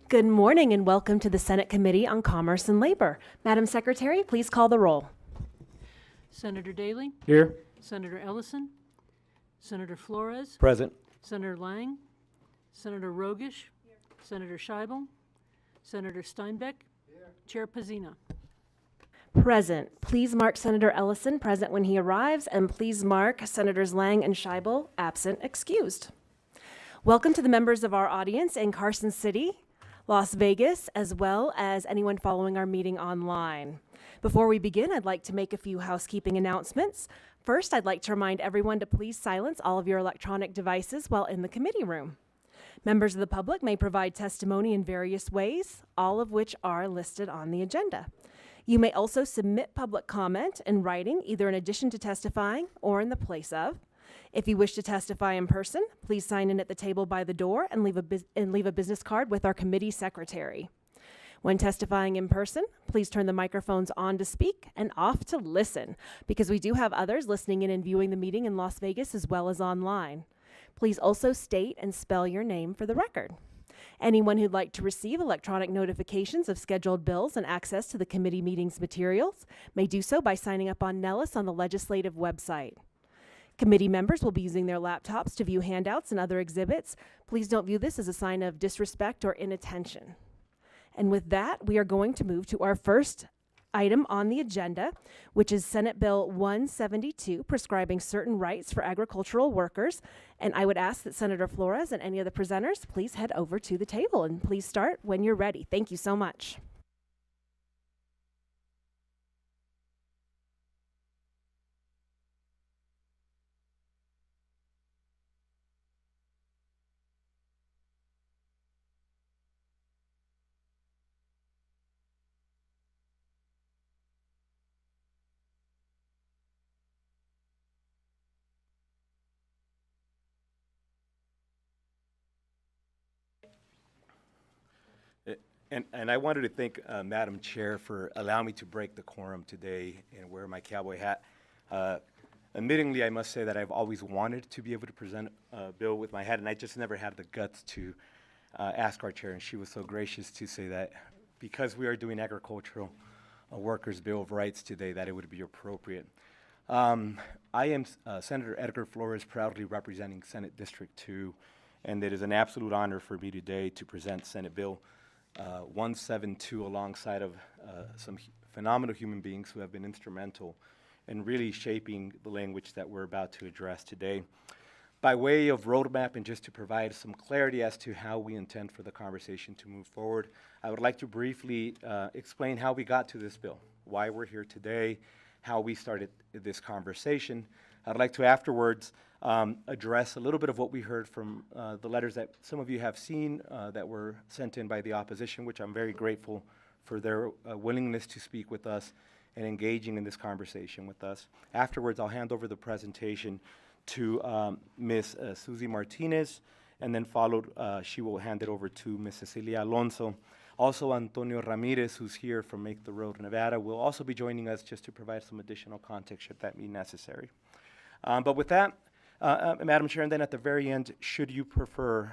Good morning and welcome to the Senate Committee on Commerce and Labor. Madam Secretary, please call the roll. Senator Daley, Here. Senator Ellison, Senator Flores, Present. Senator Lang, Senator Rogish, Senator Scheibel, Senator Steinbeck, Chair Pazina. Present. Please mark Senator Ellison present when he arrives, and please mark Senators Lang and Scheibel absent excused. Welcome to the members of our audience in Carson City, Las Vegas, as well as anyone following our meeting online. Before we begin, I'd like to make a few housekeeping announcements. First, I'd like to remind everyone to please silence all of your electronic devices while in the committee room. Members of the public may provide testimony in various ways, all of which are listed on the agenda. You may also submit public comment in writing, either in addition to testifying or in the place of. If you wish to testify in person, please sign in at the table by the door and leave a business card with our committee secretary. When testifying in person, please turn the microphones on to speak and off to listen, because we do have others listening in and viewing the meeting in Las Vegas as well as online. Please also state and spell your name for the record. Anyone who'd like to receive electronic notifications of scheduled bills and access to the committee meetings materials may do so by signing up on Nellis on the legislative website. Committee members will be using their laptops to view handouts and other exhibits. Please don't view this as a sign of disrespect or inattention. And with that, we are going to move to our first item on the agenda, which is Senate Bill 172, prescribing certain rights for agricultural workers. And I would ask that Senator Flores and any of the presenters please head over to the table, and please start when you're ready. Thank you so much. And I wanted to thank Madam Chair for allowing me to break the quorum today and wear my cowboy hat. Admittingly, I must say that I've always wanted to be able to present a bill with my hat, and I just never had the guts to ask our chair, and she was so gracious to say that because we are doing agricultural workers' Bill of Rights today, that it would be appropriate. I am Senator Edgar Flores, proudly representing Senate District 2, and it is an absolute honor for me today to present Senate Bill 172 alongside of some phenomenal human beings who have been instrumental in really shaping the language that we're about to address today. By way of roadmap and just to provide some clarity as to how we intend for the conversation to move forward, I would like to briefly explain how we got to this bill, why we're here today, how we started this conversation. I'd like to afterwards address a little bit of what we heard from the letters that some of you have seen that were sent in by the opposition, which I'm very grateful for their willingness to speak with us and engaging in this conversation with us. Afterwards, I'll hand over the presentation to Ms. Susie Martinez, and then followed, she will hand it over to Ms. Cecilia Alonso. Also, Antonio Ramirez, who's here from Make the Road, Nevada, will also be joining us just to provide some additional context should that be necessary. But with that, Madam Chair, and then at the very end, should you prefer,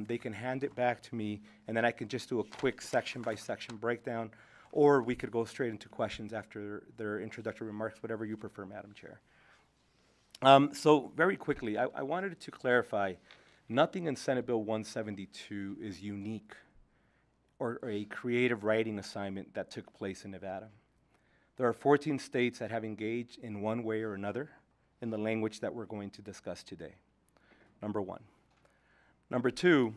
they can hand it back to me, and then I can just do a quick section-by-section breakdown, or we could go straight into questions after their introductory remarks, whatever you prefer, Madam Chair. So very quickly, I wanted to clarify, nothing in Senate Bill 172 is unique or a creative writing assignment that took place in Nevada. There are 14 states that have engaged in one way or another in the language that we're going to discuss today, number one. Number two,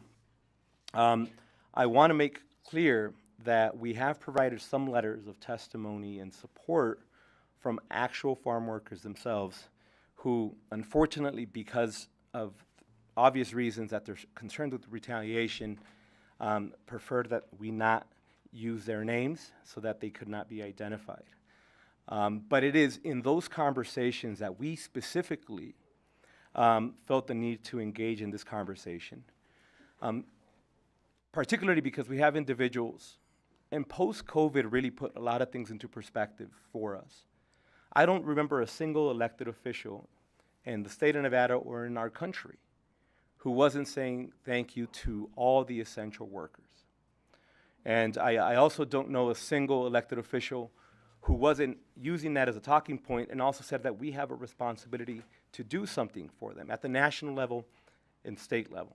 I want to make clear that we have provided some letters of testimony and support from actual farm workers themselves who, unfortunately, because of obvious reasons that they're concerned with retaliation, preferred that we not use their names so that they could not be identified. But it is in those conversations that we specifically felt the need to engage in this conversation, particularly because we have individuals, and post-COVID really put a lot of things into perspective for us. I don't remember a single elected official in the state of Nevada or in our country who wasn't saying thank you to all the essential workers. And I also don't know a single elected official who wasn't using that as a talking point and also said that we have a responsibility to do something for them at the national level and state level.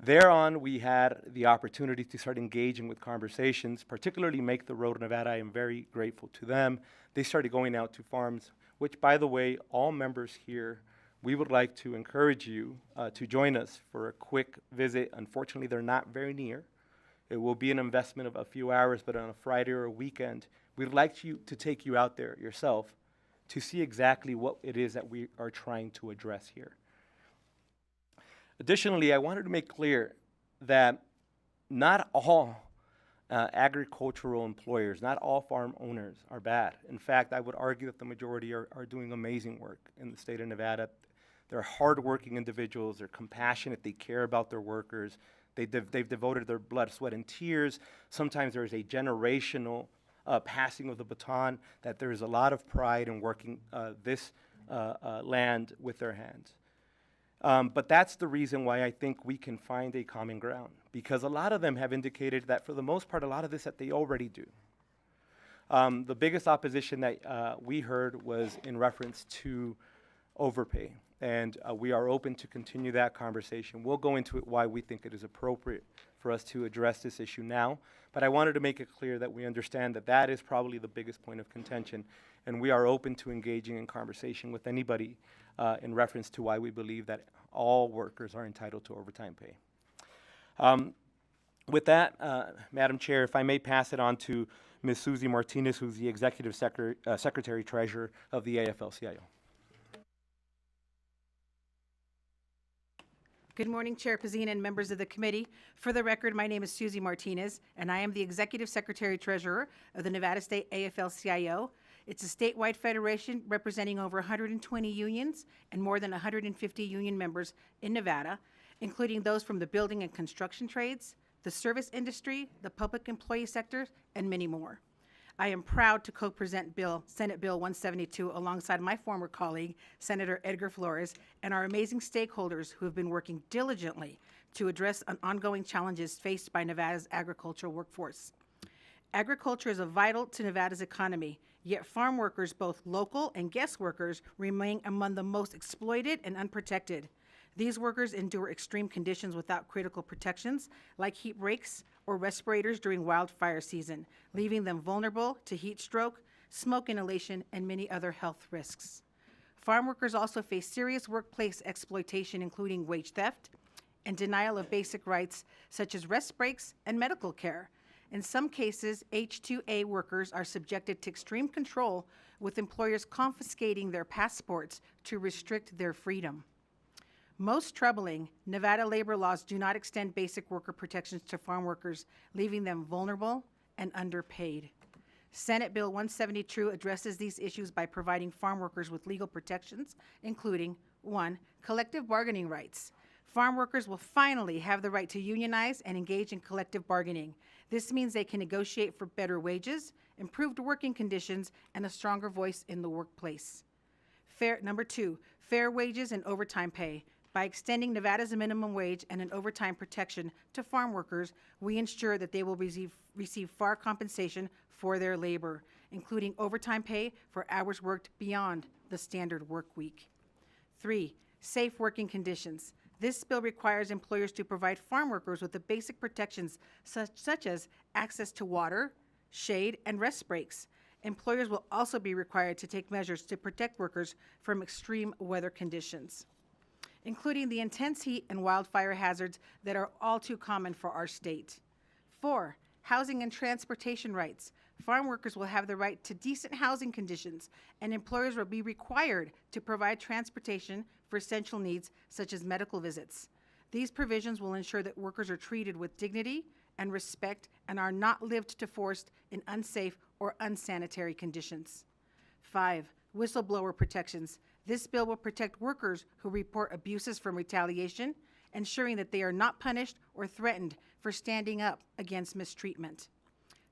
Thereon, we had the opportunity to start engaging with conversations, particularly Make the Road Nevada. I am very grateful to them. They started going out to farms, which, by the way, all members here, we would like to encourage you to join us for a quick visit. Unfortunately, they're not very near. It will be an investment of a few hours, but on a Friday or a weekend, we'd like you to take you out there yourself to see exactly what it is that we are trying to address here. Additionally, I wanted to make clear that not all agricultural employers, not all farm owners are bad. In fact, I would argue that the majority are doing amazing work in the state of Nevada. They're hardworking individuals, they're compassionate, they care about their workers, they've devoted their blood, sweat, and tears. Sometimes there's a generational passing of the baton, that there is a lot of pride in working this land with their hands. But that's the reason why I think we can find a common ground, because a lot of them have indicated that for the most part, a lot of this that they already do. The biggest opposition that we heard was in reference to overpay, and we are open to continue that conversation. We'll go into it why we think it is appropriate for us to address this issue now, but I wanted to make it clear that we understand that that is probably the biggest point of contention, and we are open to engaging in conversation with anybody in reference to why we believe that all workers are entitled to overtime pay. With that, Madam Chair, if I may pass it on to Ms. Susie Martinez, who's the Executive Secretary-Treasurer of the AFL-CIO. Good morning, Chair Pazina and members of the committee. For the record, my name is Susie Martinez, and I am the Executive Secretary-Treasurer of the Nevada State AFL-CIO. It's a statewide federation representing over 120 unions and more than 150 union members in Nevada, including those from the building and construction trades, the service industry, the public employee sector, and many more. I am proud to co-present Senate Bill 172 alongside my former colleague, Senator Edgar Flores, and our amazing stakeholders who have been working diligently to address ongoing challenges faced by Nevada's agricultural workforce. Agriculture is vital to Nevada's economy, yet farm workers, both local and guest workers, remain among the most exploited and unprotected. These workers endure extreme conditions without critical protections, like heat breaks or respirators during wildfire season, leaving them vulnerable to heat stroke, smoke inhalation, and many other health risks. Farm workers also face serious workplace exploitation, including wage theft and denial of basic rights such as rest breaks and medical care. In some cases, H-2A workers are subjected to extreme control, with employers confiscating their passports to restrict their freedom. Most troubling, Nevada labor laws do not extend basic worker protections to farm workers, leaving them vulnerable and underpaid. Senate Bill 172 addresses these issues by providing farm workers with legal protections, including 1, collective bargaining rights. Farm workers will finally have the right to unionize and engage in collective bargaining. This means they can negotiate for better wages, improved working conditions, and a stronger voice in the workplace. Number 2, fair wages and overtime pay. By extending Nevada's minimum wage and an overtime protection to farm workers, we ensure that they will receive fair compensation for their labor, including overtime pay for hours worked beyond the standard work week. 3, safe working conditions. This bill requires employers to provide farm workers with the basic protections such as access to water, shade, and rest breaks. Employers will also be required to take measures to protect workers from extreme weather conditions, including the intense heat and wildfire hazards that are all too common for our state. 4, housing and transportation rights. Farm workers will have the right to decent housing conditions, and employers will be required to provide transportation for essential needs such as medical visits. These provisions will ensure that workers are treated with dignity and respect and are not lived to forced in unsafe or unsanitary conditions. 5, whistleblower protections. This bill will protect workers who report abuses from retaliation, ensuring that they are not punished or threatened for standing up against mistreatment.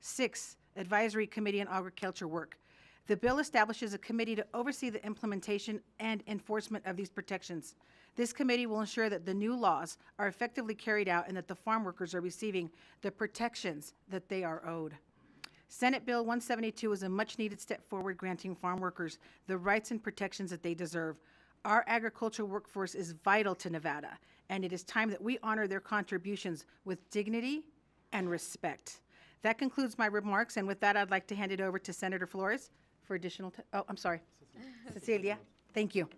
6, Advisory Committee on Agriculture work. The bill establishes a committee to oversee the implementation and enforcement of these protections. This committee will ensure that the new laws are effectively carried out and that the farm workers are receiving the protections that they are owed. Senate Bill 172 is a much-needed step forward granting farm workers the rights and protections that they deserve. Our agricultural workforce is vital to Nevada, and it is time that we honor their contributions with dignity and respect. That concludes my remarks, and with that, I'd like to hand it over to Senator Flores for additional, oh, I'm sorry. Cecilia, thank you.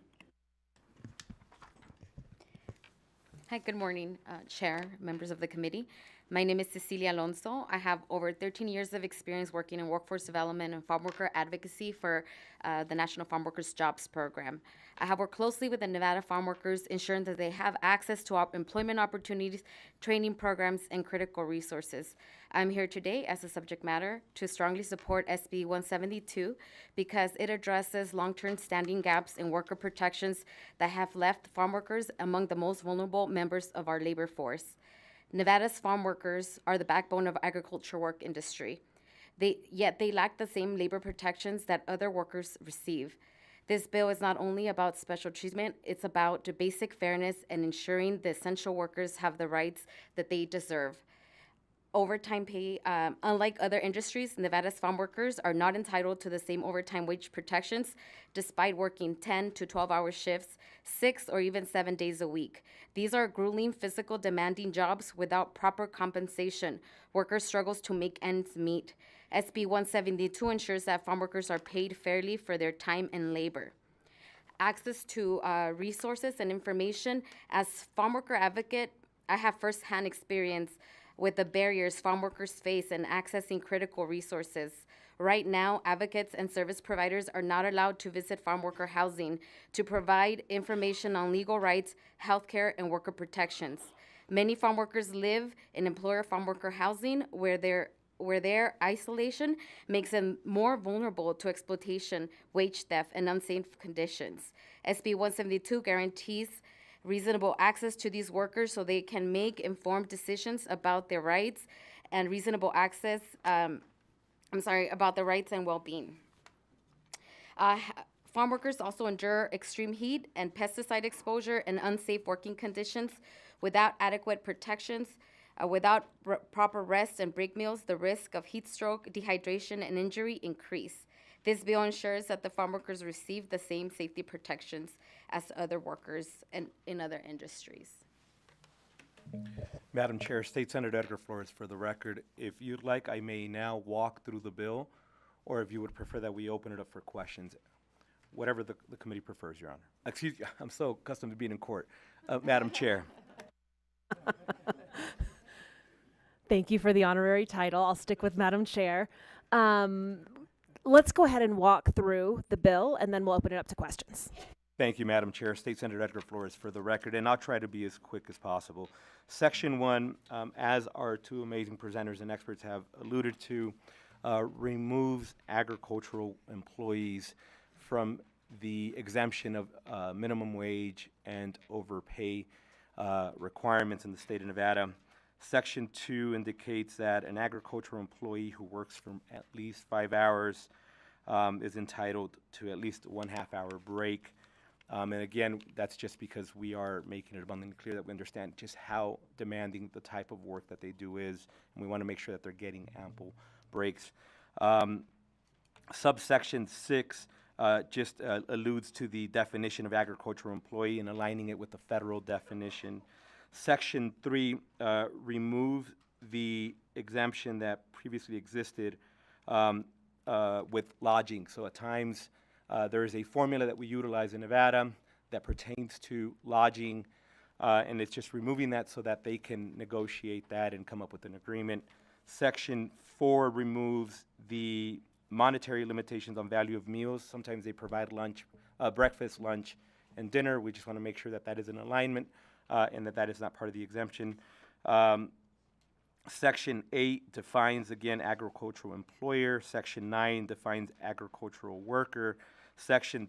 Hi, good morning, Chair, members of the committee. My name is Cecilia Alonso. I have over 13 years of experience working in workforce development and farm worker advocacy for the National Farm Workers Jobs Program. I have worked closely with the Nevada farm workers, ensuring that they have access to employment opportunities, training programs, and critical resources. I'm here today as a subject matter to strongly support SB 172 because it addresses long-term standing gaps in worker protections that have left farm workers among the most vulnerable members of our labor force. Nevada's farm workers are the backbone of agriculture work industry. Yet they lack the same labor protections that other workers receive. This bill is not only about special treatment, it's about the basic fairness and ensuring the essential workers have the rights that they deserve. Overtime pay, unlike other industries, Nevada's farm workers are not entitled to the same overtime wage protections despite working 10 to 12-hour shifts, 6 or even 7 days a week. These are grueling, physical, demanding jobs without proper compensation. Workers struggles to make ends meet. SB 172 ensures that farm workers are paid fairly for their time and labor. Access to resources and information. As farm worker advocate, I have firsthand experience with the barriers farm workers face in accessing critical resources. Right now, advocates and service providers are not allowed to visit farm worker housing to provide information on legal rights, healthcare, and worker protections. Many farm workers live in employer farm worker housing where their isolation makes them more vulnerable to exploitation, wage theft, and unsafe conditions. SB 172 guarantees reasonable access to these workers so they can make informed decisions about their rights and reasonable access, about their rights and well-being. Farm workers also endure extreme heat and pesticide exposure and unsafe working conditions without adequate protections. Without proper rest and break meals, the risk of heat stroke, dehydration, and injury increase. This bill ensures that the farm workers receive the same safety protections as other workers in other industries. Madam Chair, State Senator Edgar Flores, for the record, if you'd like, I may now walk through the bill, or if you would prefer that we open it up for questions, whatever the committee prefers, Your Honor. Excuse me, I'm so accustomed to being in court. Madam Chair. Thank you for the honorary title. I'll stick with Madam Chair. Let's go ahead and walk through the bill, and then we'll open it up to questions. Thank you, Madam Chair. State Senator Edgar Flores for the record, and I'll try to be as quick as possible. Section 1, as our two amazing presenters and experts have alluded to, removes agricultural employees from the exemption of minimum wage and overpay requirements in the state of Nevada. Section 2 indicates that an agricultural employee who works for at least 5 hours is entitled to at least 1/2 hour break. And again, that's just because we are making it abundantly clear that we understand just how demanding the type of work that they do is, and we want to make sure that they're getting ample breaks. Subsection 6 just alludes to the definition of agricultural employee and aligning it with the federal definition. Section 3 removes the exemption that previously existed with lodging. So at times, there is a formula that we utilize in Nevada that pertains to lodging, and it's just removing that so that they can negotiate that and come up with an agreement. Section 4 removes the monetary limitations on value of meals. Sometimes they provide lunch, breakfast, lunch, and dinner. We just want to make sure that that is in alignment and that is not part of the exemption. Section 8 defines, again, agricultural employer. Section 9 defines agricultural worker. Section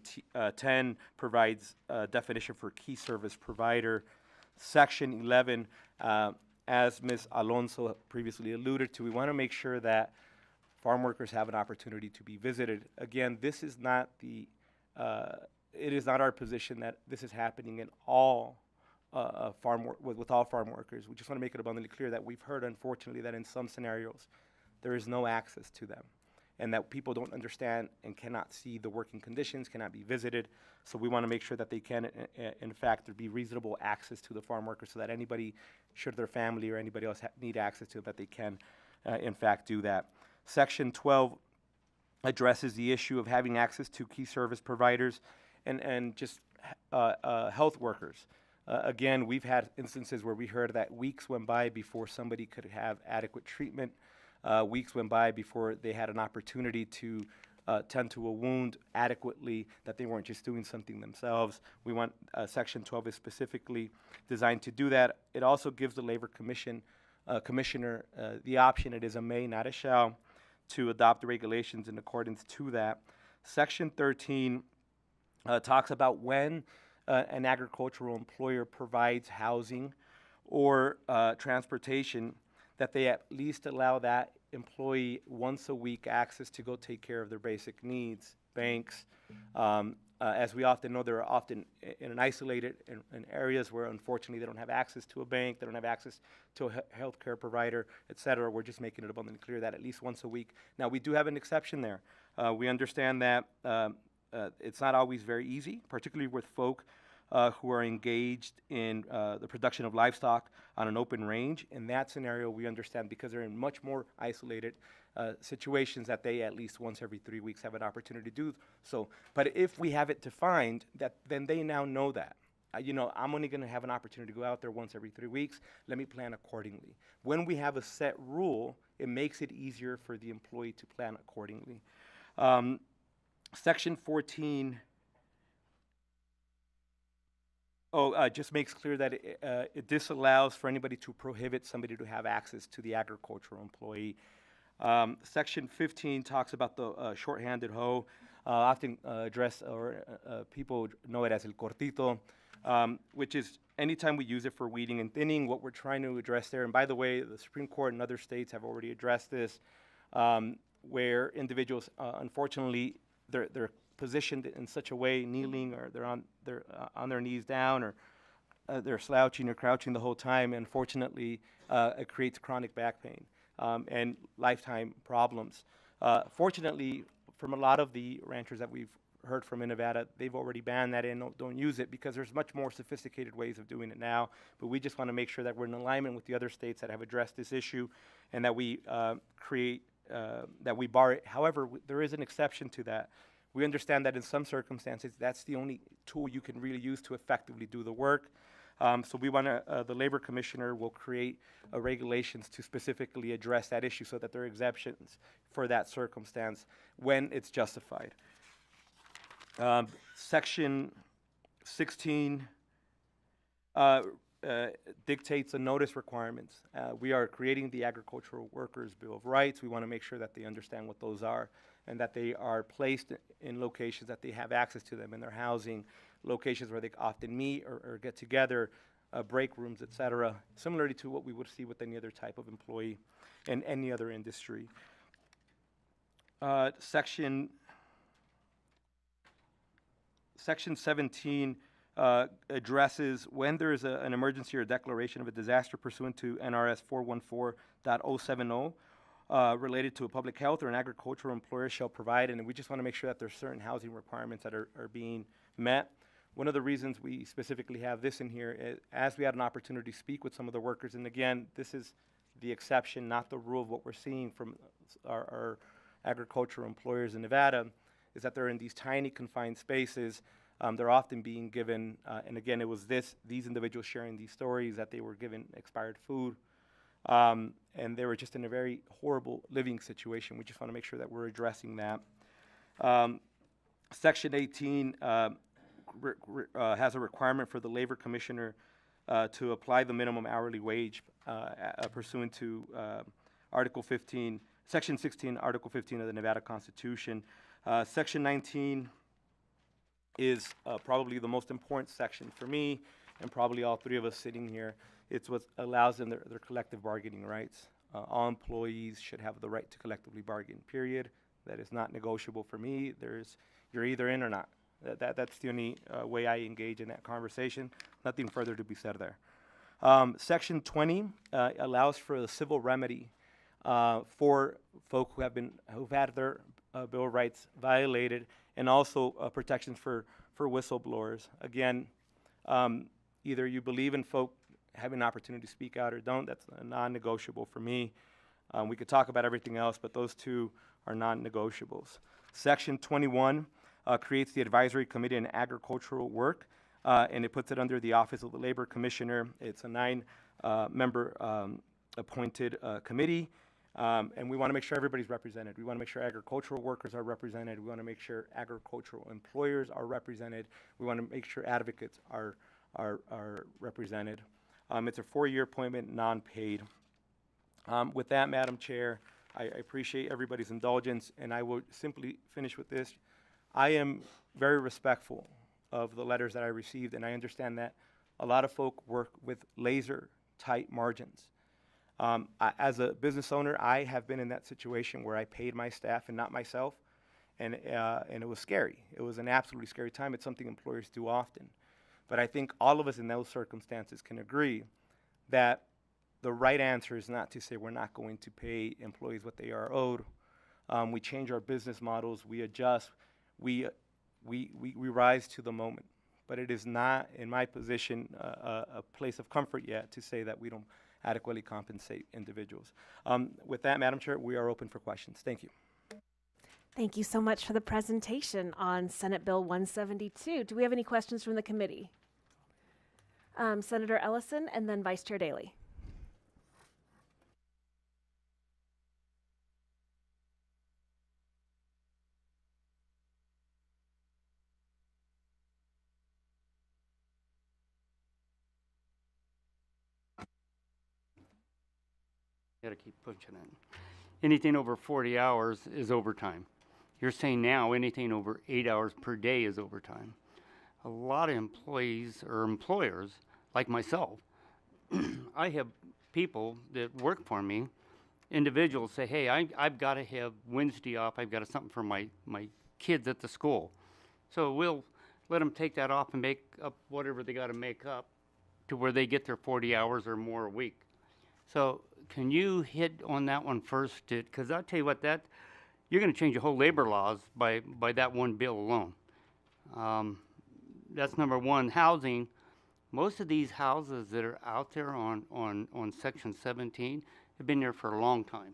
10 provides a definition for key service provider. Section 11, as Ms. Alonso previously alluded to, we want to make sure that farm workers have an opportunity to be visited. Again, this is not it is not our position that this is happening in all with all farm workers. We just want to make it abundantly clear that we've heard, unfortunately, that in some scenarios there is no access to them, and that people don't understand and cannot see the working conditions, cannot be visited. So we want to make sure that they can, in fact, there be reasonable access to the farm workers, so that anybody, should their family or anybody else need access to it, that they can, in fact, do that. Section 12 addresses the issue of having access to key service providers and just health workers. Again, we've had instances where we heard that weeks went by before somebody could have adequate treatment. Weeks went by before they had an opportunity to tend to a wound adequately, that they weren't just doing something themselves. We want, Section 12 is specifically designed to do that. It also gives the Labor Commissioner the option, it is a may, not a shall, to adopt the regulations in accordance to that. Section 13 talks about when an agricultural employer provides housing or transportation, that they at least allow that employee once a week access to go take care of their basic needs. Banks, as we often know, they're often in an isolated in areas where unfortunately they don't have access to a bank, they don't have access to a healthcare provider, et cetera. We're just making it abundantly clear that at least once a week. Now, we do have an exception there. We understand that it's not always very easy, particularly with folk who are engaged in the production of livestock on an open range. In that scenario, we understand, because they're in much more isolated situations, that they at least once every 3 weeks have an opportunity to do so. But if we have it defined, that then they now know that. I'm only going to have an opportunity to go out there once every 3 weeks. Let me plan accordingly. When we have a set rule, it makes it easier for the employee to plan accordingly. Section 14 just makes clear that it disallows for anybody to prohibit somebody to have access to the agricultural employee. Section 15 talks about the short-handed hoe, often addressed, or people know it as el cortito, which is anytime we use it for weeding and thinning. What we're trying to address there, and by the way, the Supreme Court and other states have already addressed this, where individuals, unfortunately, they're positioned in such a way, kneeling, or they're on their knees down, or they're slouching or crouching the whole time. Unfortunately, it creates chronic back pain and lifetime problems. Fortunately, from a lot of the ranchers that we've heard from in Nevada, they've already banned that and don't use it, because there's much more sophisticated ways of doing it now. But we just want to make sure that we're in alignment with the other states that have addressed this issue, and that we that we bar it. However, there is an exception to that. We understand that in some circumstances, that's the only tool you can really use to effectively do the work. So we want to, the Labor Commissioner will create regulations to specifically address that issue, so that there are exceptions for that circumstance when it's justified. Section 16 dictates the notice requirements. We are creating the Agricultural Workers' Bill of Rights. We want to make sure that they understand what those are, and that they are placed in locations that they have access to them, in their housing, locations where they often meet or get together, break rooms, et cetera, similarly to what we would see with any other type of employee in any other industry. Section 17 addresses when there is an emergency or declaration of a disaster pursuant to NRS 414.070, related to a public health or an agricultural employer shall provide, and we just want to make sure that there's certain housing requirements that are being met. One of the reasons we specifically have this in here is, as we had an opportunity to speak with some of the workers, and again, this is the exception, not the rule of what we're seeing from our agricultural employers in Nevada, is that they're in these tiny confined spaces. They're often being given, and again, it was these individuals sharing these stories, that they were given expired food, and they were just in a very horrible living situation. We just want to make sure that we're addressing that. Section 18 has a requirement for the Labor Commissioner to apply the minimum hourly wage pursuant to Article 15, Section 16, Article 15 of the Nevada Constitution. Section 19 is probably the most important section for me, and probably all three of us sitting here. It's what allows them their collective bargaining rights. All employees should have the right to collectively bargain, period. That is not negotiable for me. You're either in or not. That's the only way I engage in that conversation. Nothing further to be said there. Section 20 allows for a civil remedy for folk who've had their bill of rights violated, and also protections for whistleblowers. Again, either you believe in folk having an opportunity to speak out or don't. That's a non-negotiable for me. We could talk about everything else, but those two are non-negotiables. Section 21 creates the Advisory Committee on Agricultural Work, and it puts it under the Office of the Labor Commissioner. It's a 9-member appointed committee, and we want to make sure everybody's represented. We want to make sure agricultural workers are represented. We want to make sure agricultural employers are represented. We want to make sure advocates are represented. It's a 4-year appointment, non-paid. With that, Madam Chair, I appreciate everybody's indulgence, and I will simply finish with this. I am very respectful of the letters that I received, and I understand that a lot of folk work with laser-tight margins. As a business owner, I have been in that situation where I paid my staff and not myself, and it was scary. It was an absolutely scary time. It's something employers do often. But I think all of us in those circumstances can agree that the right answer is not to say we're not going to pay employees what they are owed. We change our business models, we adjust, we rise to the moment. But it is not, in my position, a place of comfort yet to say that we don't adequately compensate individuals. With that, Madam Chair, we are open for questions. Thank you. Thank you so much for the presentation on Senate Bill 172. Do we have any questions from the committee? Senator Ellison and then Vice Chair Daley. Got to keep pushing it. Anything over 40 hours is overtime. You're saying now anything over 8 hours per day is overtime. A lot of employees or employers, like myself, I have people that work for me, individuals say, hey, I've got to have Wednesday off. I've got something for my kids at the school. So we'll let them take that off and make up whatever they got to make up to where they get their 40 hours or more a week. So can you hit on that one first? Because I'll tell you what, you're going to change the whole labor laws by that one bill alone. That's number one. Housing, most of these houses that are out there on Section 17 have been there for a long time.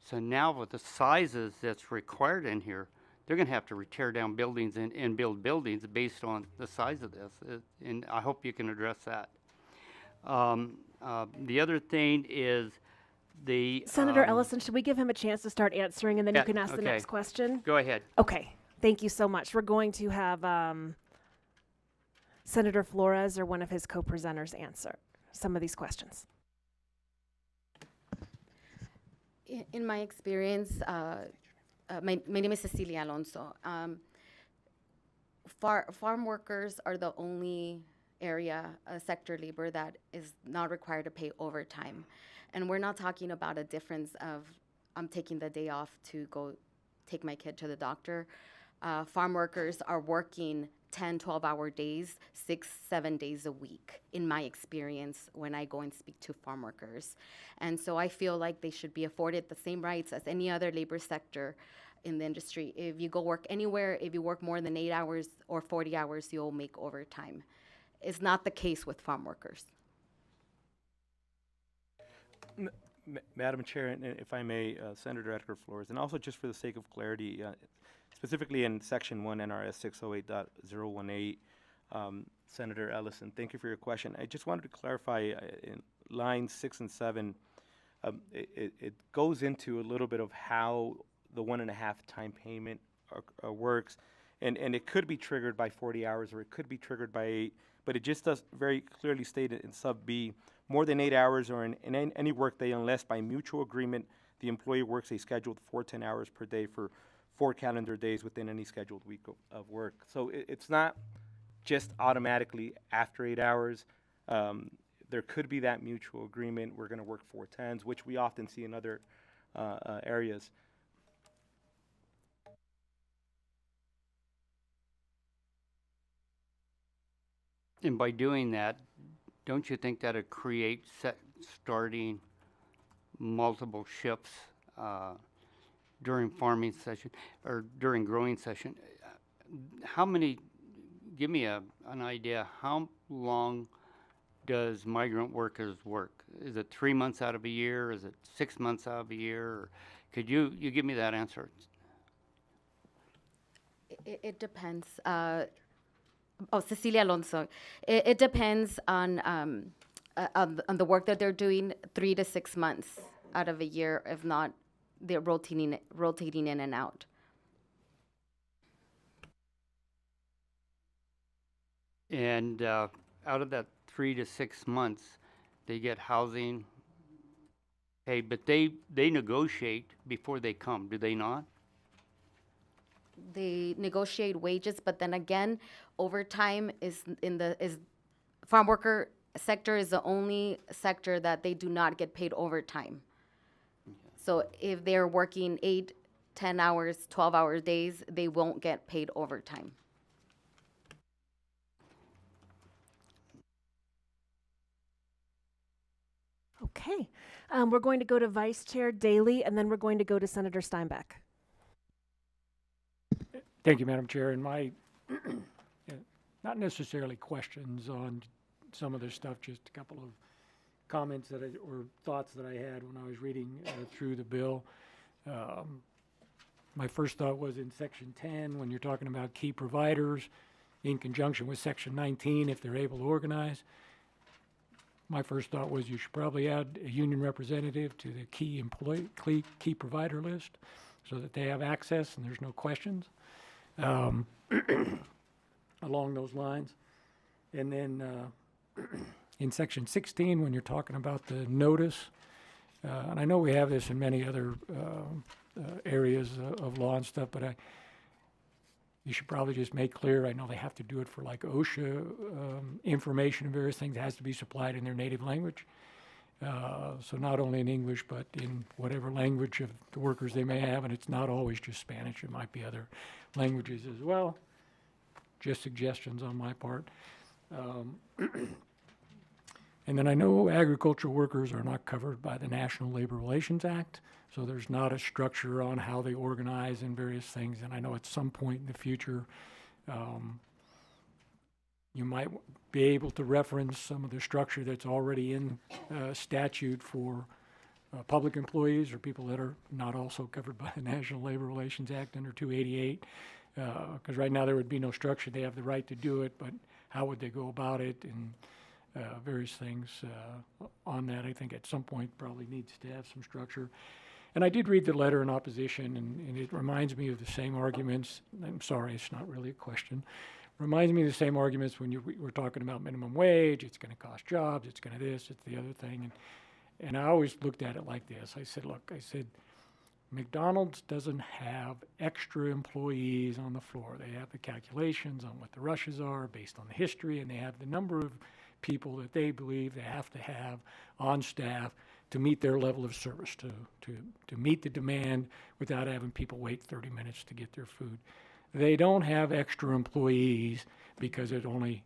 So now with the sizes that's required in here, they're going to have to tear down buildings and build buildings based on the size of this. And I hope you can address that. The other thing is the... Senator Ellison, should we give him a chance to start answering and then you Yeah, can ask the okay. next question? Go ahead. Okay, thank you so much. We're going to have Senator Flores or one of his co-presenters answer some of these questions. In my experience, my name is Cecilia Alonso. Farm workers are the only area, sector labor that is not required to pay overtime. And we're not talking about a difference of I'm taking the day off to go take my kid to the doctor. Farm workers are working 10, 12-hour days, 6, 7 days a week, in my experience, when I go and speak to farm workers. And so I feel like they should be afforded the same rights as any other labor sector in the industry. If you go work anywhere, if you work more than 8 hours or 40 hours, you'll make overtime. It's not the case with farm workers. Madam Chair, and if I may, Senator Edgar Flores, and also just for the sake of clarity, specifically in Section 1 NRS 608.018, Senator Ellison, thank you for your question. I just wanted to clarify in lines 6 and 7, it goes into a little bit of how the 1.5 time payment works, and it could be triggered by 40 hours or it could be triggered by 8, but it just does very clearly state it in sub B, more than 8 hours or in any work day unless by mutual agreement the employee works a scheduled 10 hours per day for 4 calendar days within any scheduled week of work. So it's not just automatically after 8 hours. There could be that mutual agreement. We're going to work 4 10s, which we often see in other areas. And by doing that, don't you think that'd create starting multiple shifts during farming session or during growing session? How many, give me an idea, how long does migrant workers work? Is it 3 months out of a year? Is it 6 months out of a year? Or could you give me that answer? It depends. Cecilia Alonso. It depends on the work that they're doing. 3 to 6 months out of a year, if not, they're rotating in and out. And out of that 3 to 6 months, they get housing. Hey, but they negotiate before they come, do they not? They negotiate wages, but then again, overtime is farm worker sector is the only sector that they do not get paid overtime. So if they're working 8, 10 hours, 12-hour days, they won't get paid overtime. Okay. We're going to go to Vice Chair Daley, and then we're going to go to Senator Steinbeck. Thank you, Madam Chair. And my, not necessarily questions on some of this stuff, just a couple of comments or thoughts that I had when I was reading through the bill. My first thought was in Section 10, when you're talking about key providers in conjunction with Section 19, if they're able to organize. My first thought was you should probably add a union representative to the key provider list so that they have access and there's no questions along those lines. And then in Section 16, when you're talking about the notice, and I know we have this in many other areas of law and stuff, but you should probably just make clear, I know they have to do it for like OSHA information and various things, it has to be supplied in their native language. So not only in English, but in whatever language of the workers they may have, and it's not always just Spanish, it might be other languages as well. Just suggestions on my part. And then I know agricultural workers are not covered by the National Labor Relations Act, so there's not a structure on how they organize and various things. And I know at some point in the future, you might be able to reference some of the structure that's already in statute for public employees or people that are not also covered by the National Labor Relations Act under 288. Because right now there would be no structure. They have the right to do it, but how would they go about it and various things on that. I think at some point probably needs to have some structure. And I did read the letter in opposition, and it reminds me of the same arguments. I'm sorry, it's not really a question. Reminds me of the same arguments when we're talking about minimum wage. It's going to cost jobs. It's going to this. It's the other thing. And I always looked at it like this. I said, look, McDonald's doesn't have extra employees on the floor. They have the calculations on what the rushes are based on the history, and they have the number of people that they believe they have to have on staff to meet their level of service, to meet the demand without having people wait 30 minutes to get their food. They don't have extra employees because it only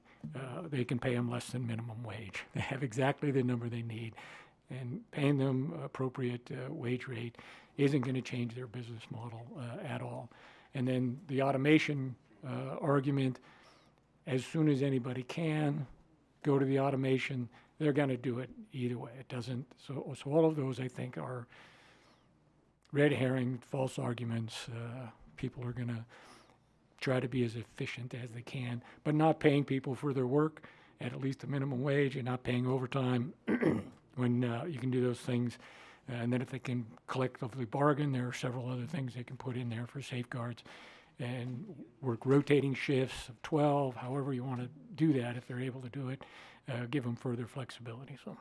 they can pay them less than minimum wage. They have exactly the number they need, and paying them appropriate wage rate isn't going to change their business model at all. And then the automation argument, as soon as anybody can go to the automation, they're going to do it either way. It doesn't, so all of those I think are red herring, false arguments. People are going to try to be as efficient as they can, but not paying people for their work at least a minimum wage and not paying overtime when you can do those things. And then if they can collectively bargain, there are several other things they can put in there for safeguards and work rotating shifts of 12, however you want to do that, if they're able to do it, give them further flexibility. So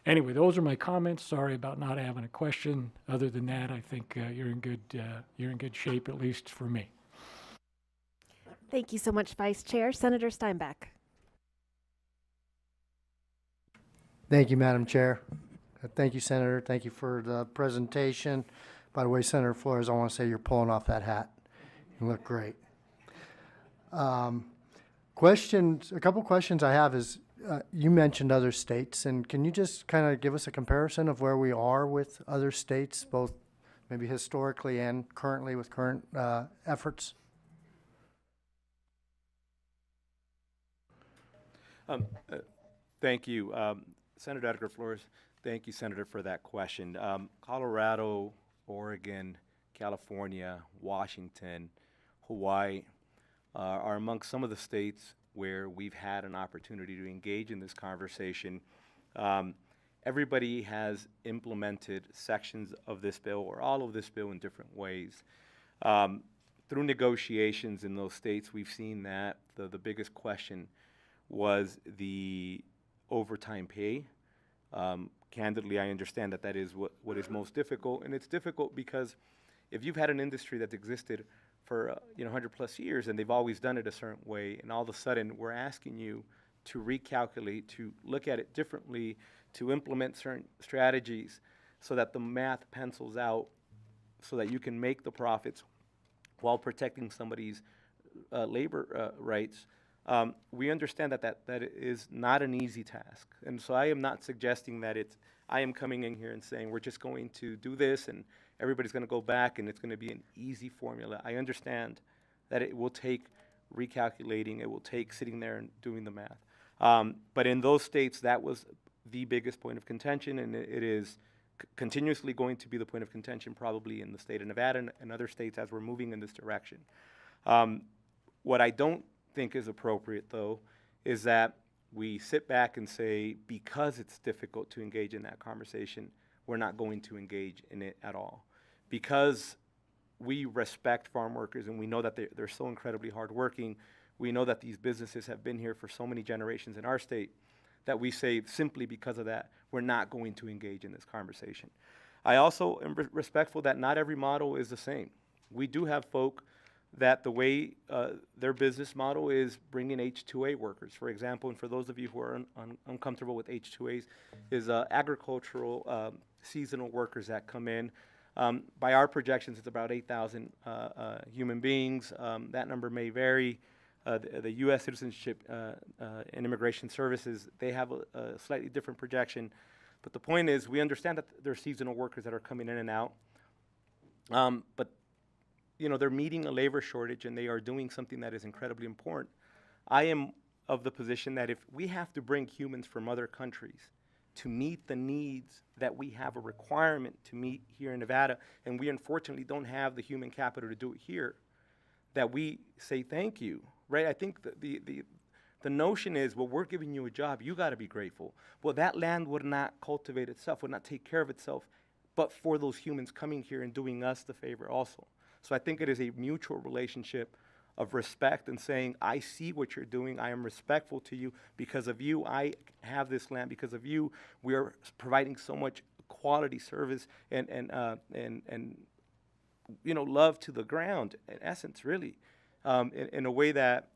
anyway, those are my comments. Sorry about not having a question. Other than that, I think you're in good shape, at least for me. Thank you so much, Vice Chair. Senator Steinbeck. Thank you, Madam Chair. Thank you, Senator. Thank you for the presentation. By the way, Senator Flores, I want to say you're pulling off that hat. You look great. Questions, a couple questions I have is, you mentioned other states, and can you just kind of give us a comparison of where we are with other states, both maybe historically and currently with current efforts? Thank you. Senator Edgar Flores, thank you, Senator, for that question. Colorado, Oregon, California, Washington, Hawaii are amongst some of the states where we've had an opportunity to engage in this conversation. Everybody has implemented sections of this bill or all of this bill in different ways. Through negotiations in those states, we've seen that the biggest question was the overtime pay. Candidly, I understand that that is what is most difficult, and it's difficult because if you've had an industry that's existed for 100 plus years and they've always done it a certain way, and all of a sudden we're asking you to recalculate, to look at it differently, to implement certain strategies so that the math pencils out so that you can make the profits while protecting somebody's labor rights. We understand that is not an easy task. And so I am not suggesting that I am coming in here and saying we're just going to do this and everybody's going to go back and it's going to be an easy formula. I understand that it will take recalculating, it will take sitting there and doing the math. But in those states, that was the biggest point of contention, and it is continuously going to be the point of contention probably in the state of Nevada and other states as we're moving in this direction. What I don't think is appropriate, though, is that we sit back and say, because it's difficult to engage in that conversation, we're not going to engage in it at all. Because we respect farm workers and we know that they're so incredibly hardworking, we know that these businesses have been here for so many generations in our state, that we say simply because of that, we're not going to engage in this conversation. I also am respectful that not every model is the same. We do have folk that the way their business model is bringing H-2A workers, for example, and for those of you who are uncomfortable with H-2As, is agricultural seasonal workers that come in. By our projections, it's about 8,000 human beings. That number may vary. The U.S. Citizenship and Immigration Services, they have a slightly different projection. But the point is, we understand that there are seasonal workers that are coming in and out. But they're meeting a labor shortage and they are doing something that is incredibly important. I am of the position that if we have to bring humans from other countries to meet the needs that we have a requirement to meet here in Nevada, and we unfortunately don't have the human capital to do it here, that we say thank you, right? I think the notion is, well, we're giving you a job, you got to be grateful. Well, that land would not cultivate itself, would not take care of itself, but for those humans coming here and doing us the favor also. So I think it is a mutual relationship of respect and saying, I see what you're doing, I am respectful to you. Because of you, I have this land. Because of you, we are providing so much quality service and love to the ground, in essence, really, in a way that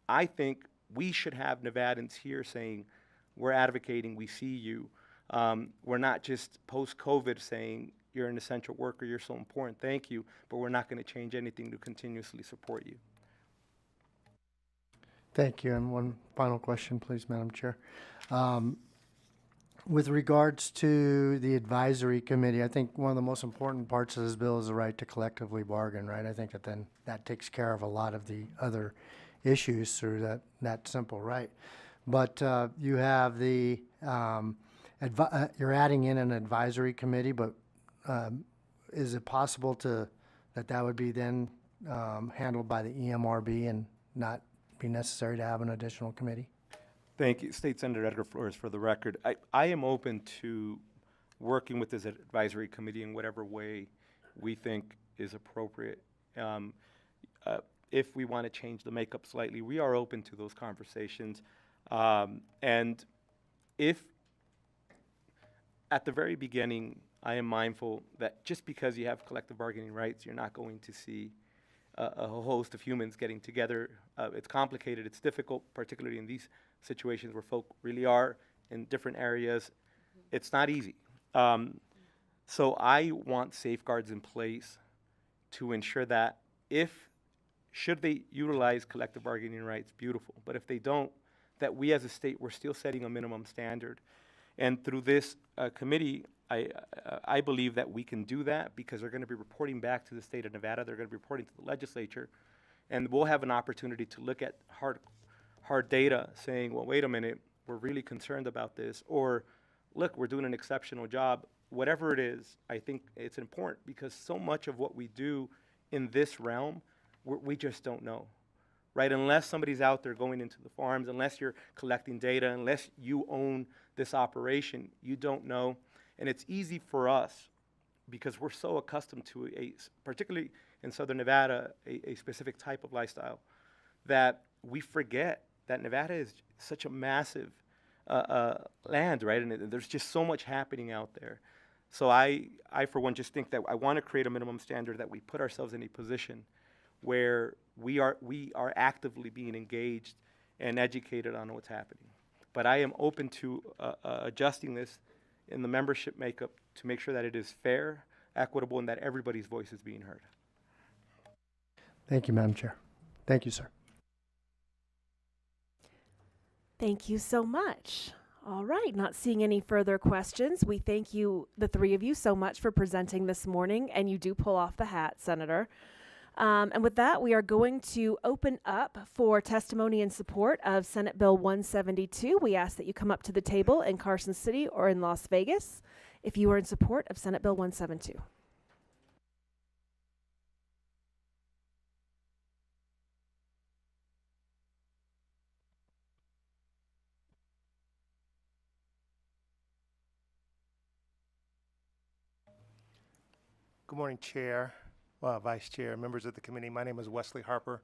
I think we should have Nevadans here saying, we're advocating, we see you. We're not just post-COVID saying, you're an essential worker, you're so important, thank you, but we're not going to change anything to continuously support you. Thank you. And one final question, please, Madam Chair. With regards to the advisory committee, I think one of the most important parts of this bill is the right to collectively bargain, right? I think that then that takes care of a lot of the other issues through that simple right. But you have the, you're adding in an advisory committee, but is it possible that would be then handled by the EMRB and not be necessary to have an additional committee? Thank you, State Senator Edgar Flores. For the record, I am open to working with this advisory committee in whatever way we think is appropriate. If we want to change the makeup slightly, we are open to those conversations. And if at the very beginning, I am mindful that just because you have collective bargaining rights, you're not going to see a host of humans getting together. It's complicated, it's difficult, particularly in these situations where folk really are in different areas. It's not easy. So I want safeguards in place to ensure that if Should they utilize collective bargaining rights, beautiful. But if they don't, that we as a state, we're still setting a minimum standard. And through this committee, I believe that we can do that because they're going to be reporting back to the state of Nevada. They're going to be reporting to the legislature. And we'll have an opportunity to look at hard data saying, well, wait a minute, we're really concerned about this. Or, look, we're doing an exceptional job. Whatever it is, I think it's important because so much of what we do in this realm, we just don't know, right? Unless somebody's out there going into the farms, unless you're collecting data, unless you own this operation, you don't know. And it's easy for us because we're so accustomed to particularly in Southern Nevada, a specific type of lifestyle, that we forget that Nevada is such a massive land, right? And there's just so much happening out there. So I for one, just think that I want to create a minimum standard that we put ourselves in a position where we are actively being engaged and educated on what's happening. But I am open to adjusting this in the membership makeup to make sure that it is fair, equitable, and that everybody's voice is being heard. Thank you, Madam Chair. Thank you, sir. Thank you so much. All right, not seeing any further questions. We thank you, the three of you, so much for presenting this morning, and you do pull off the hat, Senator. And with that, we are going to open up for testimony in support of Senate Bill 172. We ask that you come up to the table in Carson City or in Las Vegas if you are in support of Senate Bill 172. Good morning, Chair, Vice Chair, members of the committee. My name is Wesley Harper.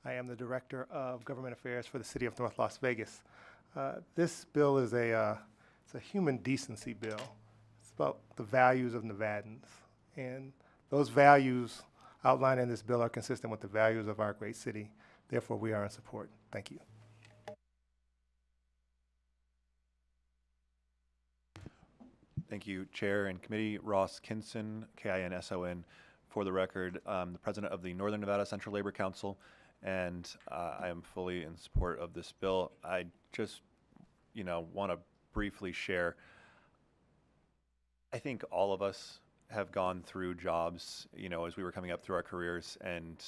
I am the Director of Government Affairs for the City of North Las Vegas. This bill is it's a human decency bill. It's about the values of Nevadans. And those values outlined in this bill are consistent with the values of our great city. Therefore, we are in support. Thank you. Thank you, Chair and Committee. Ross Kinson, Kinson. For the record, the President of the Northern Nevada Central Labor Council, and I am fully in support of this bill. I just, want to briefly share. I think all of us have gone through jobs, as we were coming up through our careers, and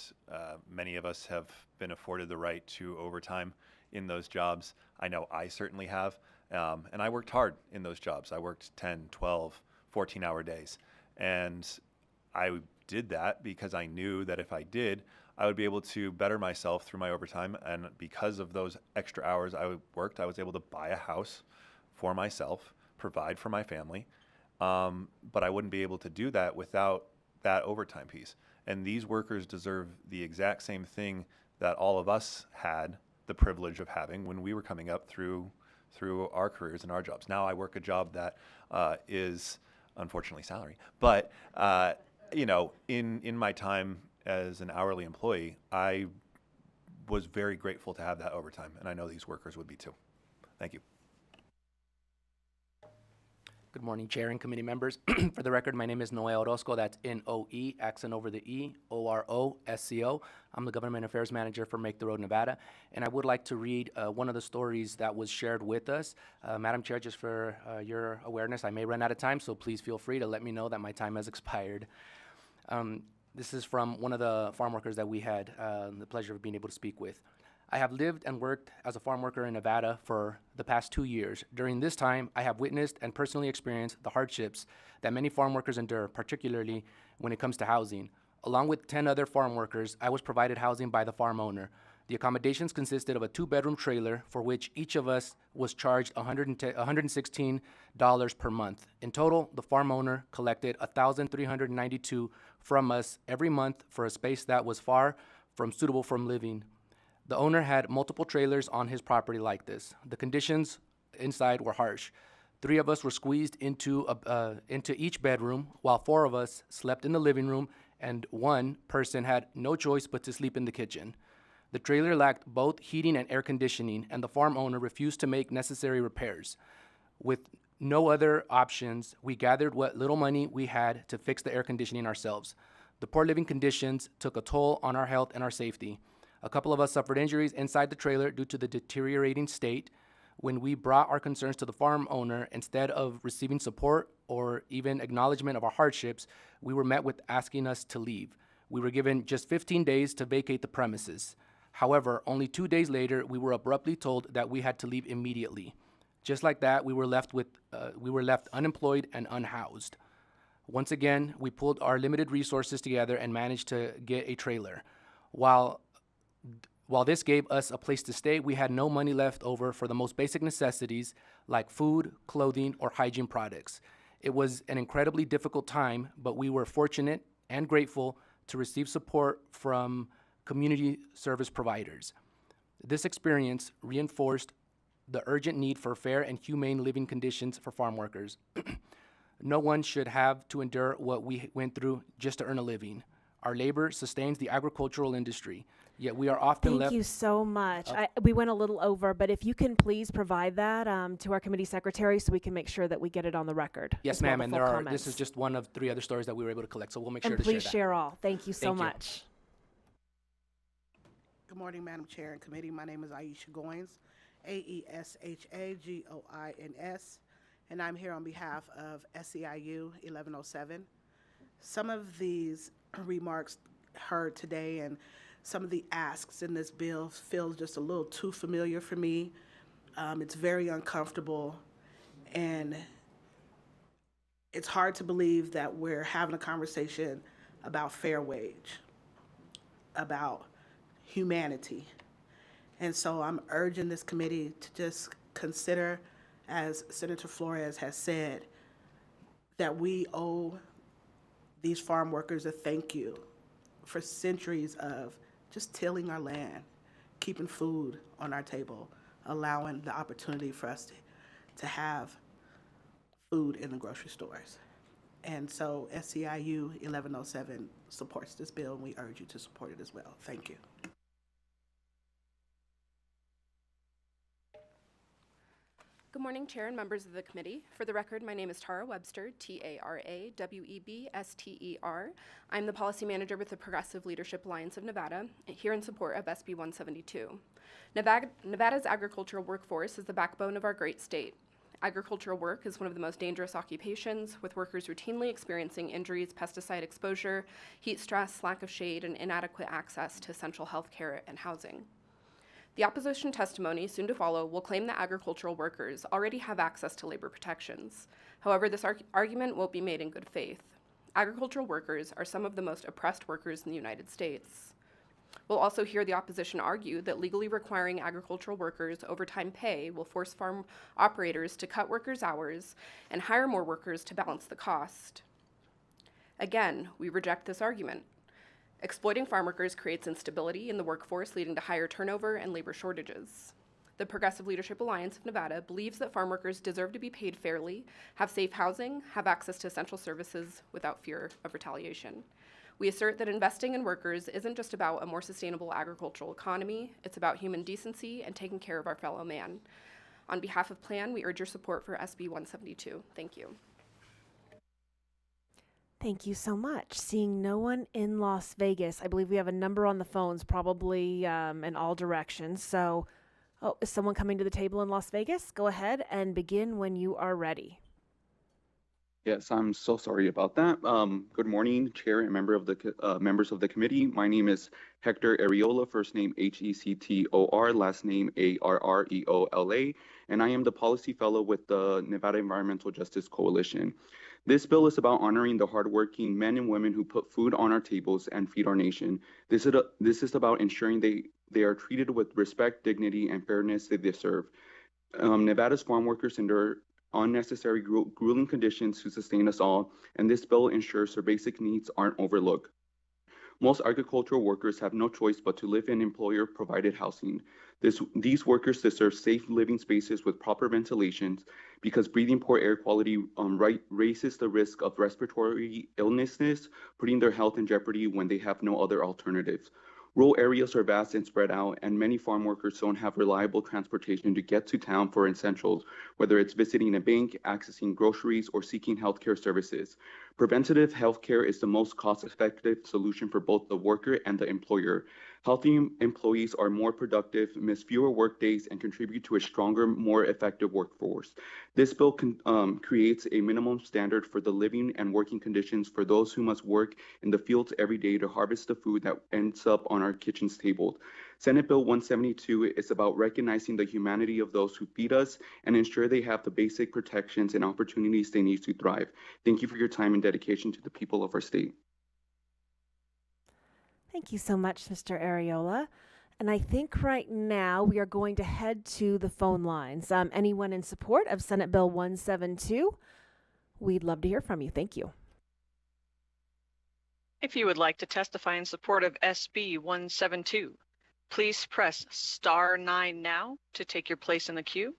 many of us have been afforded the right to overtime in those jobs. I know I certainly have. And I worked hard in those jobs. I worked 10, 12, 14-hour days. And I did that because I knew that if I did, I would be able to better myself through my overtime. And because of those extra hours I worked, I was able to buy a house for myself, provide for my family. But I wouldn't be able to do that without that overtime piece. And these workers deserve the exact same thing that all of us had the privilege of having when we were coming up through our careers and our jobs. Now I work a job that is unfortunately salary, but in my time as an hourly employee, I was very grateful to have that overtime, and I know these workers would be too. Thank you. Good morning, Chair and committee members. For the record, my name is Noe Orozco. That's N-O-E, accent over the E, O-R-O-S-C-O. I'm the Government Affairs Manager for Make the Road Nevada. And I would like to read one of the stories that was shared with us. Madam Chair, just for your awareness, I may run out of time, so please feel free to let me know that my time has expired. This is from one of the farm workers that we had the pleasure of being able to speak with. I have lived and worked as a farm worker in Nevada for the past 2 years. During this time, I have witnessed and personally experienced the hardships that many farm workers endure, particularly when it comes to housing. Along with 10 other farm workers, I was provided housing by the farm owner. The accommodations consisted of a 2-bedroom trailer for which each of us was charged $116 per month. In total, the farm owner collected $1,392 from us every month for a space that was far from suitable for living. The owner had multiple trailers on his property like this. The conditions inside were harsh. 3 of us were squeezed into each bedroom, while 4 of us slept in the living room, and 1 person had no choice but to sleep in the kitchen. The trailer lacked both heating and air conditioning, and the farm owner refused to make necessary repairs. With no other options, we gathered what little money we had to fix the air conditioning ourselves. The poor living conditions took a toll on our health and our safety. A couple of us suffered injuries inside the trailer due to the deteriorating state. When we brought our concerns to the farm owner, instead of receiving support or even acknowledgement of our hardships, we were met with asking us to leave. We were given just 15 days to vacate the premises. However, only 2 days later, we were abruptly told that we had to leave immediately. Just like that, we were left unemployed and unhoused. Once again, we pulled our limited resources together and managed to get a trailer. While this gave us a place to stay, we had no money left over for the most basic necessities like food, clothing, or hygiene products. It was an incredibly difficult time, but we were fortunate and grateful to receive support from community service providers. This experience reinforced the urgent need for fair and humane living conditions for farm workers. No one should have to endure what we went through just to earn a living. Our labor sustains the agricultural industry, yet we are often Thank left... you so much. We went a little over, but if you can please provide that to our committee secretary so we can make sure that we get it on the record. Yes, as well, ma'am, the and full this comments. is just one of 3 other stories that we were able to collect, so we'll make sure And to share please that. share all. Thank you so Thank you. much. Good morning, Madam Chair and Committee. My name is Aisha Goins, Aeshagoins, and I'm here on behalf of SEIU 1107. Some of these remarks heard today and some of the asks in this bill feel just a little too familiar for me. It's very uncomfortable, and it's hard to believe that we're having a conversation about fair wage, about humanity. And so I'm urging this committee to just consider, as Senator Flores has said, that we owe these farm workers a thank you for centuries of just tilling our land, keeping food on our table, allowing the opportunity for us to have food in the grocery stores. And so SEIU 1107 supports this bill, and we urge you to support it as well. Thank you. Good morning, Chair and members of the committee. For the record, my name is Tara Webster, T-A-R-A-W-E-B-S-T-E-R. I'm the policy manager with the Progressive Leadership Alliance of Nevada, here in support of SB 172. Nevada's agricultural workforce is the backbone of our great state. Agricultural work is one of the most dangerous occupations, with workers routinely experiencing injuries, pesticide exposure, heat stress, lack of shade, and inadequate access to essential health care and housing. The opposition testimony soon to follow will claim that agricultural workers already have access to labor protections. However, this argument won't be made in good faith. Agricultural workers are some of the most oppressed workers in the United States. We'll also hear the opposition argue that legally requiring agricultural workers overtime pay will force farm operators to cut workers' hours and hire more workers to balance the cost. Again, we reject this argument. Exploiting farm workers creates instability in the workforce, leading to higher turnover and labor shortages. The Progressive Leadership Alliance of Nevada believes that farm workers deserve to be paid fairly, have safe housing, have access to essential services without fear of retaliation. We assert that investing in workers isn't just about a more sustainable agricultural economy, it's about human decency and taking care of our fellow man. On behalf of PLAN, we urge your support for SB 172. Thank you. Thank you so much. Seeing no one in Las Vegas, I believe we have a number on the phones, probably in all directions. So, is someone coming to the table in Las Vegas? Go ahead and begin when you are ready. Yes, I'm so sorry about that. Good morning, Chair and members of the committee. My name is Hector Arreola, first name Hector, last name Arreola, and I am the Policy Fellow with the Nevada Environmental Justice Coalition. This bill is about honoring the hardworking men and women who put food on our tables and feed our nation. This is about ensuring they are treated with respect, dignity, and fairness they deserve. Nevada's farm workers endure unnecessary grueling conditions to sustain us all, and this bill ensures their basic needs aren't overlooked. Most agricultural workers have no choice but to live in employer-provided housing. These workers deserve safe living spaces with proper ventilation, because breathing poor air quality raises the risk of respiratory illnesses, putting their health in jeopardy when they have no other alternatives. Rural areas are vast and spread out, and many farm workers don't have reliable transportation to get to town for essentials, whether it's visiting a bank, accessing groceries, or seeking healthcare services. Preventative healthcare is the most cost-effective solution for both the worker and the employer. Healthy employees are more productive, miss fewer work days, and contribute to a stronger, more effective workforce. This bill creates a minimum standard for the living and working conditions for those who must work in the fields every day to harvest the food that ends up on our kitchen's table. Senate Bill 172 is about recognizing the humanity of those who feed us and ensure they have the basic protections and opportunities they need to thrive. Thank you for your time and dedication to the people of our state. Thank you so much, Mr. Areola. And I think right now we are going to head to the phone lines. Anyone in support of Senate Bill 172? We'd love to hear from you. Thank you. If you would like to testify in support of SB 172, please press *9 now to take your place in the queue.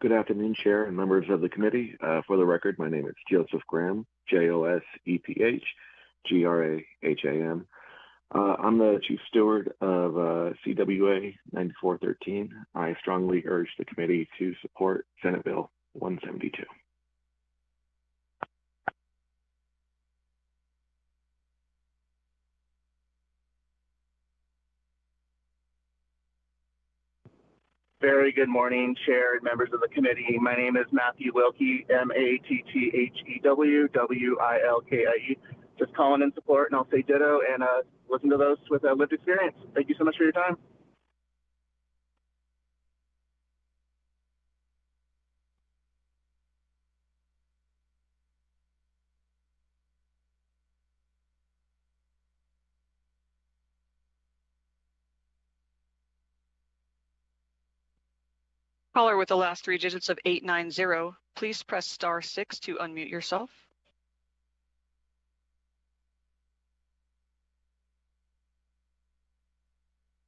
Good afternoon, Chair and members of the committee. For the record, my name is Joseph Graham, Joseph Graham. I'm the Chief Steward of CWA 9413. I strongly urge the committee to support Senate Bill 172. Very good morning, Chair and members of the committee. My name is Matthew Wilkie, Mathethewie. Just calling in support, and I'll say ditto and listen to those with lived experience. Thank you so much for your time. Caller with the last 3 digits of 890, please press *6 to unmute yourself.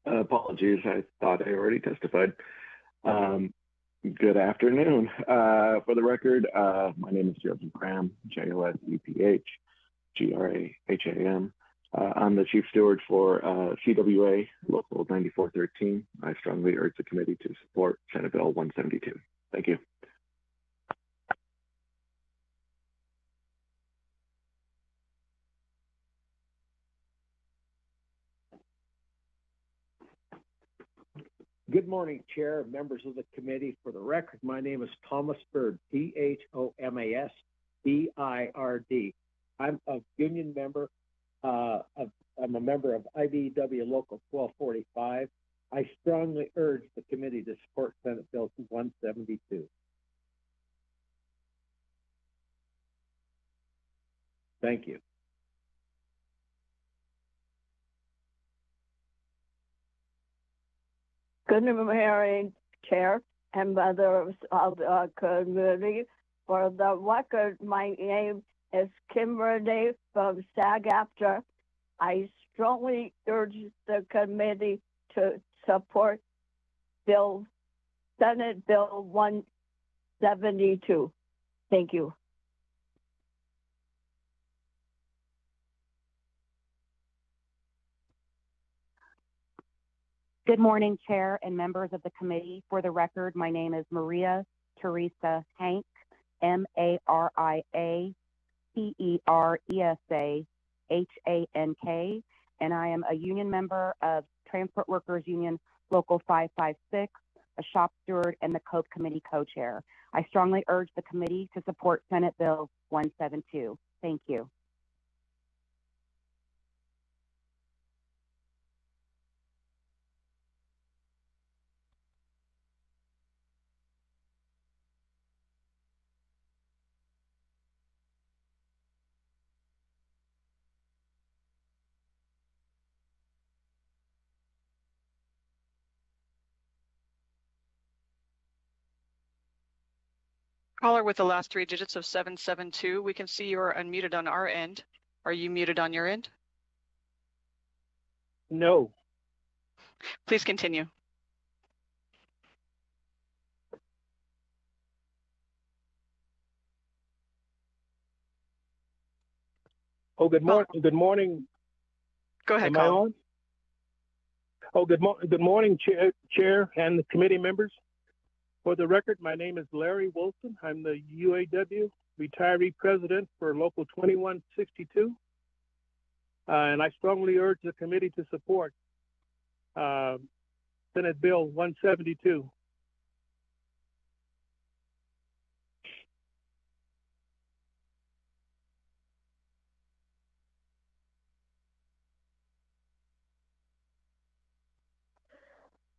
Apologies, I thought I already testified. Good afternoon. For the record, my name is Joseph Graham, Graham. I'm the Chief Steward for CWA Local 9413. I strongly urge the committee to support Senate Bill 172. Thank you. Good morning, Chair, members of the committee. For the record, my name is Thomas Bird, ThomasBird. I'm a union member. I'm a member of IBEW Local 1245. I strongly urge the committee to support Senate Bill 172. Thank you. Good morning, Chair and members of the committee. For the record, my name is Kimberly from SAG-AFTRA. I strongly urge the committee to support Senate Bill 172. Thank you. Good morning, Chair and members of the committee. For the record, my name is Maria Teresa Hank, MARIAPERESA HANK, and I am a union member of Transport Workers Union Local 556, a shop steward, and the COPE Committee co-chair. I strongly urge the committee to support Senate Bill 172. Thank you. Caller with the last 3 digits of 772, we can see you are unmuted on our end. Are you muted on your end? No. Please continue. Oh, good morning. Good morning. Go ahead, Am I caller. on? Oh, good morning, Chair and the committee members. For the record, my name is Larry Wilson. I'm the UAW retiree president for Local 2162. And I strongly urge the committee to support Senate Bill 172.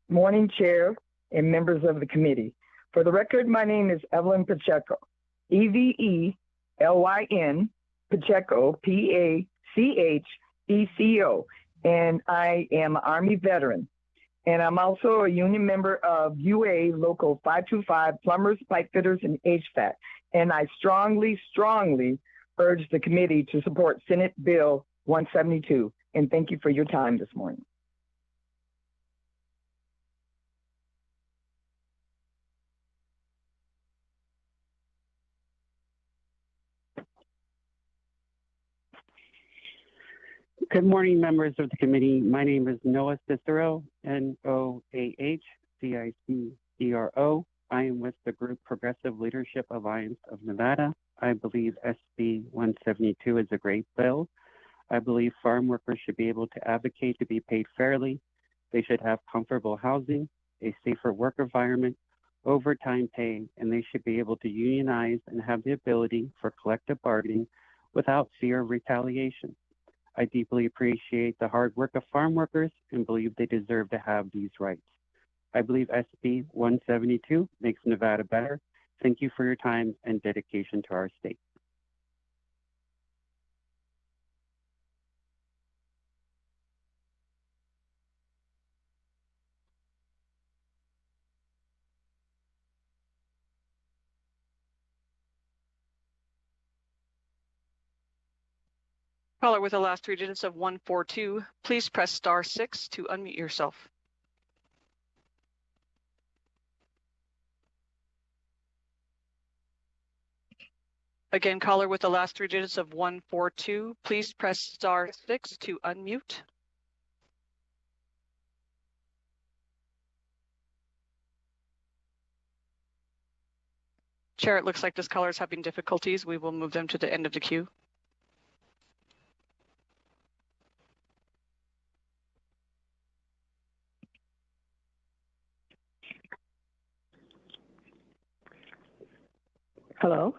Morning, Chair and members of the committee. For the record, my name is Evelyn Pacheco, Evelyn Pacheco, Pacheco, and I am an Army veteran. And I'm also a union member of UA Local 525 Plumbers, Pipe Fitters, and HVAC. And I strongly urge the committee to support Senate Bill 172. And thank you for your time this morning. Good morning, members of the committee. My name is Noah Cicero, Noahcicero. I am with the group Progressive Leadership Alliance of Nevada. I believe SB 172 is a great bill. I believe farm workers should be able to advocate to be paid fairly. They should have comfortable housing, a safer work environment, overtime pay, and they should be able to unionize and have the ability for collective bargaining without fear of retaliation. I deeply appreciate the hard work of farm workers and believe they deserve to have these rights. I believe SB 172 makes Nevada better. Thank you for your time and dedication to our state. Caller with the last three digits of 142, please press *6 to unmute yourself. Again, caller with the last three digits of 142, please press *6 to unmute. Chair, it looks like this caller is having difficulties. We will move them to the end of the queue. Hello.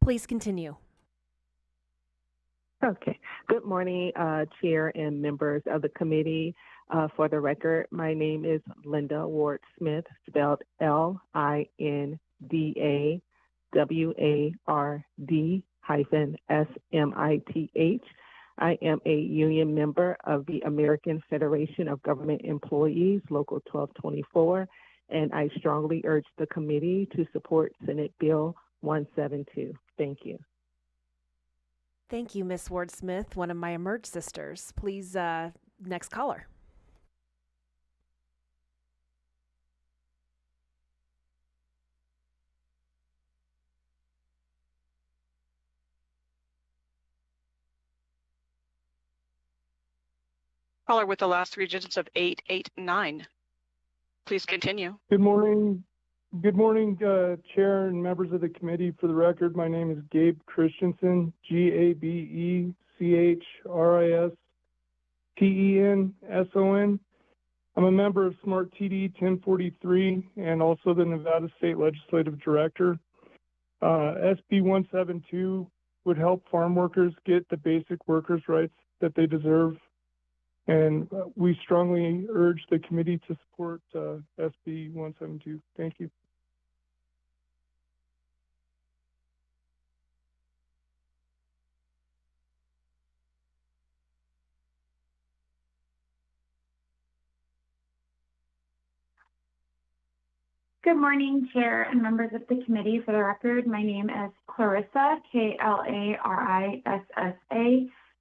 Please continue. Okay. Good morning, Chair and members of the committee. For the record, my name is Linda Ward Smith, spelled LINDAWARD-SMITH. I am a union member of the American Federation of Government Employees, Local 1224, and I strongly urge the committee to support Senate Bill 172. Thank you. Thank you, Ms. Ward Smith, one of my Emerge sisters. Please, next caller. Caller with the last three digits of 889. Please continue. Good morning. Good morning, Chair and members of the committee. For the record, my name is Gabe Christensen, GABECHRISTENSON. I'm a member of Smart TD 1043 and also the Nevada State Legislative Director. SB 172 would help farm workers get the basic workers' rights that they deserve. And we strongly urge the committee to support SB 172. Thank you. Good morning, Chair and members of the committee. For the record, my name is Clarissa, Clarissa,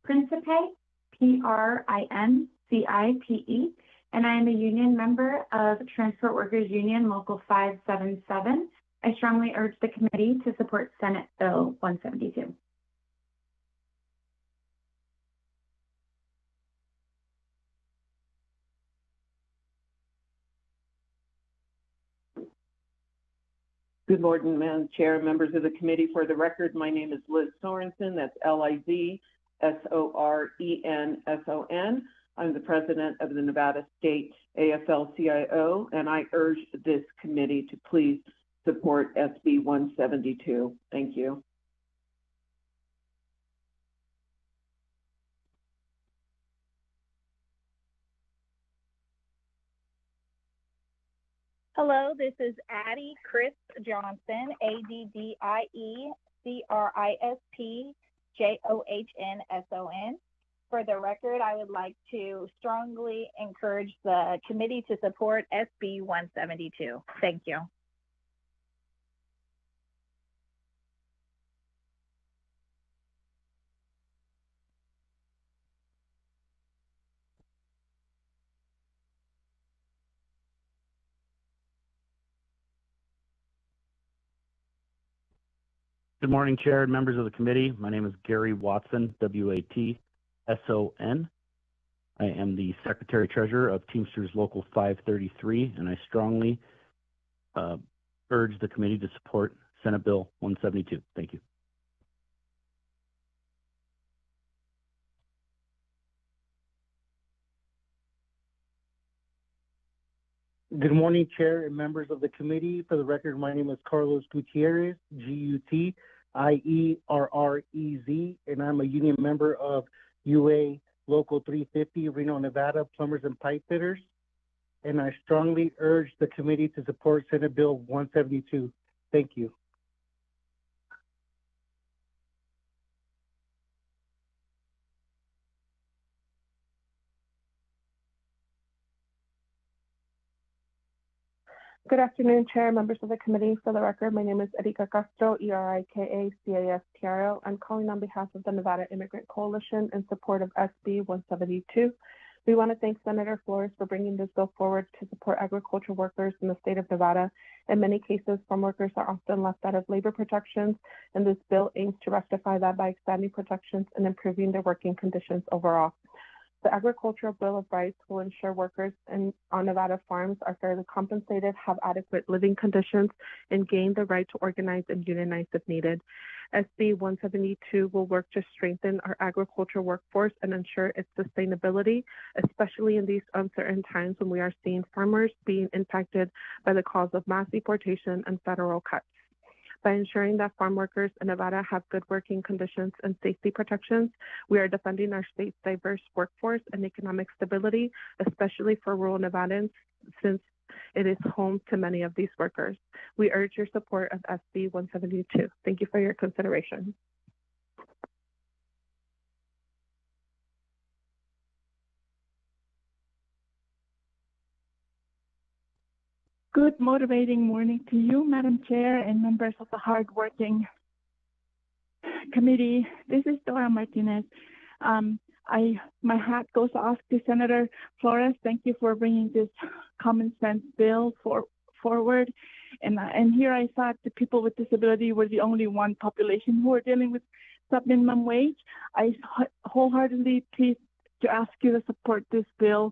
Principe, PRINCIPE, and I am a union member of Transport Workers Union Local 577. I strongly urge the committee to support Senate Bill 172. Good morning, Madam Chair, and members of the committee. For the record, my name is Liz Sorensen. That's LIZSORENSON. I'm the president of the Nevada State AFL-CIO, and I urge this committee to please support SB 172. Thank you. Hello, this is Addie Chris Johnson, ADDIE CRISP JOHNSON. For the record, I would like to strongly encourage the committee to support SB 172. Thank you. Good morning, Chair and members of the committee. My name is Gary Watson, WATSON. I am the Secretary Treasurer of Teamsters Local 533, and I strongly urge the committee to support Senate Bill 172. Thank you. Good morning, Chair and members of the committee. For the record, my name is Carlos Gutierrez, GUTIERREZ, and I'm a union member of UA Local 350, Reno, Nevada, Plumbers and Pipe Fitters. And I strongly urge the committee to support Senate Bill 172. Thank you. Good afternoon, Chair, members of the committee. For the record, my name is Erika Castro, ERIKACASTRO. I'm calling on behalf of the Nevada Immigrant Coalition in support of SB 172. We want to thank Senator Flores for bringing this bill forward to support agricultural workers in the state of Nevada. In many cases, farm workers are often left out of labor protections, and this bill aims to rectify that by expanding protections and improving their working conditions overall. The Agricultural Bill of Rights will ensure workers on Nevada farms are fairly compensated, have adequate living conditions, and gain the right to organize and unionize if needed. SB 172 will work to strengthen our agricultural workforce and ensure its sustainability, especially in these uncertain times when we are seeing farmers being impacted by the cause of mass deportation and federal cuts. By ensuring that farm workers in Nevada have good working conditions and safety protections, we are defending our state's diverse workforce and economic stability, especially for rural Nevadans, since it is home to many of these workers. We urge your support of SB 172. Thank you for your consideration. Good motivating morning to you, Madam Chair, and members of the hardworking committee. This is Dora Martinez. My hat goes off to Senator Flores. Thank you for bringing this common sense bill forward. And here I thought the people with disability were the only one population who are dealing with sub-minimum wage. I wholeheartedly please to ask you to support this bill.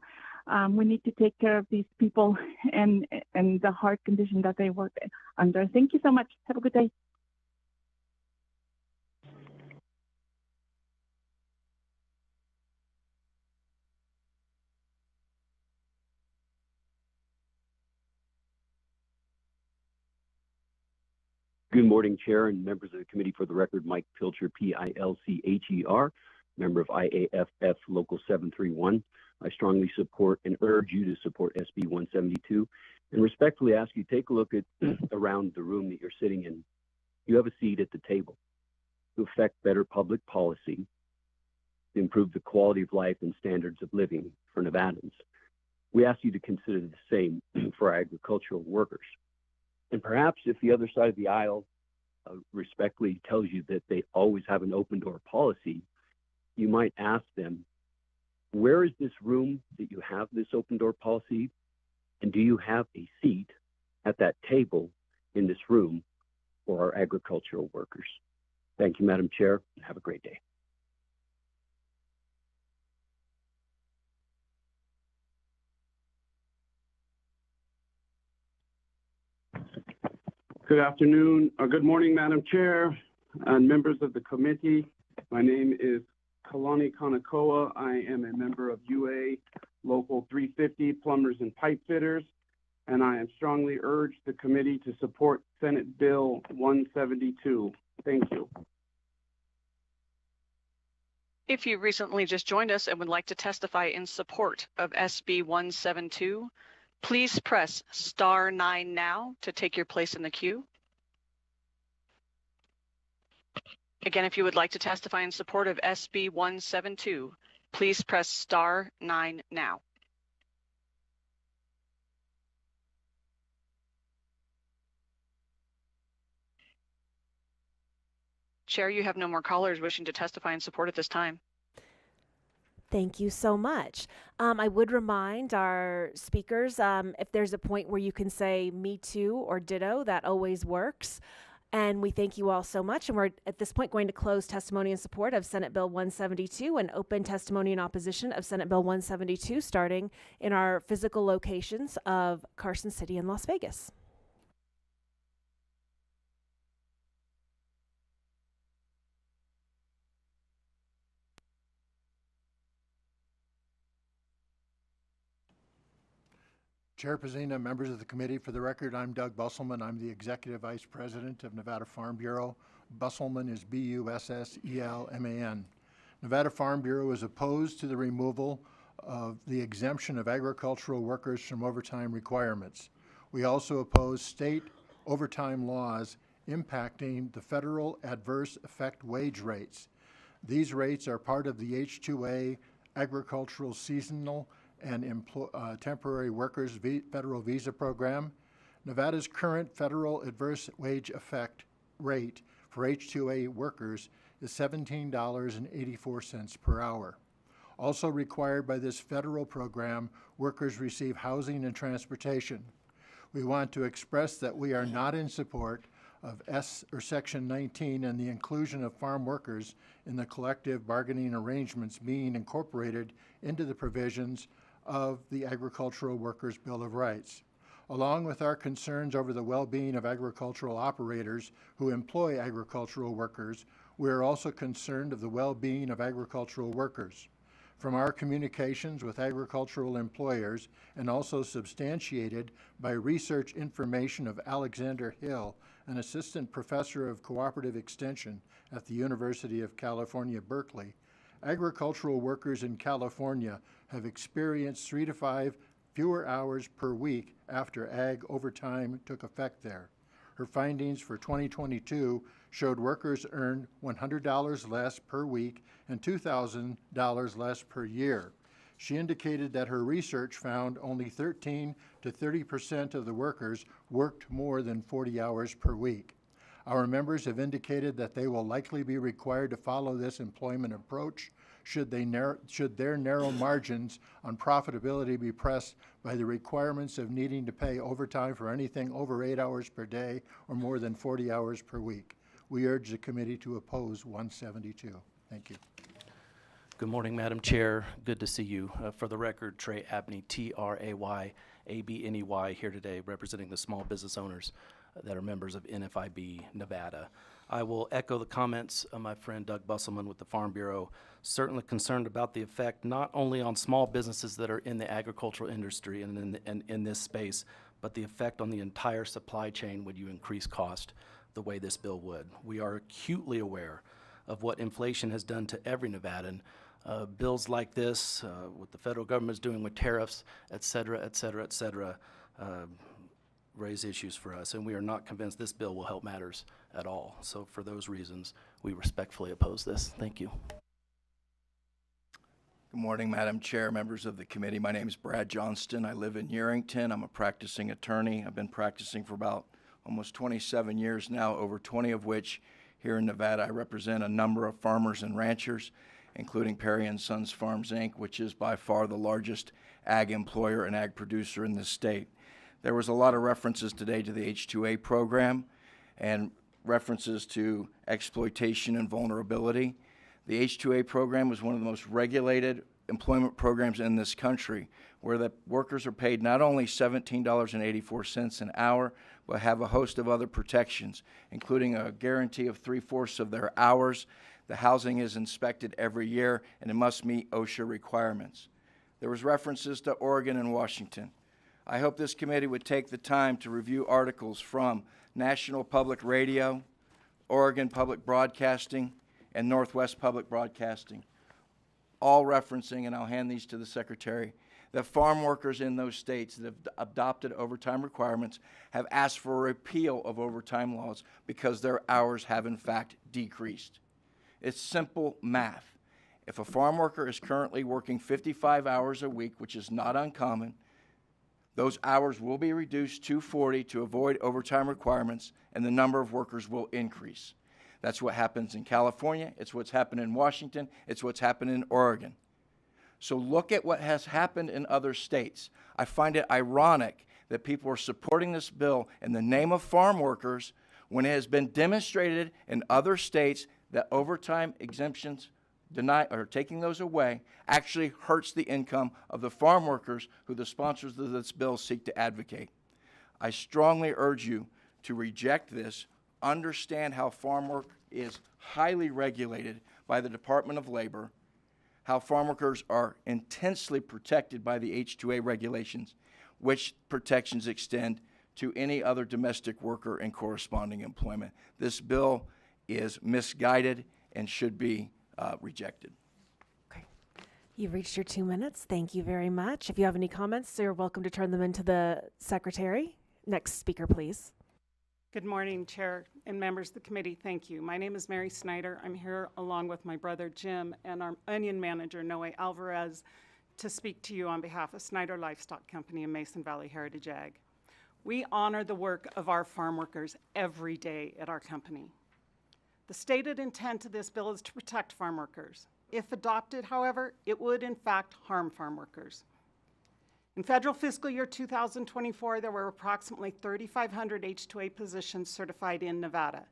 We need to take care of these people and the hard condition that they work under. Thank you so much. Have a good day. Good morning, Chair and members of the committee. For the record, Mike Pilcher, PILCHER, member of IAFF Local 731. I strongly support and urge you to support SB 172 and respectfully ask you take a look at around the room that you're sitting in. You have a seat at the table to affect better public policy, to improve the quality of life and standards of living for Nevadans. We ask you to consider the same for agricultural workers. And perhaps if the other side of the aisle respectfully tells you that they always have an open door policy, you might ask them, where is this room that you have this open door policy? And do you have a seat at that table in this room for our agricultural workers? Thank you, Madam Chair, and have a great day. Good afternoon, or good morning, Madam Chair and members of the committee. My name is Kalani Kanakoa. I am a member of UA Local 350 Plumbers and Pipe Fitters, and I am strongly urge the committee to support Senate Bill 172. Thank you. If you recently just joined us and would like to testify in support of SB 172, please press *9 now to take your place in the queue. Again, if you would like to testify in support of SB 172, please press *9 now. Chair, you have no more callers wishing to testify in support at this time. Thank you so much. I would remind our speakers, if there's a point where you can say me too or ditto, that always works. And we thank you all so much. And we're at this point going to close testimony in support of Senate Bill 172 and open testimony in opposition of Senate Bill 172, starting in our physical locations of Carson City and Las Vegas. Chair Pazina, members of the committee, for the record, I'm Doug Busselman. I'm the Executive Vice President of Nevada Farm Bureau. Busselman is B-U-S-S-E-L-M-A-N. Nevada Farm Bureau is opposed to the removal of the exemption of agricultural workers from overtime requirements. We also oppose state overtime laws impacting the federal adverse effect wage rates. These rates are part of the H-2A agricultural seasonal and temporary workers federal visa program. Nevada's current federal adverse wage effect rate for H-2A workers is $17.84 per hour. Also required by this federal program, workers receive housing and transportation. We want to express that we are not in support of Section 19 and the inclusion of farm workers in the collective bargaining arrangements being incorporated into the provisions of the Agricultural Workers' Bill of Rights. Along with our concerns over the well-being of agricultural operators who employ agricultural workers, we are also concerned of the well-being of agricultural workers. From our communications with agricultural employers, and also substantiated by research information of Alexander Hill, an assistant professor of cooperative extension at the University of California, Berkeley, agricultural workers in California have experienced 3 to 5 fewer hours per week after ag overtime took effect there. Her findings for 2022 showed workers earned $100 less per week and $2,000 less per year. She indicated that her research found only 13 to 30% of the workers worked more than 40 hours per week. Our members have indicated that they will likely be required to follow this employment approach should their narrow margins on profitability be pressed by the requirements of needing to pay overtime for anything over 8 hours per day or more than 40 hours per week. We urge the committee to oppose 172. Thank you. Good morning, Madam Chair. Good to see you. For the record, Trey Abney, T-R-A-Y-A-B-N-E-Y, here today representing the small business owners that are members of NFIB Nevada. I will echo the comments of my friend Doug Busselman with the Farm Bureau, certainly concerned about the effect not only on small businesses that are in the agricultural industry and in this space, but the effect on the entire supply chain when you increase cost the way this bill would. We are acutely aware of what inflation has done to every Nevadan. Bills like this, what the federal government is doing with tariffs, et cetera, et cetera, et cetera, raise issues for us, and we are not convinced this bill will help matters at all. So for those reasons, we respectfully oppose this. Thank you. Good morning, Madam Chair, members of the committee. My name is Brad Johnston. I live in Yerington. I'm a practicing attorney. I've been practicing for about almost 27 years now, over 20 of which here in Nevada. I represent a number of farmers and ranchers, including Perry & Sons Farms, Inc., which is by far the largest ag employer and ag producer in this state. There was a lot of references today to the H-2A program and references to exploitation and vulnerability. The H-2A program was one of the most regulated employment programs in this country, where the workers are paid not only $17.84 an hour, but have a host of other protections, including a guarantee of 3/4 of their hours. The housing is inspected every year, and it must meet OSHA requirements. There was references to Oregon and Washington. I hope this committee would take the time to review articles from National Public Radio, Oregon Public Broadcasting, and Northwest Public Broadcasting, all referencing, and I'll hand these to the Secretary, that farm workers in those states that have adopted overtime requirements have asked for a repeal of overtime laws because their hours have in fact decreased. It's simple math. If a farm worker is currently working 55 hours a week, which is not uncommon, those hours will be reduced to 40 to avoid overtime requirements, and the number of workers will increase. That's what happens in California. It's what's happened in Washington. It's what's happened in Oregon. So look at what has happened in other states. I find it ironic that people are supporting this bill in the name of farm workers when it has been demonstrated in other states that overtime exemptions taking those away actually hurts the income of the farm workers who the sponsors of this bill seek to advocate. I strongly urge you to reject this, understand how farm work is highly regulated by the Department of Labor, how farm workers are intensely protected by the H-2A regulations, which protections extend to any other domestic worker in corresponding employment. This bill is misguided and should be rejected. Okay. You've reached your 2 minutes. Thank you very much. If you have any comments, you're welcome to turn them into the Secretary. Next speaker, please. Good morning, Chair and members of the committee. Thank you. My name is Mary Snyder. I'm here along with my brother Jim and our onion manager, Noe Alvarez, to speak to you on behalf of Snyder Livestock Company and Mason Valley Heritage Ag. We honor the work of our farm workers every day at our company. The stated intent of this bill is to protect farm workers. If adopted, however, it would in fact harm farm workers. In federal fiscal year 2024, there were approximately 3,500 H-2A positions certified in Nevada.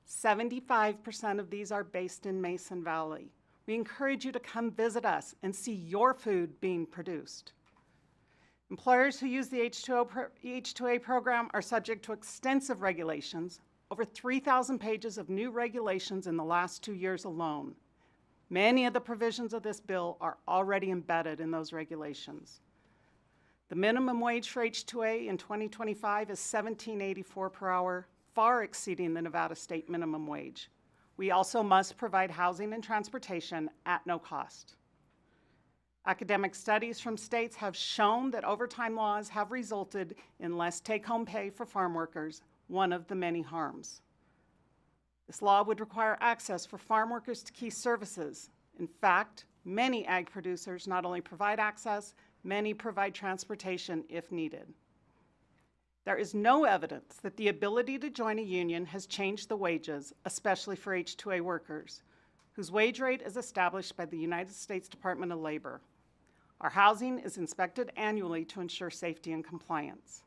75% of these are based in Mason Valley. We encourage you to come visit us and see your food being produced. Employers who use the H-2A program are subject to extensive regulations, over 3,000 pages of new regulations in the last 2 years alone. Many of the provisions of this bill are already embedded in those regulations. The minimum wage for H-2A in 2025 is $17.84 per hour, far exceeding the Nevada state minimum wage. We also must provide housing and transportation at no cost. Academic studies from states have shown that overtime laws have resulted in less take-home pay for farm workers, one of the many harms. This law would require access for farm workers to key services. In fact, many ag producers not only provide access, many provide transportation if needed. There is no evidence that the ability to join a union has changed the wages, especially for H-2A workers, whose wage rate is established by the United States Department of Labor. Our housing is inspected annually to ensure safety and compliance.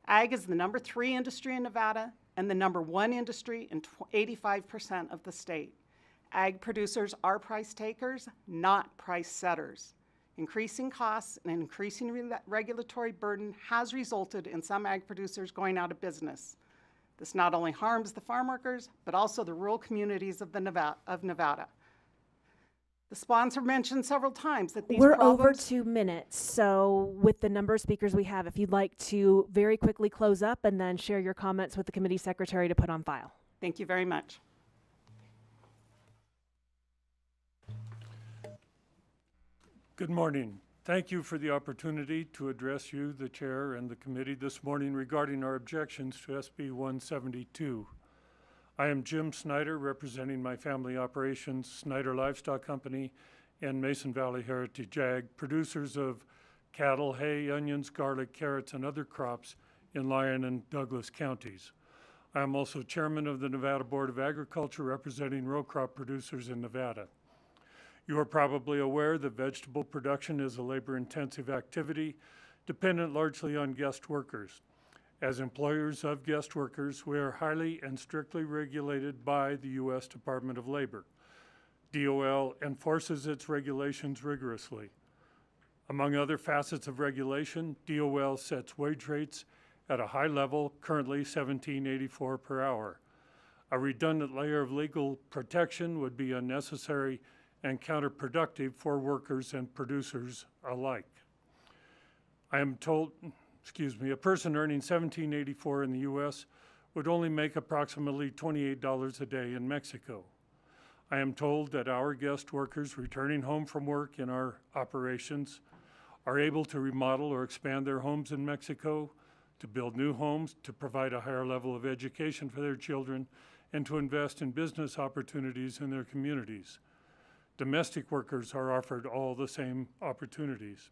Ag is the #3 industry in Nevada and the #1 industry in 85% of the state. Ag producers are price takers, not price setters. Increasing costs and increasing regulatory burden has resulted in some ag producers going out of business. This not only harms the farm workers, but also the rural communities of Nevada. The sponsor mentioned several times that these We're problems— over 2 minutes, so with the number of speakers we have, if you'd like to very quickly close up and then share your comments with the committee secretary to put on file. Thank you very much. Good morning. Thank you for the opportunity to address you, the chair, and the committee this morning regarding our objections to SB 172. I am Jim Snyder, representing my family operations, Snyder Livestock Company, and Mason Valley Heritage Ag, producers of cattle, hay, onions, garlic, carrots, and other crops in Lyon and Douglas counties. I am also chairman of the Nevada Board of Agriculture, representing row crop producers in Nevada. You are probably aware that vegetable production is a labor-intensive activity dependent largely on guest workers. As employers of guest workers, we are highly and strictly regulated by the U.S. Department of Labor. DOL enforces its regulations rigorously. Among other facets of regulation, DOL sets wage rates at a high level, currently $17.84 per hour. A redundant layer of legal protection would be unnecessary and counterproductive for workers and producers alike. I am told, a person earning $17.84 in the U.S. would only make approximately $28 a day in Mexico. I am told that our guest workers returning home from work in our operations are able to remodel or expand their homes in Mexico, to build new homes, to provide a higher level of education for their children, and to invest in business opportunities in their communities. Domestic workers are offered all the same opportunities.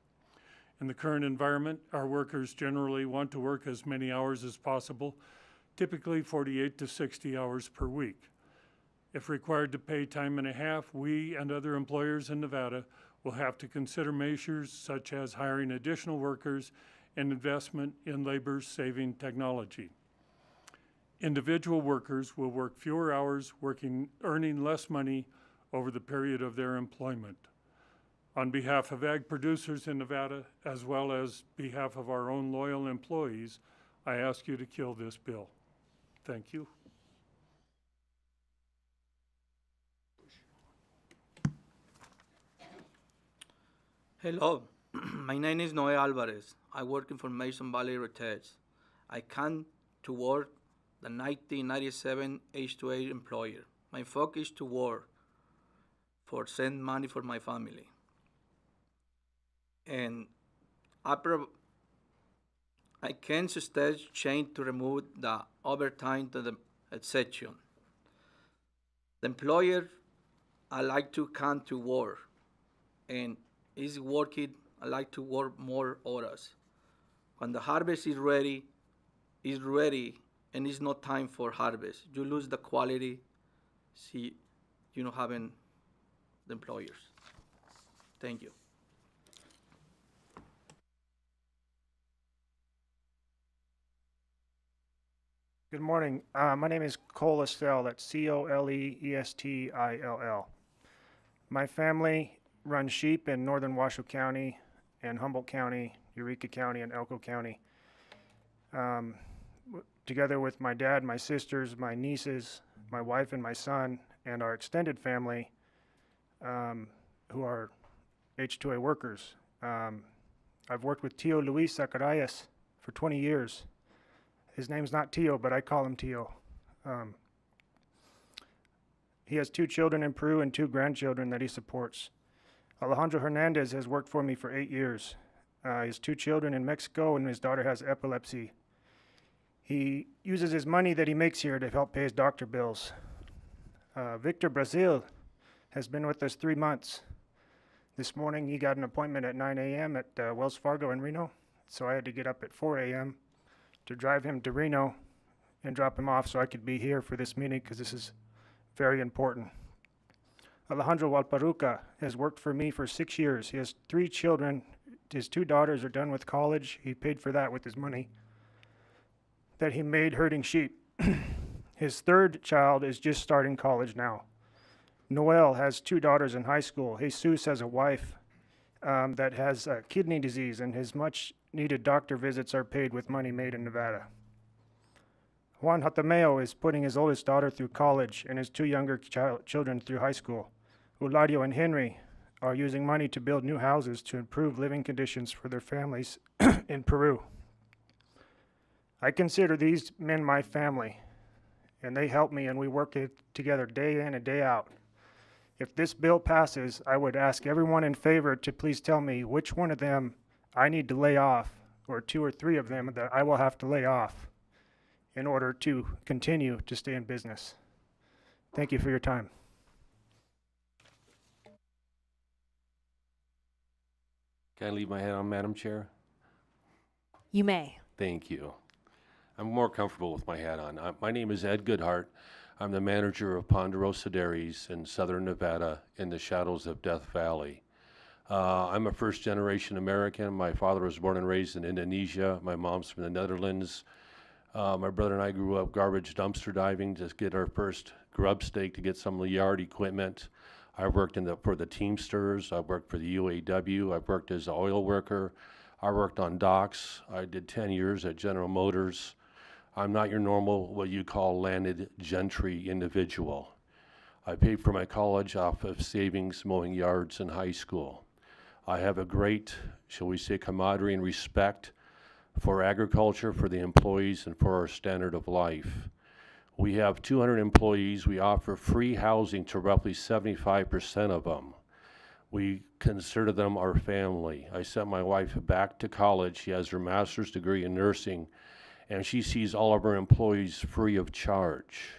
In the current environment, our workers generally want to work as many hours as possible, typically 48 to 60 hours per week. If required to pay time and a half, we and other employers in Nevada will have to consider measures such as hiring additional workers and investment in labor-saving technology. Individual workers will work fewer hours, earning less money over the period of their employment. On behalf of ag producers in Nevada, as well as behalf of our own loyal employees, I ask you to kill this bill. Thank you. Hello, my name is Noé Alvarez. I work for Mason Valley Retails. I came to work the 1997 H-2A employer. My focus is to work for send money for my family. And I can suggest change to remove the overtime to the exception. The employer, I like to come to work and is working, I like to work more hours. When the harvest is ready, and it's not time for harvest. You lose the quality, see, you know, having the employers. Thank you. Good morning. My name is Cole Estelle. That's Coleestill. My family runs sheep in northern Washoe County and Humboldt County, Eureka County, and Elko County. Together with my dad, my sisters, my nieces, my wife and my son, and our extended family, who are H-2A workers. I've worked with Tio Luis Zacarias for 20 years. His name's not Tio, but I call him Tio. He has 2 children in Peru and 2 grandchildren that he supports. Alejandro Hernandez has worked for me for 8 years. He has 2 children in Mexico, and his daughter has epilepsy. He uses his money that he makes here to help pay his doctor bills. Victor Brazil has been with us 3 months. This morning he got an appointment at 9 a.m. at Wells Fargo in Reno, so I had to get up at 4 a.m. to drive him to Reno and drop him off so I could be here for this meeting because this is very important. Alejandro Walparuca has worked for me for 6 years. He has 3 children. His 2 daughters are done with college. He paid for that with his money that he made herding sheep. His 3rd child is just starting college now. Noel has 2 daughters in high school. Jesus has a wife that has kidney disease, and his much needed doctor visits are paid with money made in Nevada. Juan Hatameo is putting his oldest daughter through college and his 2 younger children through high school. Uladio and Henry are using money to build new houses to improve living conditions for their families in Peru. I consider these men my family, and they help me, and we work together day in and day out. If this bill passes, I would ask everyone in favor to please tell me which one of them I need to lay off, or 2 or 3 of them that I will have to lay off in order to continue to stay in business. Thank you for your time. Can I leave my hat on, Madam Chair? You may. Thank you. I'm more comfortable with my hat on. My name is Ed Goodhart. I'm the manager of Ponderosa Dairies in southern Nevada in the shadows of Death Valley. I'm a first-generation American. My father was born and raised in Indonesia. My mom's from the Netherlands. My brother and I grew up garbage dumpster diving to get our first grub stake to get some of the yard equipment. I worked for the Teamsters. I worked for the UAW. I worked as an oil worker. I worked on docks. I did 10 years at General Motors. I'm not your normal, what you call landed gentry individual. I paid for my college off of savings mowing yards in high school. I have a great, shall we say, camaraderie and respect for agriculture, for the employees, and for our standard of life. We have 200 employees. We offer free housing to roughly 75% of them. We consider them our family. I sent my wife back to college. She has her master's degree in nursing, and she sees all of our employees free of charge.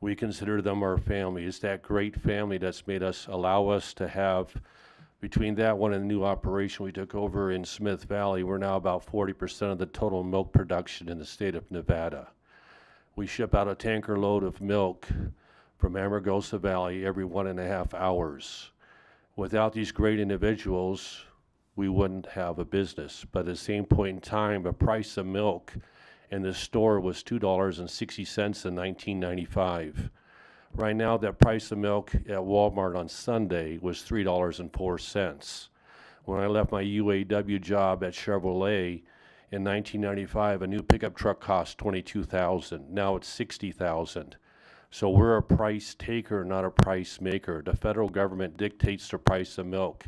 We consider them our family. It's that great family that's made us, allow us to have, between that one and the new operation we took over in Smith Valley, we're now about 40% of the total milk production in the state of Nevada. We ship out a tanker load of milk from Amargosa Valley every 1.5 hours. Without these great individuals, we wouldn't have a business. But at the same point in time, the price of milk in the store was $2.60 in 1995. Right now, that price of milk at Walmart on Sunday was $3.04. When I left my UAW job at Chevrolet in 1995, a new pickup truck cost $22,000. Now it's $60,000. So we're a price taker, not a price maker. The federal government dictates the price of milk.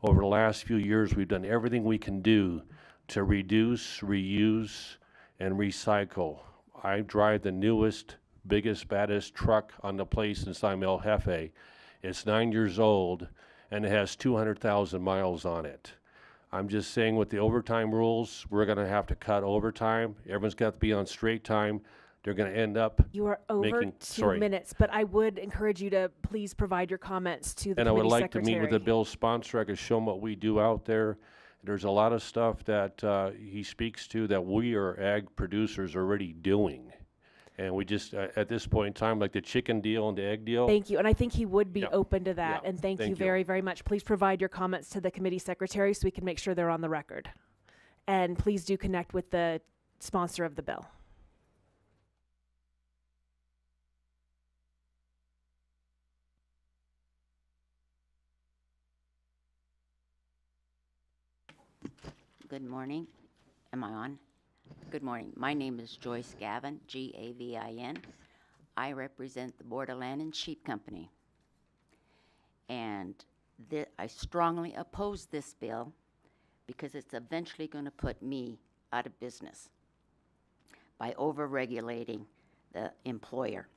Over the last few years, we've done everything we can do to reduce, reuse, and recycle. I drive the newest, biggest, baddest truck on the place since I'm El Jefe. It's 9 years old, and it has 200,000 miles on it. I'm just saying with the overtime rules, we're going to have to cut overtime. Everyone's got to be on straight time. They're going to end up You are over 2 minutes, but I would encourage you to please provide your comments to the And I would committee like secretary. to meet with the bill sponsor. I could show them what we do out there. There's a lot of stuff that he speaks to that we are ag producers already doing. And we just, at this point in time, like the chicken deal and the egg deal. Thank you, and I think he would be open to that. Yeah. And thank you Thank you. very, very much. Please provide your comments to the committee secretary so we can make sure they're on the record. And please do connect with the sponsor of the bill. Good morning. Am I on? Good morning. My name is Joyce Gavin, Gavin. I represent the Borderland and Sheep Company. And I strongly oppose this bill because it's eventually going to put me out of business by over-regulating the employer.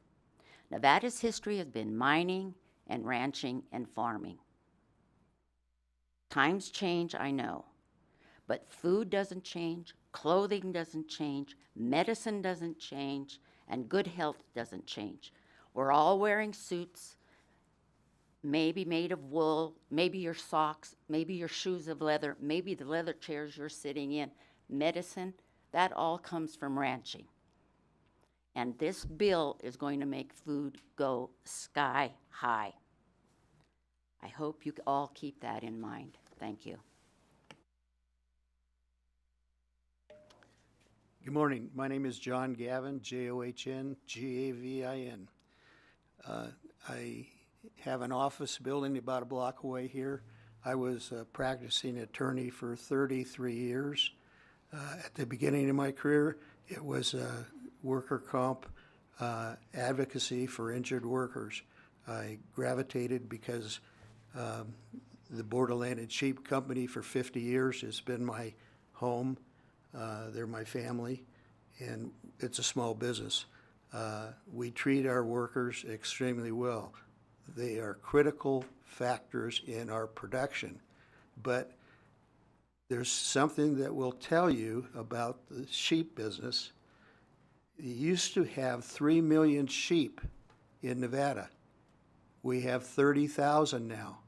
Nevada's history has been mining and ranching and farming. Times change, I know. But food doesn't change, clothing doesn't change, medicine doesn't change, and good health doesn't change. We're all wearing suits, maybe made of wool, maybe your socks, maybe your shoes of leather, maybe the leather chairs you're sitting in. Medicine, that all comes from ranching. And this bill is going to make food go sky high. I hope you all keep that in mind. Thank you. Good morning. My name is John Gavin, John Gavin. I have an office building about a block away here. I was a practicing attorney for 33 years. At the beginning of my career, it was worker comp advocacy for injured workers. I gravitated because the Borderland and Sheep Company for 50 years has been my home. They're my family, and it's a small business. We treat our workers extremely well. They are critical factors in our production, but there's something that will tell you about the sheep business. You used to have 3 million sheep in Nevada. We have 30,000 now.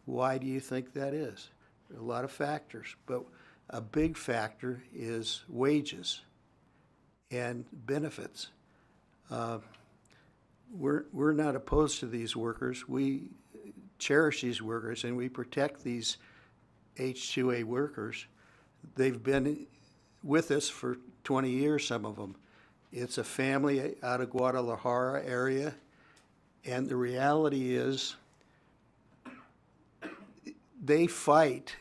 Why do you think that is? There are a lot of factors, but a big factor is wages and benefits. We're not opposed to these workers. We cherish these workers and we protect these H-2A workers. They've been with us for 20 years, some of them. It's a family out of Guadalajara area, and the reality is they fight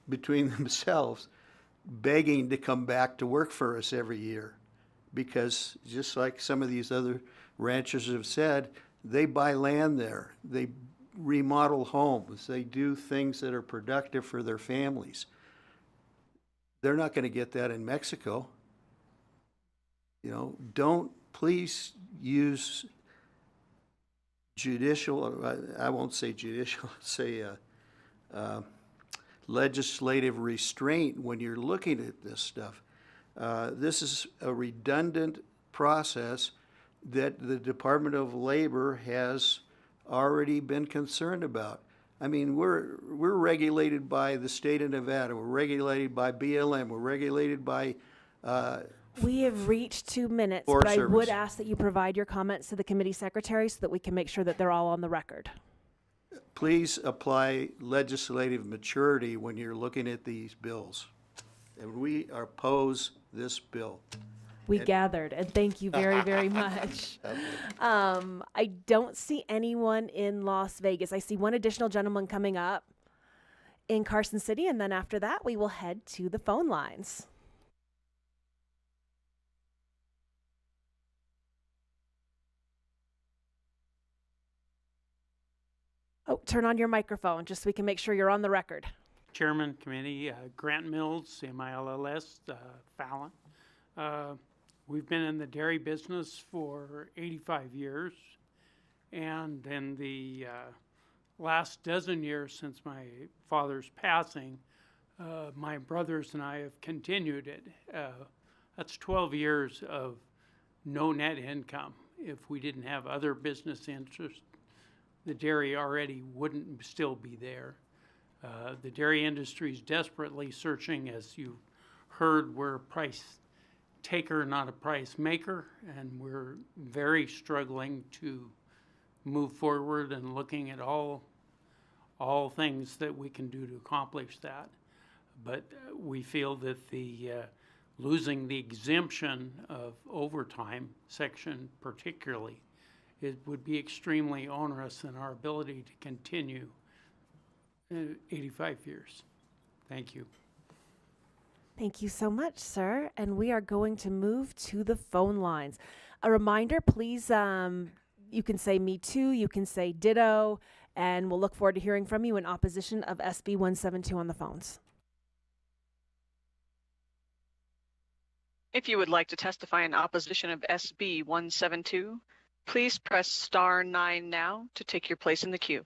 between themselves, begging to come back to work for us every year. Because just like some of these other ranchers have said, they buy land there. They remodel homes. They do things that are productive for their families. They're not going to get that in Mexico. You know, don't please use judicial, I won't say judicial, say legislative restraint when you're looking at this stuff. This is a redundant process that the Department of Labor has already been concerned about. I mean, we're regulated by the state of Nevada. We're regulated by BLM. We're regulated by We have reached 2 minutes, Forest but I Service. would ask that you provide your comments to the committee secretary so that we can make sure that they're all on the record. Please apply legislative maturity when you're looking at these bills. And we oppose this bill. We gathered, and thank you very, very much. I don't see anyone in Las Vegas. I see one additional gentleman coming up in Carson City, and then after that, we will head to the phone lines. Oh, turn on your microphone just so we can make sure you're on the record. Chairman, Committee, Grant Mills, MILLS, Fallon. We've been in the dairy business for 85 years, and in the last dozen years since my father's passing, my brothers and I have continued it. That's 12 years of no net income. If we didn't have other business interests, the dairy already wouldn't still be there. The dairy industry is desperately searching, as you heard, we're a price taker, not a price maker, and we're very struggling to move forward and looking at all things that we can do to accomplish that. But we feel that the losing the exemption of overtime section particularly, it would be extremely onerous in our ability to continue 85 years. Thank you. Thank you so much, sir. And we are going to move to the phone lines. A reminder, please, you can say me too, you can say ditto, and we'll look forward to hearing from you in opposition of SB 172 on the phones. If you would like to testify in opposition of SB 172, please press star 9 now to take your place in the queue.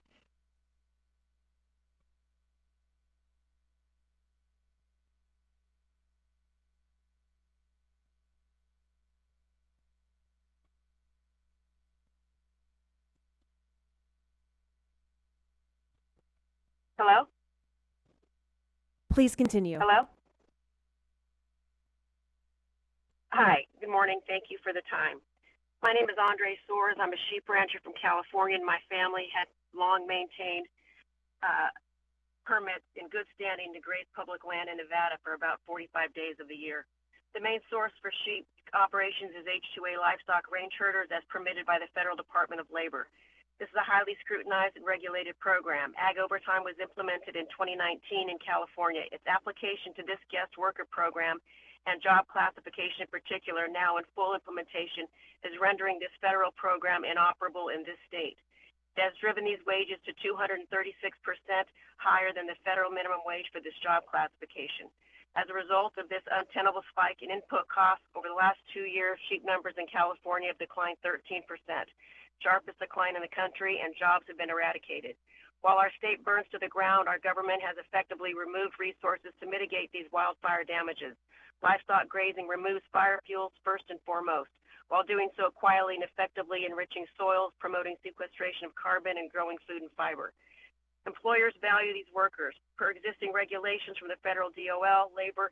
Hello? Please continue. Hello? Hi, good morning. Thank you for the time. My name is Andre Soares. I'm a sheep rancher from California, and my family had long maintained permits in good standing to graze public land in Nevada for about 45 days of the year. The main source for sheep operations is H2A livestock range herders as permitted by the Federal Department of Labor. This is a highly scrutinized and regulated program. Ag overtime was implemented in 2019 in California. Its application to this guest worker program and job classification in particular, now in full implementation, is rendering this federal program inoperable in this state. It has driven these wages to 236% higher than the federal minimum wage for this job classification. As a result of this untenable spike in input costs over the last 2 years, sheep numbers in California have declined 13%. Sharpest decline in the country, and jobs have been eradicated. While our state burns to the ground, our government has effectively removed resources to mitigate these wildfire damages. Livestock grazing removes fire fuels first and foremost, while doing so quietly and effectively enriching soils, promoting sequestration of carbon, and growing food and fiber. Employers value these workers. Per existing regulations from the federal DOL, labor,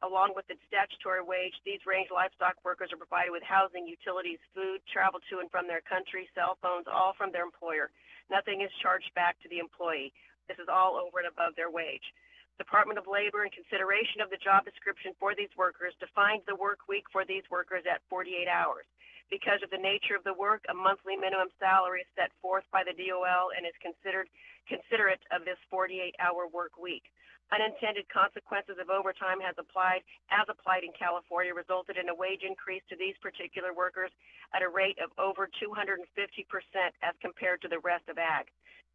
along with its statutory wage, these range livestock workers are provided with housing, utilities, food, travel to and from their country, cell phones, all from their employer. Nothing is charged back to the employee. This is all over and above their wage. Department of Labor, in consideration of the job description for these workers, defines the work week for these workers at 48 hours. Because of the nature of the work, a monthly minimum salary is set forth by the DOL and is considerate of this 48-hour work week. Unintended consequences of overtime as applied in California resulted in a wage increase to these particular workers at a rate of over 250% as compared to the rest of ag.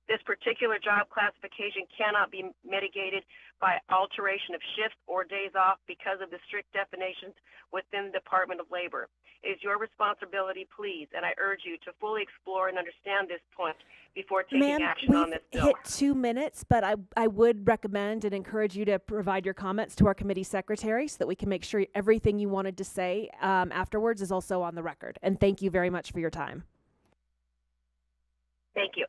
This particular job classification cannot be mitigated by alteration of shifts or days off because of the strict definitions within the Department of Labor. It is your responsibility, please, and I urge you to fully explore and understand this point before taking Ma'am, action on we've this bill. hit 2 minutes, but I would recommend and encourage you to provide your comments to our committee secretary so that we can make sure everything you wanted to say afterwards is also on the record. And thank you very much for your time. Thank you.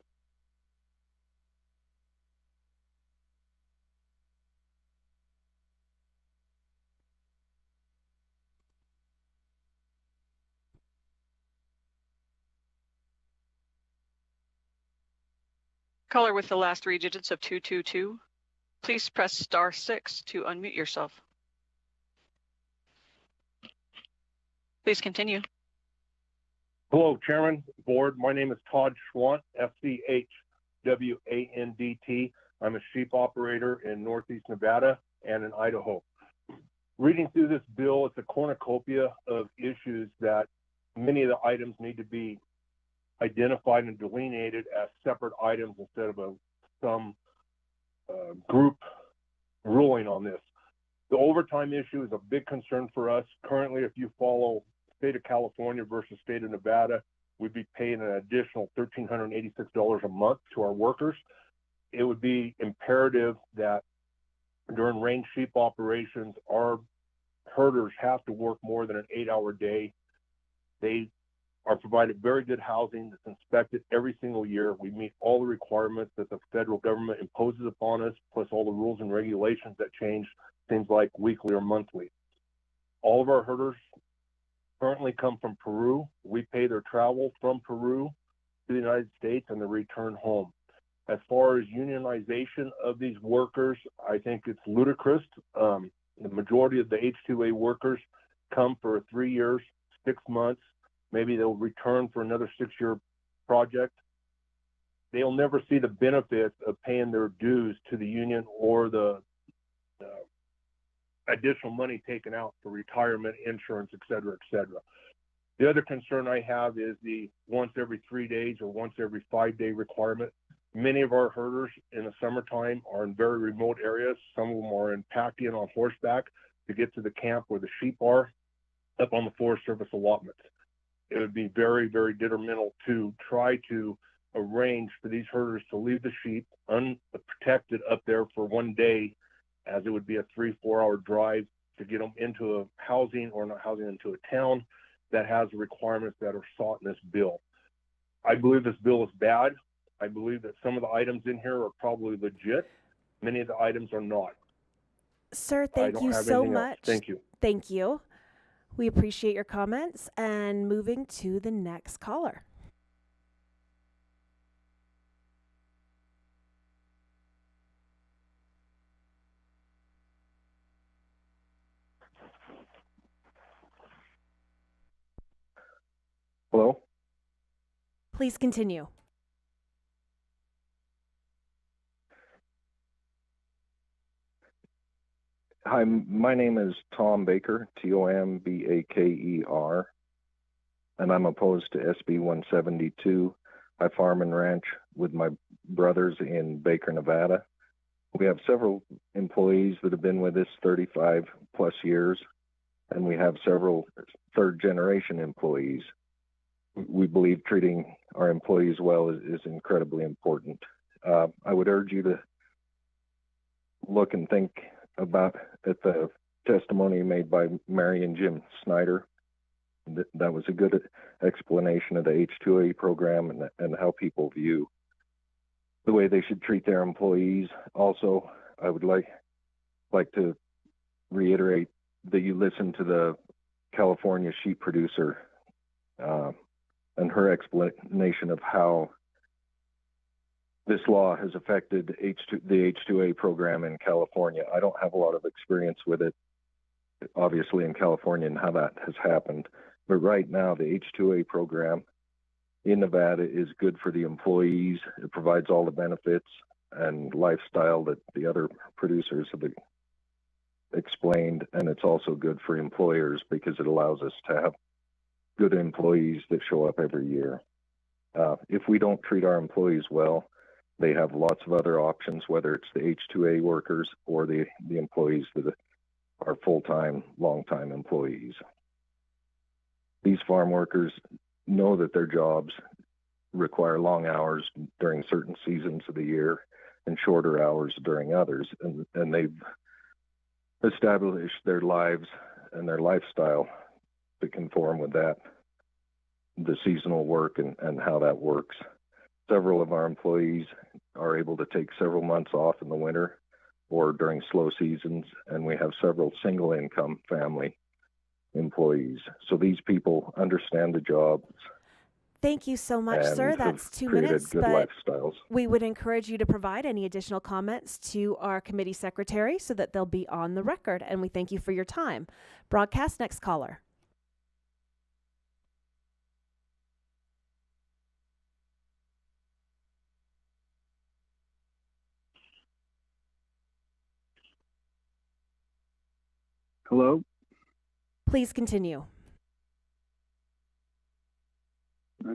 Caller with the last 3 digits of 222, please press *6 to unmute yourself. Please continue. Hello, Chairman, Board. My name is Todd Schwandt, Schwandt. I'm a sheep operator in Northeast Nevada and in Idaho. Reading through this bill, it's a cornucopia of issues that many of the items need to be identified and delineated as separate items instead of some group ruling on this. The overtime issue is a big concern for us. Currently, if you follow state of California versus state of Nevada, we'd be paying an additional $1,386 a month to our workers. It would be imperative that during range sheep operations, our herders have to work more than an 8-hour day. They are provided very good housing that's inspected every single year. We meet all the requirements that the federal government imposes upon us, plus all the rules and regulations that change things like weekly or monthly. All of our herders currently come from Peru. We pay their travel from Peru to the United States and the return home. As far as unionization of these workers, I think it's ludicrous. The majority of the H-2A workers come for 3 years, 6 months. Maybe they'll return for another 6-year project. They'll never see the benefits of paying their dues to the union or the additional money taken out for retirement, insurance, et cetera, et cetera. The other concern I have is the once every 3 days or once every 5-day requirement. Many of our herders in the summertime are in very remote areas. Some of them are in pack-in on horseback to get to the camp where the sheep are up on the Forest Service allotments. It would be very, very detrimental to try to arrange for these herders to leave the sheep unprotected up there for 1 day, as it would be a 3-4 hour drive to get them into a housing or not housing into a town that has the requirements that are sought in this bill. I believe this bill is bad. I believe that some of the items in here are probably legit. Many of the items are not. Sir, thank you so much. Thank you. Thank you. We appreciate your comments, and moving to the next caller. Hello? Please continue. Hi, my name is Tom Baker, Tombaker, and I'm opposed to SB 172. I farm and ranch with my brothers in Baker, Nevada. We have several employees that have been with us 35 plus years, and we have several third-generation employees. We believe treating our employees well is incredibly important. I would urge you to look and think about at the testimony made by Mary and Jim Snyder. That was a good explanation of the H-2A program and how people view the way they should treat their employees. Also, I would like to reiterate that you listen to the California sheep producer and her explanation of how this law has affected the H-2A program in California. I don't have a lot of experience with it, obviously, in California and how that has happened. But right now, the H-2A program in Nevada is good for the employees. It provides all the benefits and lifestyle that the other producers have explained, and it's also good for employers because it allows us to have good employees that show up every year. If we don't treat our employees well, they have lots of other options, whether it's the H-2A workers or the employees that are full-time, long-time employees. These farm workers know that their jobs require long hours during certain seasons of the year and shorter hours during others, and they've established their lives and their lifestyle to conform with that, the seasonal work and how that works. Several of our employees are able to take several months off in the winter or during slow seasons, and we have several single income family employees. So these people understand the jobs. Thank you so much, sir. and That's have 2 created minutes, good but lifestyles. we would encourage you to provide any additional comments to our committee secretary so that they'll be on the record, and we thank you for your time. Broadcast, next caller. Hello. Please continue.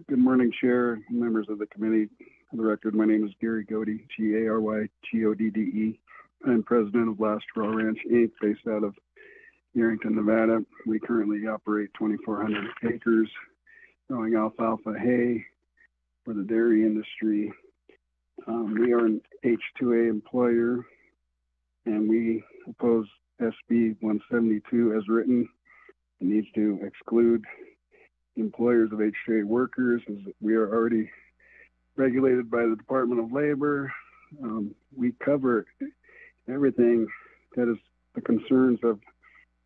Good morning, Chair, members of the committee. For the record, my name is Gary Godey, G-A-R-Y-G-O-D-D-E. I'm president of Last Raw Ranch, Inc., based out of Yerington, Nevada. We currently operate 2,400 acres, growing alfalfa hay for the dairy industry. We are an H-2A employer, and we oppose SB 172 as written. It needs to exclude employers of H-2A workers, as we are already regulated by the Department of Labor. We cover everything that is the concerns of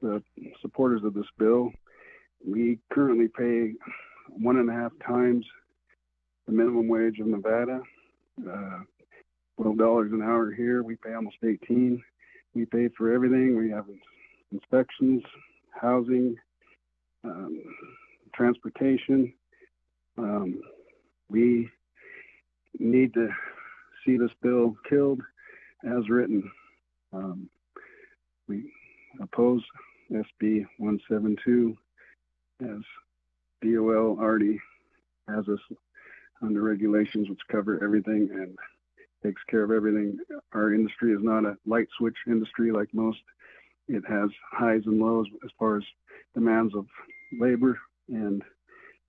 the supporters of this bill. We currently pay 1.5 times the minimum wage of Nevada, $12 an hour here. We pay almost 18. We pay for everything. We have inspections, housing, transportation. We need to see this bill killed as written. We oppose SB 172 as DOL already has us under regulations which cover everything and takes care of everything. Our industry is not a light switch industry like most. It has highs and lows as far as demands of labor, and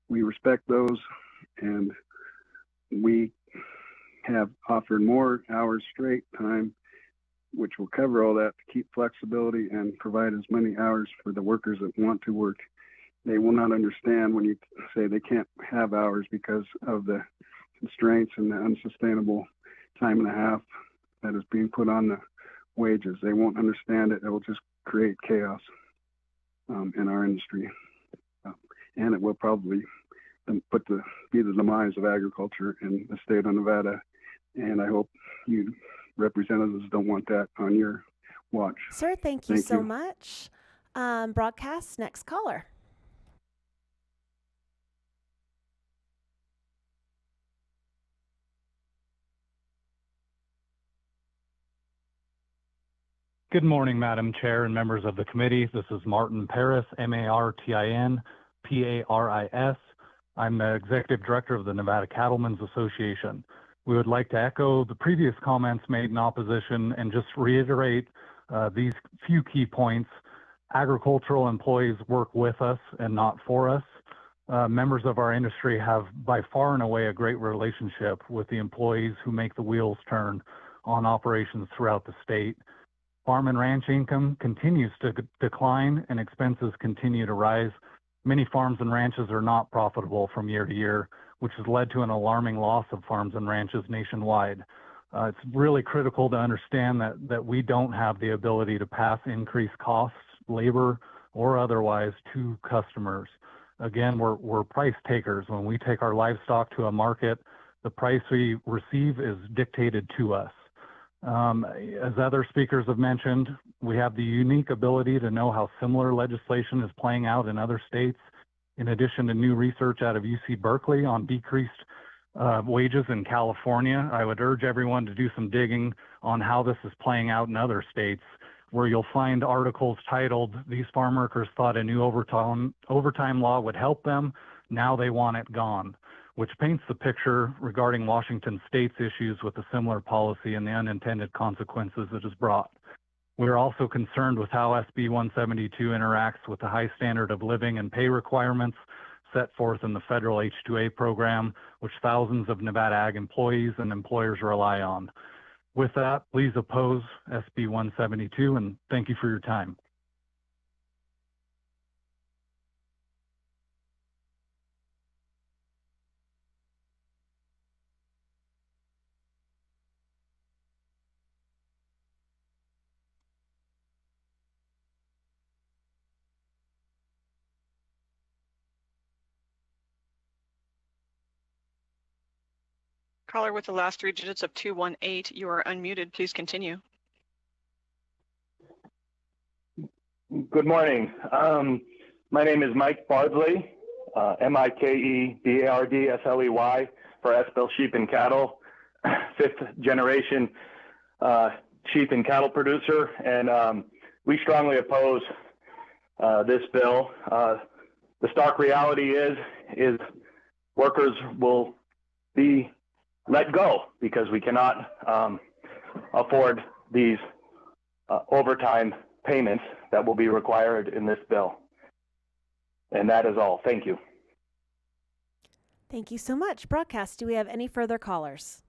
we respect those, and we have offered more hours straight time, which will cover all that to keep flexibility and provide as many hours for the workers that want to work. They will not understand when you say they can't have hours because of the constraints and the unsustainable time and a half that is being put on the wages. They won't understand it. It will just create chaos in our industry. And it will probably be the demise of agriculture in the state of Nevada. And I hope you representatives don't want that on your watch. Sir, thank you so much. Broadcast, next caller. Good morning, Madam Chair and members of the committee. This is Martin Paris, M-A-R-T-I-N, P-A-R-I-S. I'm the Executive Director of the Nevada Cattlemen's Association. We would like to echo the previous comments made in opposition and just reiterate these few key points. Agricultural employees work with us and not for us. Members of our industry have by far and away a great relationship with the employees who make the wheels turn on operations throughout the state. Farm and ranch income continues to decline and expenses continue to rise. Many farms and ranches are not profitable from year to year, which has led to an alarming loss of farms and ranches nationwide. It's really critical to understand that we don't have the ability to pass increased costs, labor, or otherwise to customers. Again, we're price takers. When we take our livestock to a market, the price we receive is dictated to us. As other speakers have mentioned, we have the unique ability to know how similar legislation is playing out in other states In addition to new research out of UC Berkeley on decreased wages in California, I would urge everyone to do some digging on how this is playing out in other states, where you'll find articles titled, "These farm workers thought a new overtime law would help them, now they want it gone," which paints the picture regarding Washington state's issues with a similar policy and the unintended consequences it has brought. We are also concerned with how SB 172 interacts with the high standard of living and pay requirements set forth in the federal H-2A program, which thousands of Nevada Ag employees and employers rely on. With that, please oppose SB 172, and thank you for your time. Caller with the last three digits of 218, you are unmuted. Please continue. Good morning. My name is Mike Bardley, M-I-K-E-B-A-R-D-S-L-E-Y, for Espel Sheep and Cattle, fifth generation sheep and cattle producer, and we strongly oppose this bill. The stark reality is workers will be let go because we cannot afford these overtime payments that will be required in this bill. And that is all. Thank you. Thank you so much. Broadcast, do we have any further callers?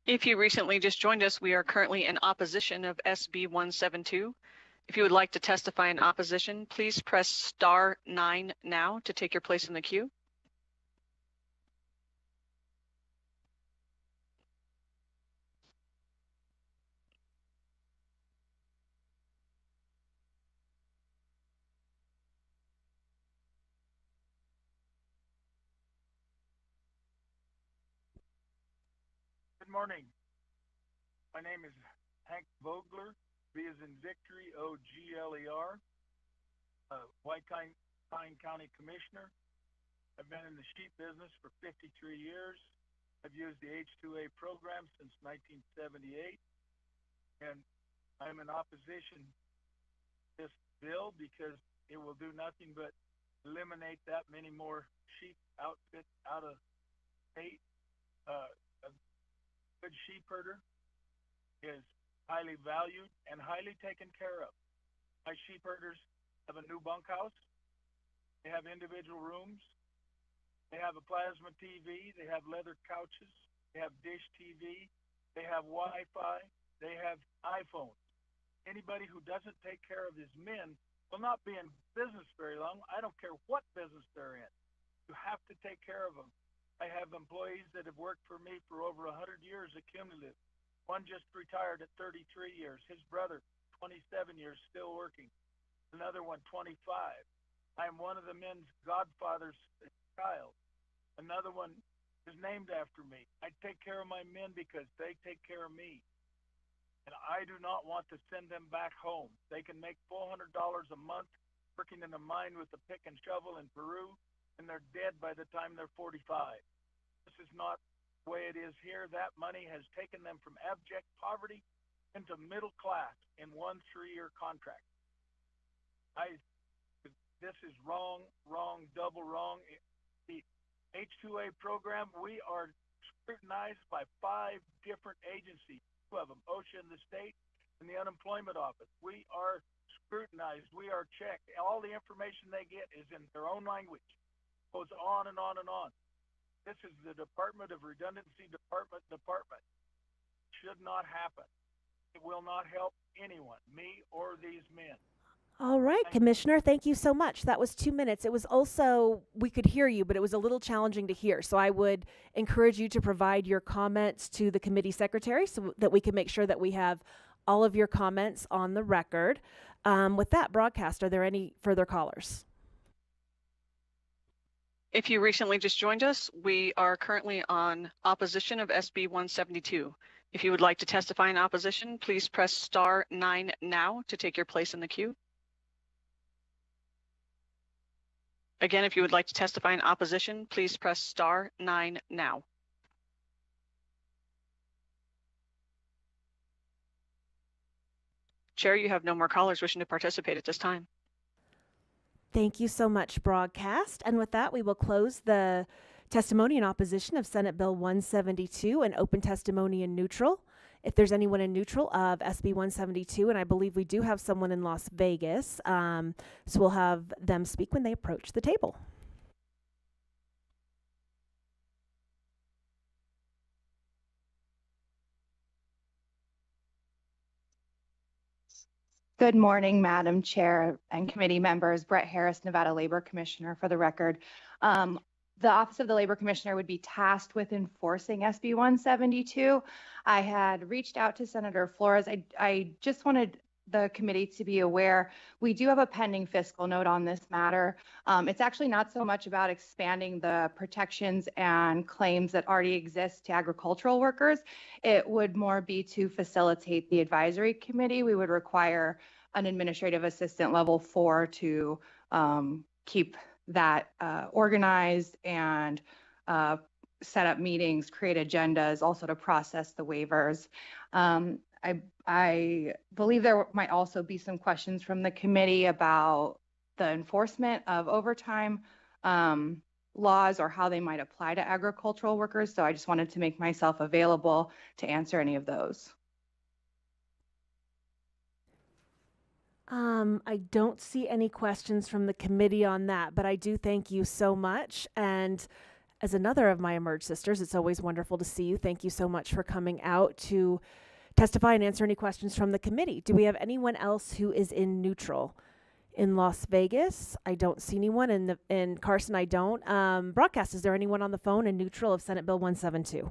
If you recently just joined us, we are currently in opposition of SB 172. If you would like to testify in opposition, please press *9 now to take your place in the queue. Good morning. My name is Hank Vogler, V as in Victory, O-G-L-E-R, White Pine County Commissioner. I've been in the sheep business for 53 years. I've used the H-2A program since 1978, and I'm in opposition to this bill because it will do nothing but eliminate that many more sheep outfits out of state. A good sheep herder is highly valued and highly taken care of. My sheep herders have a new bunkhouse. They have individual rooms. They have a plasma TV. They have leather couches. They have dish TV. They have Wi-Fi. They have iPhones. Anybody who doesn't take care of his men will not be in business very long. I don't care what business they're in. You have to take care of them. I have employees that have worked for me for over 100 years accumulative. One just retired at 33 years. His brother, 27 years, still working. Another one, 25. I am one of the men's godfather's child. Another one is named after me. I take care of my men because they take care of me. And I do not want to send them back home. They can make $400 a month working in a mine with a pick and shovel in Peru, and they're dead by the time they're 45. This is not the way it is here. That money has taken them from abject poverty into middle class in 1 3-year contract. This is wrong, double wrong. The H-2A program, we are scrutinized by 5 different agencies, 2 of them, OSHA in the state and the unemployment office. We are scrutinized. We are checked. All the information they get is in their own language. Goes on and on and on. This is the Department of Redundancy Department. Should not happen. It will not help anyone, me or these men. All right, Commissioner, thank you so much. That was 2 minutes. It was also, we could hear you, but it was a little challenging to hear. So I would encourage you to provide your comments to the committee secretary so that we can make sure that we have all of your comments on the record. With that broadcast, are there any further callers? If you recently just joined us, we are currently on opposition of SB 172. If you would like to testify in opposition, please press *9 now to take your place in the queue. Again, if you would like to testify in opposition, please press star 9 now. Chair, you have no more callers wishing to participate at this time. Thank you so much, broadcast. And with that, we will close the testimony in opposition of Senate Bill 172 and open testimony in neutral. If there's anyone in neutral of SB 172, and I believe we do have someone in Las Vegas, so we'll have them speak when they approach the table. Good morning, Madam Chair and committee members. Brett Harris, Nevada Labor Commissioner, for the record. The Office of the Labor Commissioner would be tasked with enforcing SB 172. I had reached out to Senator Flores. I just wanted the committee to be aware, we do have a pending fiscal note on this matter. It's actually not so much about expanding the protections and claims that already exist to agricultural workers. It would more be to facilitate the advisory committee. We would require an administrative assistant level 4 to keep that organized and set up meetings, create agendas, also to process the waivers. I believe there might also be some questions from the committee about the enforcement of overtime laws or how they might apply to agricultural workers. So I just wanted to make myself available to answer any of those. I don't see any questions from the committee on that, but I do thank you so much. And as another of my Emerge sisters, it's always wonderful to see you. Thank you so much for coming out to testify and answer any questions from the committee. Do we have anyone else who is in neutral? In Las Vegas, I don't see anyone. In Carson, I don't. Broadcast, is there anyone on the phone in neutral of Senate Bill 172?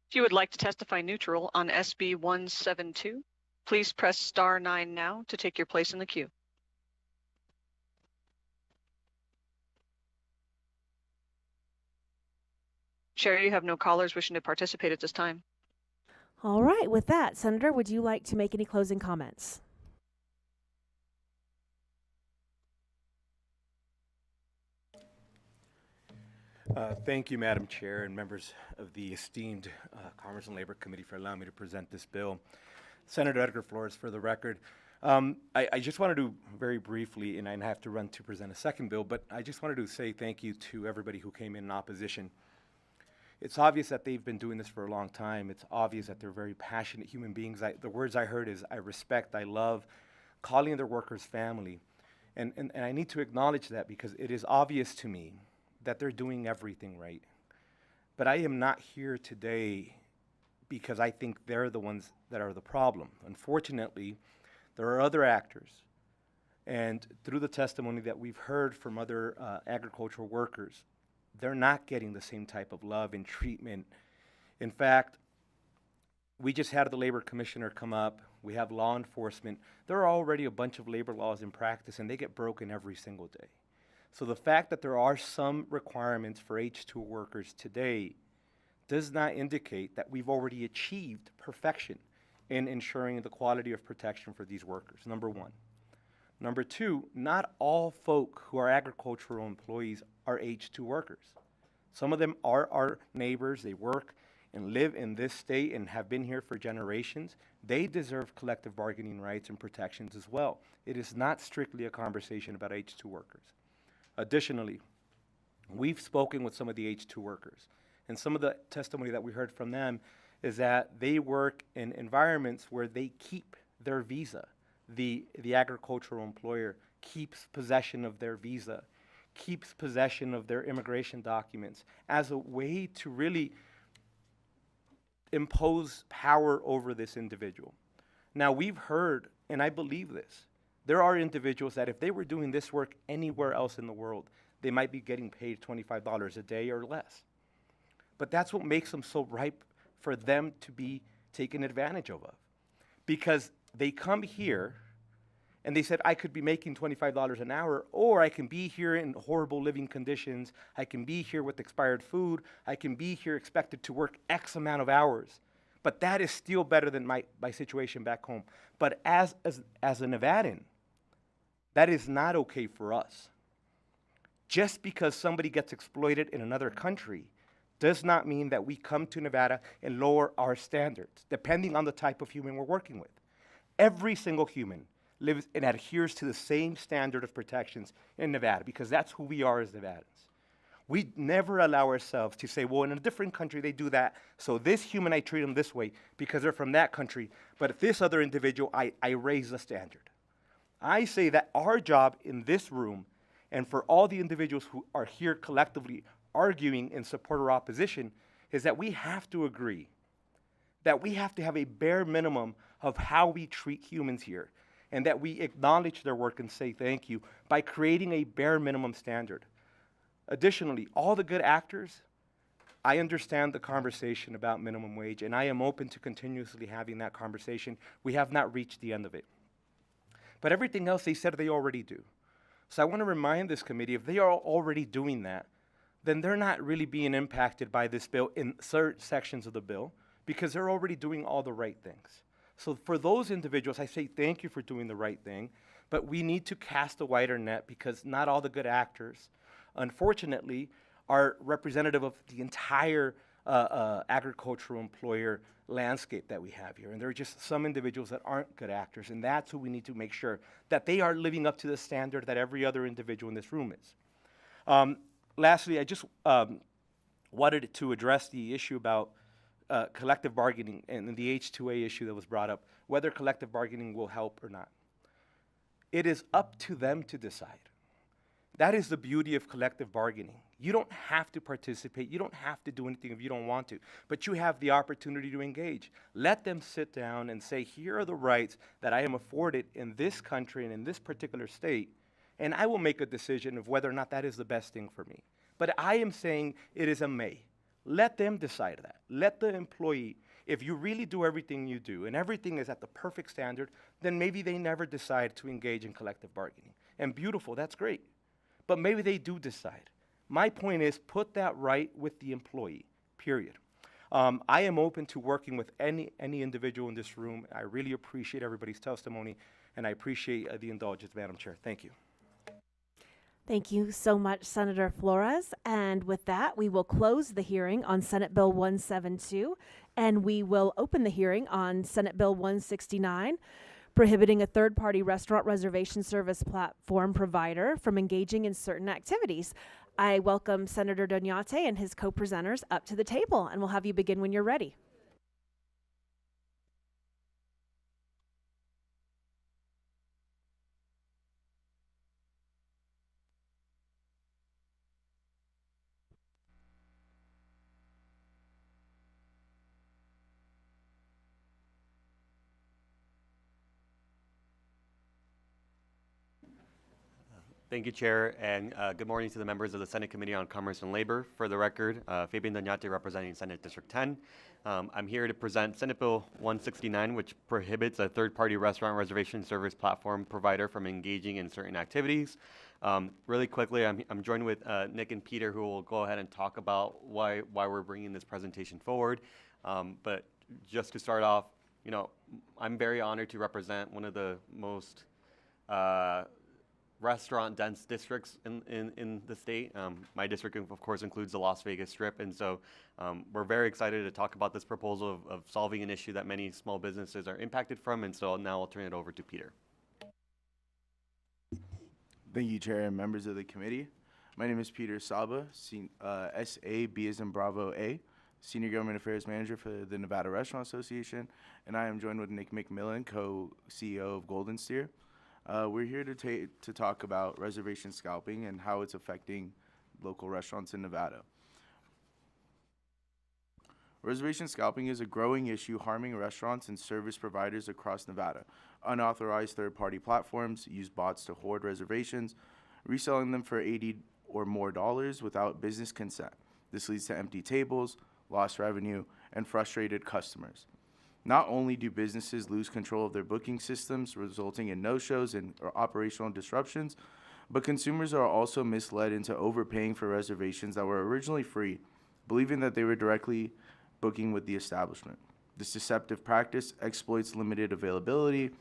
If you would like to testify neutral on SB 172, please press star 9 now to take your place in the queue. Chair, you have no callers wishing to participate at this time. All right, with that, Senator, would you like to make any closing comments? Thank you, Madam Chair, and members of the esteemed Commerce and Labor Committee for allowing me to present this bill. Senator Edgar Flores, for the record. I just wanted to very briefly, and I have to run to present a second bill, but I just wanted to say thank you to everybody who came in opposition. It's obvious that they've been doing this for a long time. It's obvious that they're very passionate human beings. The words I heard is, I respect, I love, calling their workers family. And I need to acknowledge that because it is obvious to me that they're doing everything right. But I am not here today because I think they're the ones that are the problem. Unfortunately, there are other actors. And through the testimony that we've heard from other agricultural workers, they're not getting the same type of love and treatment. In fact, we just had the labor commissioner come up. We have law enforcement. There are already a bunch of labor laws in practice, and they get broken every single day. So the fact that there are some requirements for H-2 workers today does not indicate that we've already achieved perfection in ensuring the quality of protection for these workers, number one. Number two, not all folk who are agricultural employees are H-2 workers. Some of them are our neighbors. They work and live in this state and have been here for generations. They deserve collective bargaining rights and protections as well. It is not strictly a conversation about H-2 workers. Additionally, we've spoken with some of the H-2 workers, and some of the testimony that we heard from them is that they work in environments where they keep their visa. The agricultural employer keeps possession of their visa, keeps possession of their immigration documents as a way to really impose power over this individual. Now, we've heard, and I believe this, there are individuals that if they were doing this work anywhere else in the world, they might be getting paid $25 a day or less. But that's what makes them so ripe for them to be taken advantage of. Because they come here and they said, I could be making $25 an hour, or I can be here in horrible living conditions. I can be here with expired food. I can be here expected to work X amount of hours. But that is still better than my situation back home. But as a Nevadan, That is not okay for us. Just because somebody gets exploited in another country does not mean that we come to Nevada and lower our standards, depending on the type of human we're working with. Every single human lives and adheres to the same standard of protections in Nevada, because that's who we are as Nevadans. We never allow ourselves to say, well, in a different country they do that, so this human I treat them this way because they're from that country, but if this other individual, I raise the standard. I say that our job in this room, and for all the individuals who are here collectively arguing in support or opposition, is that we have to agree that we have to have a bare minimum of how we treat humans here, and that we acknowledge their work and say thank you by creating a bare minimum standard. Additionally, all the good actors, I understand the conversation about minimum wage, and I am open to continuously having that conversation. We have not reached the end of it. But everything else they said they already do. So I want to remind this committee, if they are already doing that, then they're not really being impacted by this bill in certain sections of the bill, because they're already doing all the right things. So for those individuals, I say thank you for doing the right thing, but we need to cast a wider net, because not all the good actors, unfortunately, are representative of the entire agricultural employer landscape that we have here. And there are just some individuals that aren't good actors, and that's who we need to make sure that they are living up to the standard that every other individual in this room is. Lastly, I just wanted to address the issue about collective bargaining and the H-2A issue that was brought up, whether collective bargaining will help or not. It is up to them to decide. That is the beauty of collective bargaining. You don't have to participate. You don't have to do anything if you don't want to, but you have the opportunity to engage. Let them sit down and say, here are the rights that I am afforded in this country and in this particular state, and I will make a decision of whether or not that is the best thing for me. But I am saying it is a may. Let them decide that. Let the employee, if you really do everything you do and everything is at the perfect standard, then maybe they never decide to engage in collective bargaining. And beautiful, that's great. But maybe they do decide. My point is, put that right with the employee, period. I am open to working with any individual in this room. I really appreciate everybody's testimony, and I appreciate the indulgence, Madam Chair. Thank you. Thank you so much, Senator Flores. And with that, we will close the hearing on Senate Bill 172, and we will open the hearing on Senate Bill 169, prohibiting a third-party restaurant reservation service platform provider from engaging in certain activities. I welcome Senator Doñate and his co-presenters up to the table, and we'll have you begin when you're ready. Thank you, Chair, and good morning to the members of the Senate Committee on Commerce and Labor. For the record, Fabian Doñate representing Senate District 10. I'm here to present Senate Bill 169, which prohibits a third-party restaurant reservation service platform provider from engaging in certain activities. Really quickly, I'm joined with Nick and Peter, who will go ahead and talk about why we're bringing this presentation forward. But just to start off, you know, I'm very honored to represent one of the most restaurant dense districts in the state. My district, of course, includes the Las Vegas Strip, and so we're very excited to talk about this proposal of solving an issue that many small businesses are impacted from, and so now I'll turn it over to Peter. Thank you, Chair and members of the committee. My name is Peter Saba, S-A-B as in Bravo A, Senior Government Affairs Manager for the Nevada Restaurant Association, and I am joined with Nick McMillan, Co-CEO of Golden Steer. We're here to talk about reservation scalping and how it's affecting local restaurants in Nevada. Reservation scalping is a growing issue harming restaurants and service providers across Nevada. Unauthorized third-party platforms use bots to hoard reservations, reselling them for $80 or more without business consent. This leads to empty tables, lost revenue, and frustrated customers. Not only do businesses lose control of their booking systems, resulting in no-shows and operational disruptions, but consumers are also misled into overpaying for reservations that were originally free, believing that they were directly booking with the establishment. This deceptive practice exploits limited availability,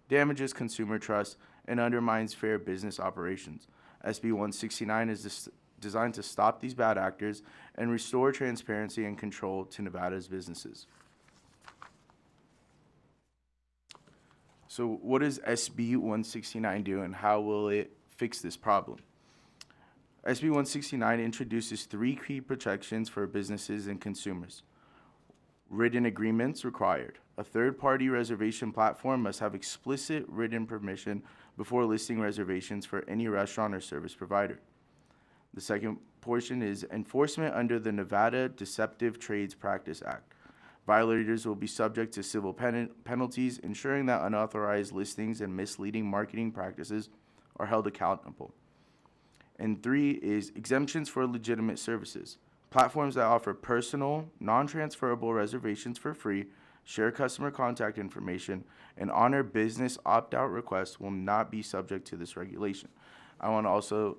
damages consumer trust, and undermines fair business operations. SB 169 is designed to stop these bad actors and restore transparency and control to Nevada's businesses. So what does SB 169 do, and how will it fix this problem? SB 169 introduces 3 key protections for businesses and consumers. Written agreements required. A third-party reservation platform must have explicit written permission before listing reservations for any restaurant or service provider. The second portion is enforcement under the Nevada Deceptive Trades Practice Act. Violators will be subject to civil penalties, ensuring that unauthorized listings and misleading marketing practices are held accountable. And 3 is exemptions for legitimate services. Platforms that offer personal, non-transferable reservations for free, share customer contact information, and honor business opt-out requests will not be subject to this regulation. I want to also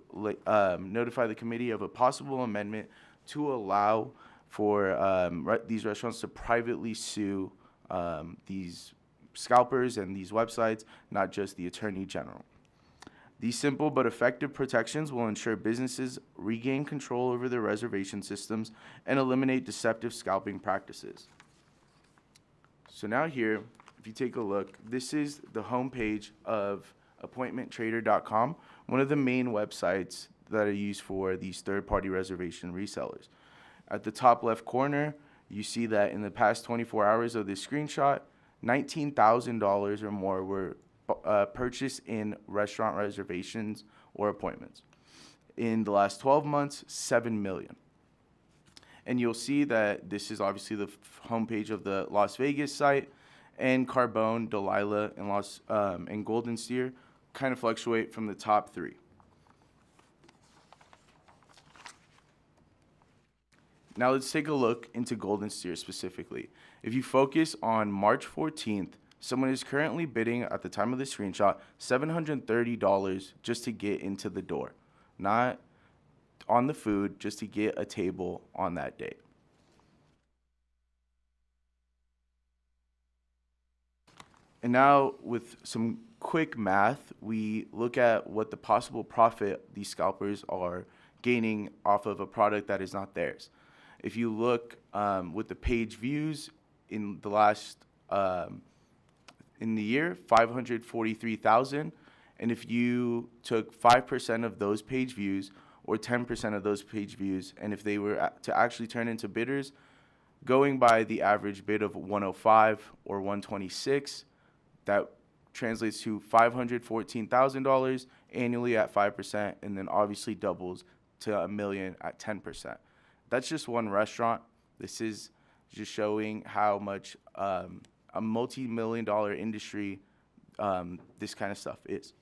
notify the committee of a possible amendment to allow for these restaurants to privately sue these scalpers and these websites, not just the Attorney General. These simple but effective protections will ensure businesses regain control over their reservation systems and eliminate deceptive scalping practices. So now here, if you take a look, this is the homepage of appointmenttrader.com, one of the main websites that are used for these third-party reservation resellers. At the top left corner, you see that in the past 24 hours of this screenshot, $19,000 or more were purchased in restaurant reservations or appointments. In the last 12 months, 7 million. And you'll see that this is obviously the homepage of the Las Vegas site, and Carbone, Delilah, and Golden Steer kind of fluctuate from the top 3. Now let's take a look into Golden Steer specifically. If you focus on March 14th, someone is currently bidding, at the time of the screenshot, $730 just to get into the door. Not on the food, just to get a table on that day. And now, with some quick math, we look at what the possible profit these scalpers are gaining off of a product that is not theirs. If you look with the page views in the last in the year, 543,000, and if you took 5% of those page views or 10% of those page views, and if they were to actually turn into bidders, going by the average bid of 105 or 126, that translates to $514,000 annually at 5%, and then obviously doubles to $1 million at 10%. That's just one restaurant. This is just showing how much a multi-million-dollar industry this kind of stuff is.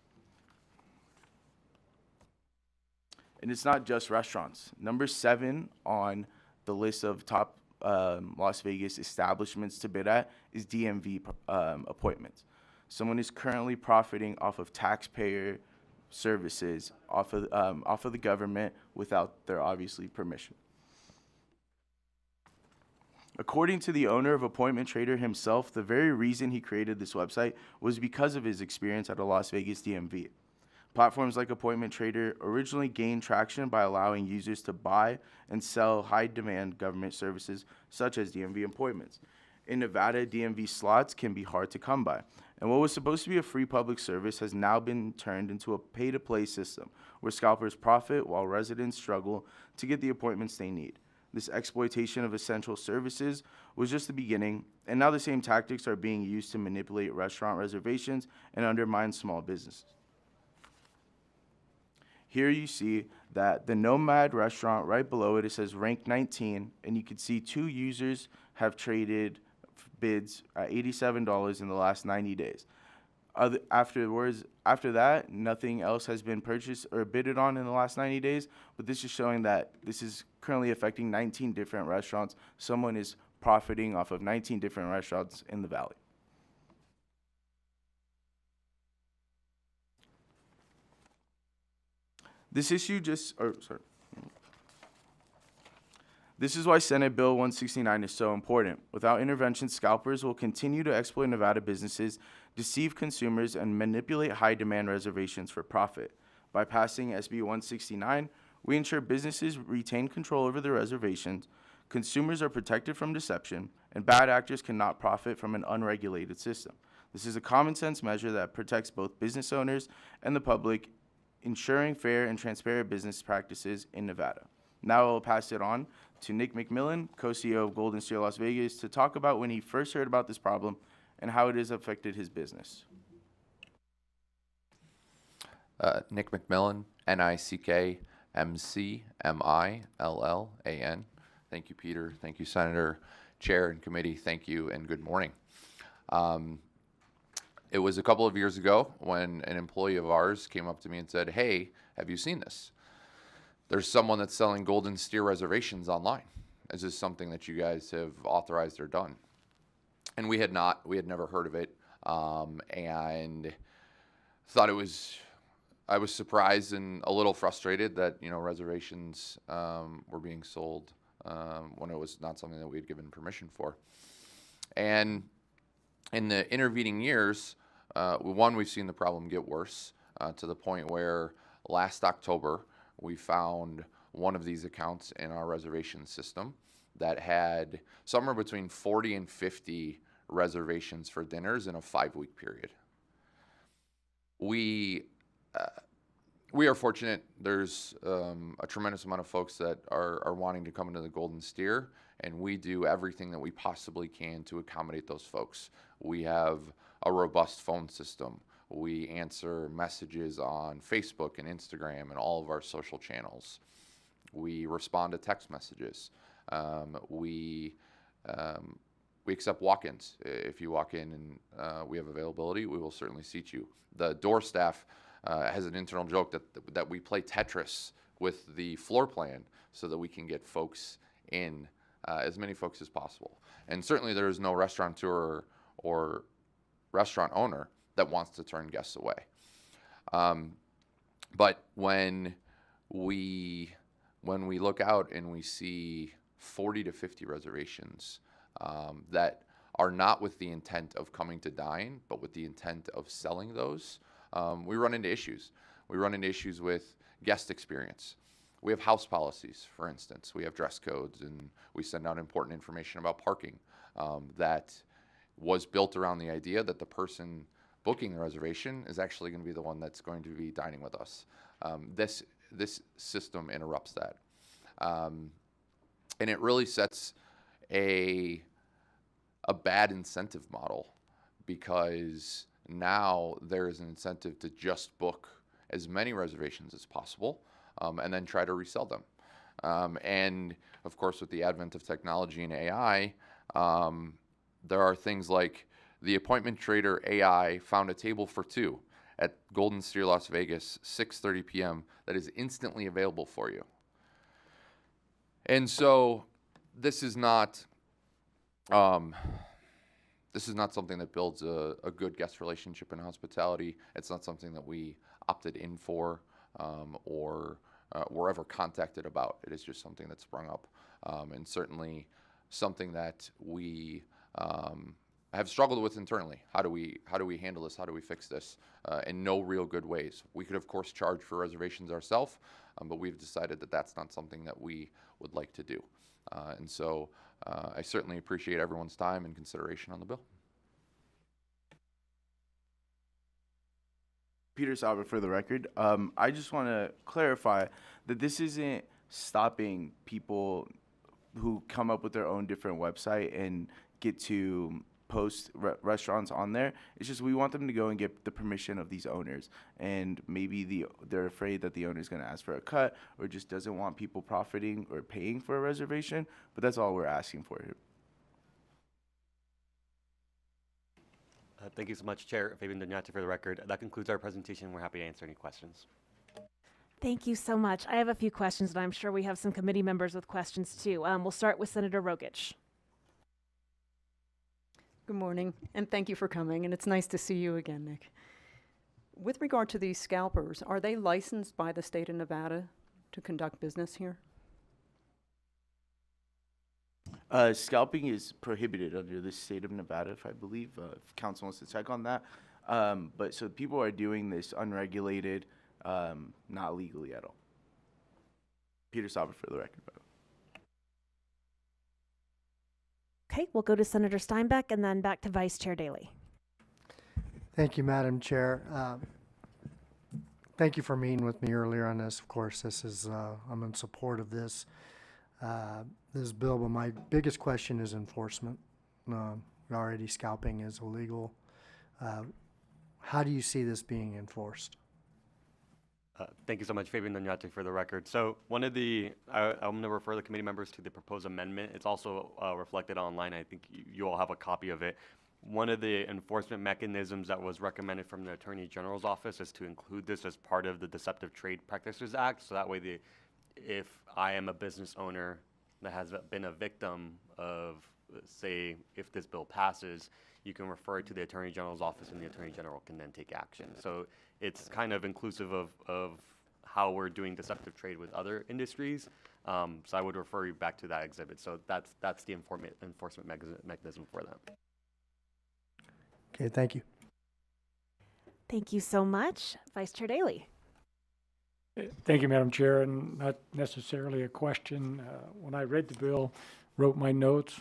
And it's not just restaurants. Number 7 on the list of top Las Vegas establishments to bid at is DMV appointments. Someone is currently profiting off of taxpayer services, off of the government without their obviously permission. According to the owner of Appointment Trader himself, the very reason he created this website was because of his experience at a Las Vegas DMV. Platforms like Appointment Trader originally gained traction by allowing users to buy and sell high-demand government services such as DMV appointments. In Nevada, DMV slots can be hard to come by, and what was supposed to be a free public service has now been turned into a pay-to-play system where scalpers profit while residents struggle to get the appointments they need. This exploitation of essential services was just the beginning, and now the same tactics are being used to manipulate restaurant reservations and undermine small businesses. Here you see that the Nomad restaurant, right below it, it says rank 19, and you can see 2 users have traded bids at $87 in the last 90 days. After that, nothing else has been purchased or bidded on in the last 90 days, but this is showing that this is currently affecting 19 different restaurants. Someone is profiting off of 19 different restaurants in the valley. This issue This is why Senate Bill 169 is so important. Without intervention, scalpers will continue to exploit Nevada businesses, deceive consumers, and manipulate high-demand reservations for profit. By passing SB 169, we ensure businesses retain control over their reservations, consumers are protected from deception, and bad actors cannot profit from an unregulated system. This is a common-sense measure that protects both business owners and the public, ensuring fair and transparent business practices in Nevada. Now I'll pass it on to Nick McMillan, co-CEO of Golden Steer Las Vegas, to talk about when he first heard about this problem and how it has affected his business. Nick McMillan, NICKMCMILLAN. Thank you, Peter. Thank you, Senator, Chair, and Committee. Thank you, and good morning. It was a couple of years ago when an employee of ours came up to me and said, "Hey, have you seen this? There's someone that's selling Golden Steer reservations online. Is this something that you guys have authorized or done?" And we had not. We had never heard of it, and thought it was. I was surprised and a little frustrated that reservations were being sold when it was not something that we had given permission for. And in the intervening years, we've seen the problem get worse to the point where last October we found one of these accounts in our reservation system that had somewhere between 40 and 50 reservations for dinners in a 5-week period. We are fortunate. There's a tremendous amount of folks that are wanting to come into the Golden Steer, and we do everything that we possibly can to accommodate those folks. We have a robust phone system. We answer messages on Facebook and Instagram and all of our social channels. We respond to text messages. We accept walk-ins. If you walk in and we have availability, we will certainly seat you. The door staff has an internal joke that we play Tetris with the floor plan so that we can get folks in, as many folks as possible. And certainly there is no restaurateur or restaurant owner that wants to turn guests away. But when we look out and we see 40 to 50 reservations that are not with the intent of coming to dine, but with the intent of selling those, we run into issues. We run into issues with guest experience. We have house policies, for instance. We have dress codes, and we send out important information about parking that was built around the idea that the person booking the reservation is actually going to be the one that's going to be dining with us. This system interrupts that. And it really sets a bad incentive model, because now there is an incentive to just book as many reservations as possible and then try to resell them. And of course, with the advent of technology and AI, there are things like the appointment trader AI found a table for two at Golden Steer Las Vegas, 6:30 p.m. that is instantly available for you. And so this is not something that builds a good guest relationship in hospitality. It's not something that we opted in for or were ever contacted about. It is just something that sprung up, and certainly something that we have struggled with internally. How do we handle this? How do we fix this? In no real good ways. We could, of course, charge for reservations ourselves, but we've decided that that's not something that we would like to do. And so I certainly appreciate everyone's time and consideration on the bill. Peter Sauber for the record. I just want to clarify that this isn't stopping people who come up with their own different website and get to post restaurants on there. It's just we want them to go and get the permission of these owners, and maybe they're afraid that the owner is going to ask for a cut or just doesn't want people profiting or paying for a reservation, but that's all we're asking for here. Thank you so much, Chair. Fabian Doñate for the record. That concludes our presentation. We're happy to answer any questions. Thank you so much. I have a few questions, and I'm sure we have some committee members with questions too. We'll start with Senator Rogich. Good morning, and thank you for coming, and it's nice to see you again, Nick. With regard to these scalpers, are they licensed by the state of Nevada to conduct business here? Scalping is prohibited under the state of Nevada, if I believe. If council wants to check on that. But so people are doing this unregulated, not legally at all. Peter Sauber for the record. Okay, we'll go to Senator Steinbeck and then back to Vice Chair Daley. Thank you, Madam Chair. Thank you for meeting with me earlier on this. Of course, this is I'm in support of this bill, but my biggest question is enforcement. Already scalping is illegal. How do you see this being enforced? Thank you so much, Fabian Doñate, for the record. So one of the, I'm going to refer the committee members to the proposed amendment. It's also reflected online. I think you all have a copy of it. One of the enforcement mechanisms that was recommended from the Attorney General's office is to include this as part of the Deceptive Trade Practices Act. So that way, if I am a business owner that has been a victim of, say, if this bill passes, you can refer it to the Attorney General's office and the Attorney General can then take action. So it's kind of inclusive of how we're doing deceptive trade with other industries. So I would refer you back to that exhibit. So that's the enforcement mechanism for that. Okay, thank you. Thank you so much. Vice Chair Daley. Thank you, Madam Chair, and not necessarily a question. When I read the bill, wrote my notes,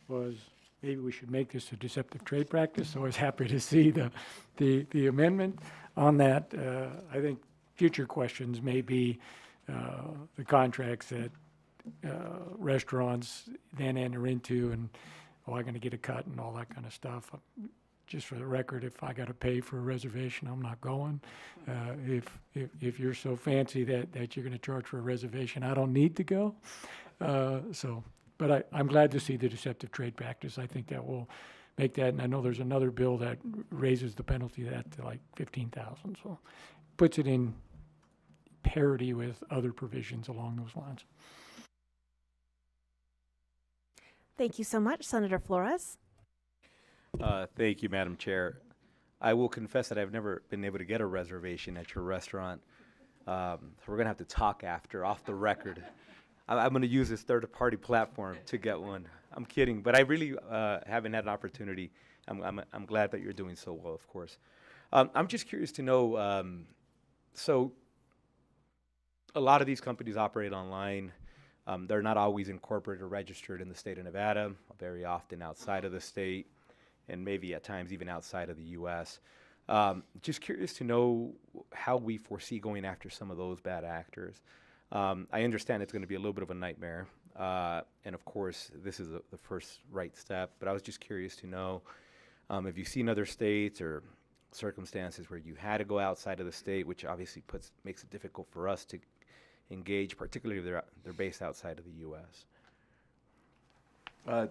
was maybe we should make this a deceptive trade practice. So I was happy to see the amendment on that. I think future questions may be the contracts that restaurants then enter into, and I'm going to get a cut and all that kind of stuff. Just for the record, if I got to pay for a reservation, I'm not going. If you're so fancy that you're going to charge for a reservation, I don't need to go. But I'm glad to see the deceptive trade practice. I think that will make that, and I know there's another bill that raises the penalty of that to like $15,000. So puts it in parity with other provisions along those lines. Thank you so much, Senator Flores. Thank you, Madam Chair. I will confess that I've never been able to get a reservation at your restaurant. So we're going to have to talk after, off the record. I'm going to use this third-party platform to get one. I'm kidding, but I really haven't had an opportunity. I'm glad that you're doing so well, of course. I'm just curious to know, so a lot of these companies operate online. They're not always incorporated or registered in the state of Nevada, very often outside of the state, and maybe at times even outside of the U.S. Just curious to know how we foresee going after some of those bad actors. I understand it's going to be a little bit of a nightmare, and of course, this is the first right step, but I was just curious to know if you've seen other states or circumstances where you had to go outside of the state, which obviously makes it difficult for us to engage, particularly if they're based outside of the U.S.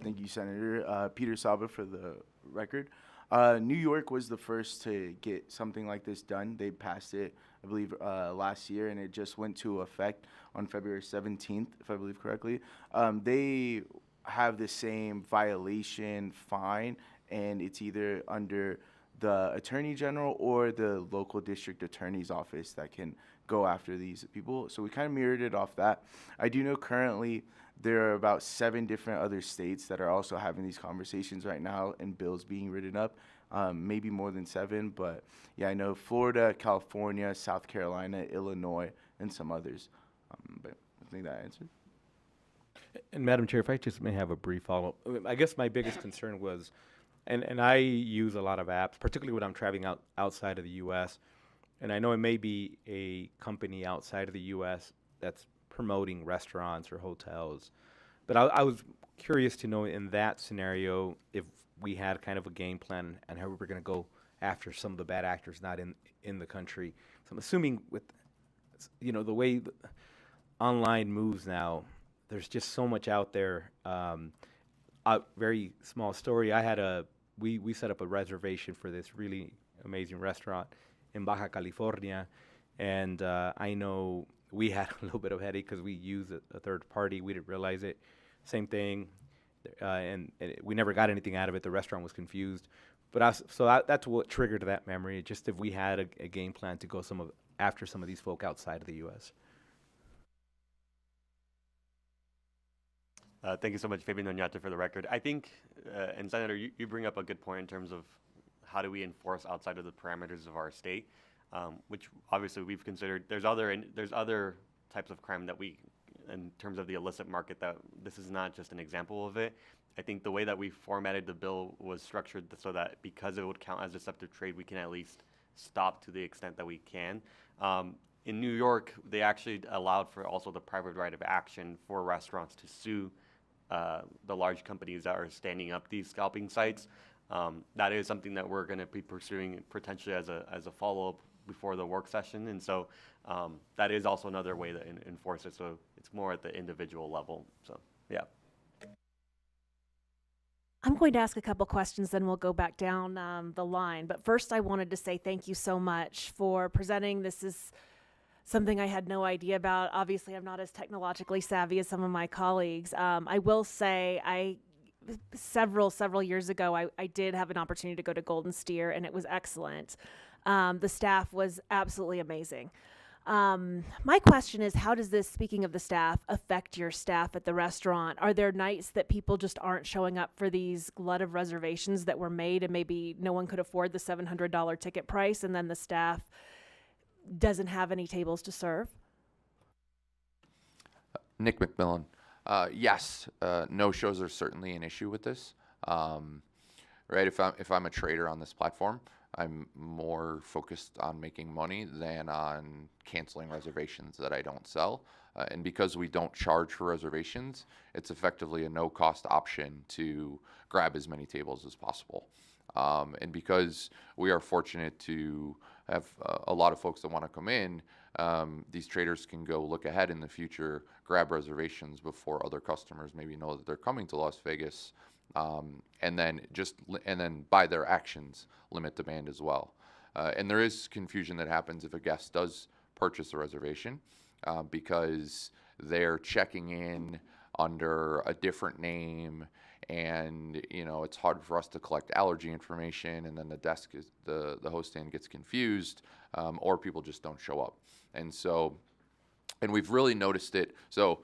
Thank you, Senator. Peter Saba for the record. New York was the first to get something like this done. They passed it, I believe, last year, and it just went to effect on February 17th, if I believe correctly. They have the same violation fine, and it's either under the Attorney General or the local district attorney's office that can go after these people. So we kind of mirrored it off that. I do know currently there are about 7 different other states that are also having these conversations right now and bills being written up, maybe more than 7. But yeah, I know Florida, California, South Carolina, Illinois, and some others. But I think that answered. And Madam Chair, if I just may have a brief follow-up. I guess my biggest concern was, and I use a lot of apps, particularly when I'm traveling outside of the U.S., and I know it may be a company outside of the U.S. that's promoting restaurants or hotels, but I was curious to know in that scenario if we had kind of a game plan and how we were going to go after some of the bad actors not in the country. So I'm assuming with, the way online moves now, there's just so much out there. A very small story. We set up a reservation for this really amazing restaurant in Baja California, and I know we had a little bit of headache because we used a third party. We didn't realize it. Same thing, and we never got anything out of it. The restaurant was confused, but that's what triggered that memory. Just if we had a game plan to go after some of these folk outside of the U.S. Thank you so much, Fabian Doñate, for the record. I think, and Senator, you bring up a good point in terms of how do we enforce outside of the parameters of our state, which obviously we've considered. There's other types of crime that we, in terms of the illicit market, that this is not just an example of it. I think the way that we formatted the bill was structured so that because it would count as deceptive trade, we can at least stop to the extent that we can. In New York, they actually allowed for also the private right of action for restaurants to sue the large companies that are standing up these scalping sites. That is something that we're going to be pursuing potentially as a follow-up before the work session. And so that is also another way to enforce it. So it's more at the individual level. So, yeah. I'm going to ask a couple questions, then we'll go back down the line. But first, I wanted to say thank you so much for presenting. This is something I had no idea about. Obviously, I'm not as technologically savvy as some of my colleagues. I will say several years ago, I did have an opportunity to go to Golden Steer, and it was excellent. The staff was absolutely amazing. My question is, how does this, speaking of the staff, affect your staff at the restaurant? Are there nights that people just aren't showing up for these glut of reservations that were made and maybe no one could afford the $700 ticket price, and then the staff doesn't have any tables to serve? Nick McMillan. Yes, no-shows are certainly an issue with this. Right, if I'm a trader on this platform, I'm more focused on making money than on canceling reservations that I don't sell. And because we don't charge for reservations, it's effectively a no-cost option to grab as many tables as possible. And because we are fortunate to have a lot of folks that want to come in, these traders can go look ahead in the future, grab reservations before other customers maybe know that they're coming to Las Vegas, and then by their actions limit demand as well. And there is confusion that happens if a guest does purchase a reservation because they're checking in under a different name, and it's hard for us to collect allergy information, and then the host stand gets confused, or people just don't show up. And we've really noticed it. So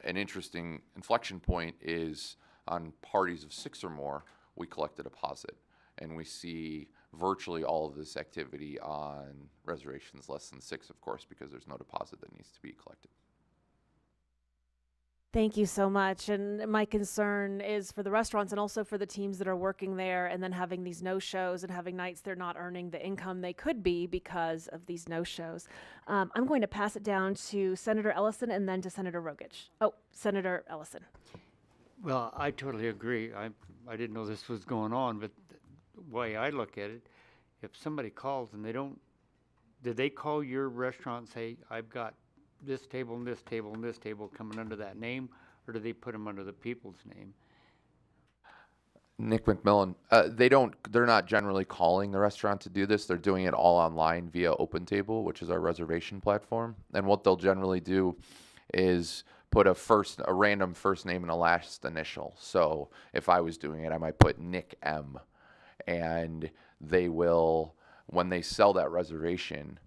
an interesting inflection point is on parties of 6 or more, we collect a deposit, and we see virtually all of this activity on reservations less than 6, of course, because there's no deposit that needs to be collected. Thank you so much. And my concern is for the restaurants and also for the teams that are working there and then having these no-shows and having nights they're not earning the income they could be because of these no-shows. I'm going to pass it down to Senator Ellison and then to Senator Rogich. Oh, Senator Ellison. Well, I totally agree. I didn't know this was going on, but the way I look at it, if somebody calls and did they call your restaurant and say, I've got this table and this table and this table coming under that name, or do they put them under the people's name? Nick McMillan, they're not generally calling the restaurant to do this. They're doing it all online via OpenTable, which is our reservation platform. And what they'll generally do is put a random first name and a last initial. So if I was doing it, I might put Nick M. And they will, when they sell that reservation,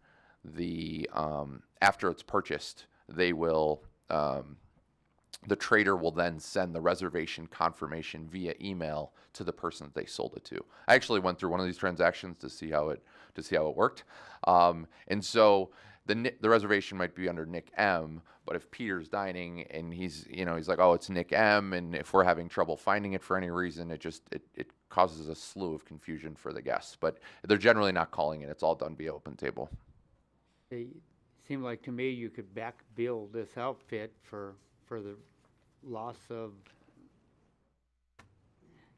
after it's purchased, they will, the trader will then send the reservation confirmation via email to the person that they sold it to. I actually went through one of these transactions to see how it worked. And so the reservation might be under Nick M, but if Peter's dining and he's like, oh, it's Nick M, and if we're having trouble finding it for any reason, it causes a slew of confusion for the guests. But they're generally not calling it. It's all done via OpenTable. It seemed like to me you could back bill this outfit for the loss of.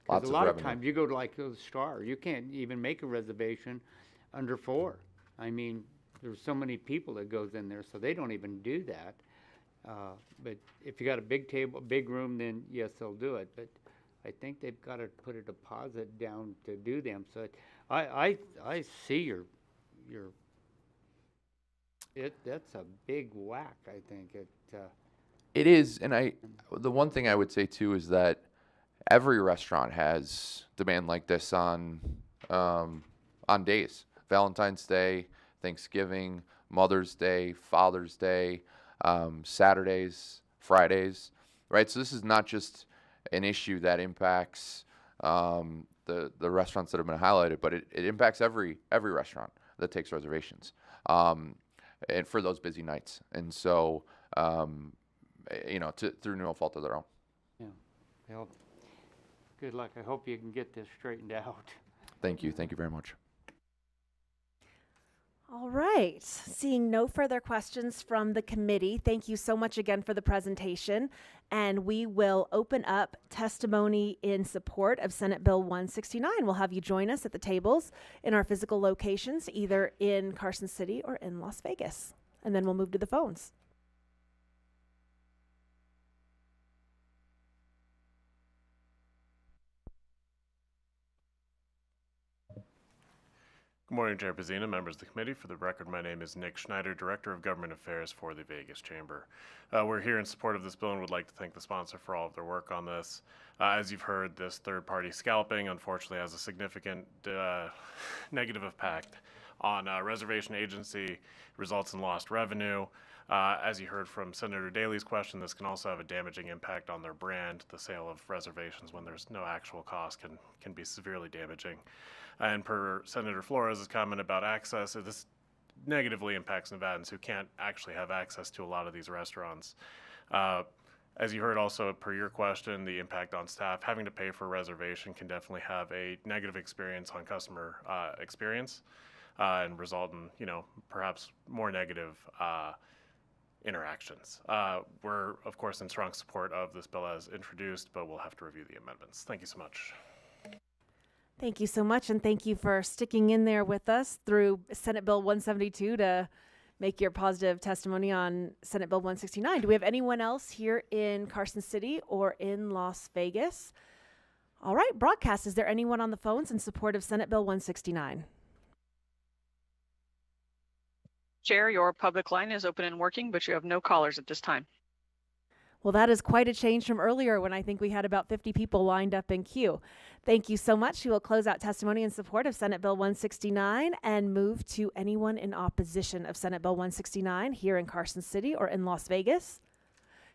Because a lot of times you go to like the Star, you can't even make a reservation under 4. I mean, there's so many people that goes in there, so they don't even do that. But if you got a big table, big room, then yes, they'll do it. But I think they've got to put a deposit down to do them. So I see your. That's a big whack. I think It is, and the one thing I would say too is that every restaurant has demand like this on days. Valentine's Day, Thanksgiving, Mother's Day, Father's Day, Saturdays, Fridays. right? So this is not just an issue that impacts the restaurants that have been highlighted, but it impacts every restaurant that takes reservations, and for those busy nights. And so, through no fault of their own. Yeah. Well, good luck. I hope you can get this straightened out. Thank you. Thank you very much. All right. Seeing no further questions from the committee, thank you so much again for the presentation. And we will open up testimony in support of Senate Bill 169. We'll have you join us at the tables in our physical locations, either in Carson City or in Las Vegas. And then we'll move to the phones. Good morning, Chair Pizzina, members of the committee. For the record, my name is Nick Schneider, Director of Government Affairs for the Vegas Chamber. We're here in support of this bill and would like to thank the sponsor for all of their work on this. As you've heard, this third-party scalping unfortunately has a significant negative impact on reservation agency, results in lost revenue. As you heard from Senator Daley's question, this can also have a damaging impact on their brand. The sale of reservations when there's no actual cost can be severely damaging. And per Senator Flores' comment about access, this negatively impacts Nevadans who can't actually have access to a lot of these restaurants. As you heard also per your question, the impact on staff, having to pay for a reservation can definitely have a negative experience on customer experience and result in, perhaps more negative interactions. We're, of course, in strong support of this bill as introduced, but we'll have to review the amendments. Thank you so much. Thank you so much, and thank you for sticking in there with us through Senate Bill 172 to make your positive testimony on Senate Bill 169. Do we have anyone else here in Carson City or in Las Vegas? All right, broadcast, is there anyone on the phones in support of Senate Bill 169? Chair, your public line is open and working, but you have no callers at this time. Well, that is quite a change from earlier when I think we had about 50 people lined up in queue. Thank you so much. We will close out testimony in support of Senate Bill 169 and move to anyone in opposition of Senate Bill 169 here in Carson City or in Las Vegas.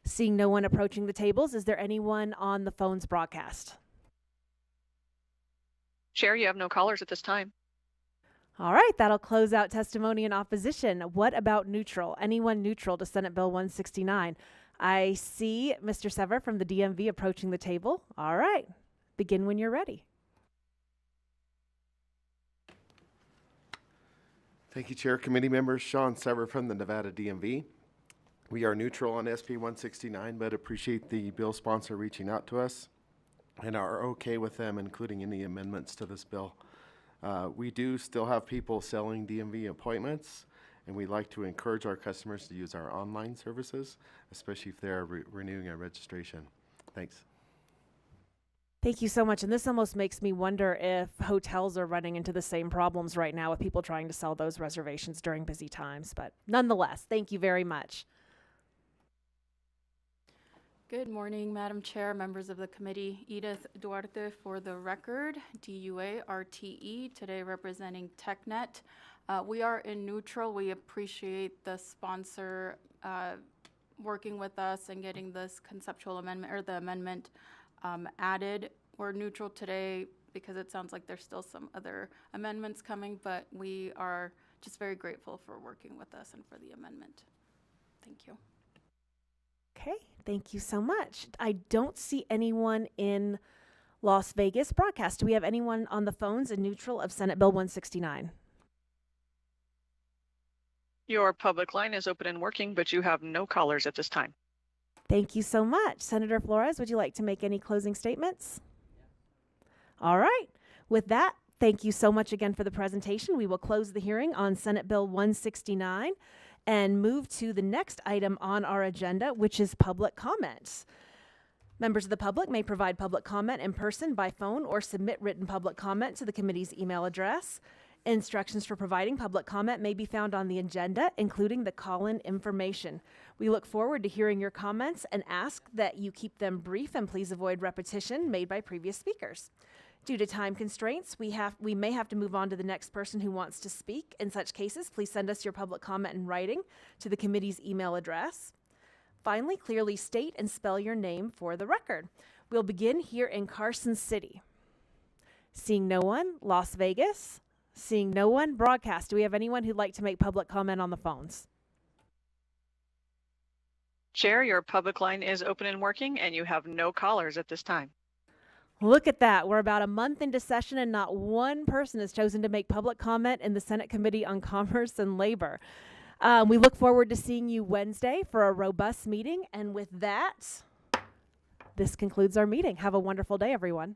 Seeing no one approaching the tables, is there anyone on the phones broadcast? Chair, you have no callers at this time. All right, that'll close out testimony in opposition. What about neutral? Anyone neutral to Senate Bill 169? I see Mr. Sever from the DMV approaching the table. All right, begin when you're ready. Thank you, Chair, committee members. Sean Sever from the Nevada DMV. We are neutral on SB 169, but appreciate the bill sponsor reaching out to us and are okay with them including any amendments to this bill. We do still have people selling DMV appointments, and we'd like to encourage our customers to use our online services, especially if they're renewing a registration. Thanks. Thank you so much. And this almost makes me wonder if hotels are running into the same problems right now with people trying to sell those reservations during busy times. But nonetheless, thank you very much. Good morning, Madam Chair, members of the committee. Edith Duarte for the record, DUA RTE, today representing TechNet. We are in neutral. We appreciate the sponsor working with us and getting this conceptual amendment or the amendment added. We're neutral today because it sounds like there's still some other amendments coming, but we are just very grateful for working with us and for the amendment. Thank you. Okay, thank you so much. I don't see anyone in Las Vegas broadcast. Do we have anyone on the phones in neutral of Senate Bill 169? Your public line is open and working, but you have no callers at this time. Thank you so much. Senator Flores, would you like to make any closing statements? All right. With that, thank you so much again for the presentation. We will close the hearing on Senate Bill 169 and move to the next item on our agenda, which is public comments. Members of the public may provide public comment in person, by phone, or submit written public comment to the committee's email address. Instructions for providing public comment may be found on the agenda, including the call-in information. We look forward to hearing your comments and ask that you keep them brief and please avoid repetition made by previous speakers. Due to time constraints, we may have to move on to the next person who wants to speak. In such cases, please send us your public comment in writing to the committee's email address. Finally, clearly state and spell your name for the record. We'll begin here in Carson City. Seeing no one, Las Vegas. Seeing no one, broadcast. Do we have anyone who'd like to make public comment on the phones? Chair, your public line is open and working, and you have no callers at this time. Look at that. We're about a month into session and not one person has chosen to make public comment in the Senate Committee on Commerce and Labor. We look forward to seeing you Wednesday for a robust meeting. And with that, this concludes our meeting. Have a wonderful day, everyone.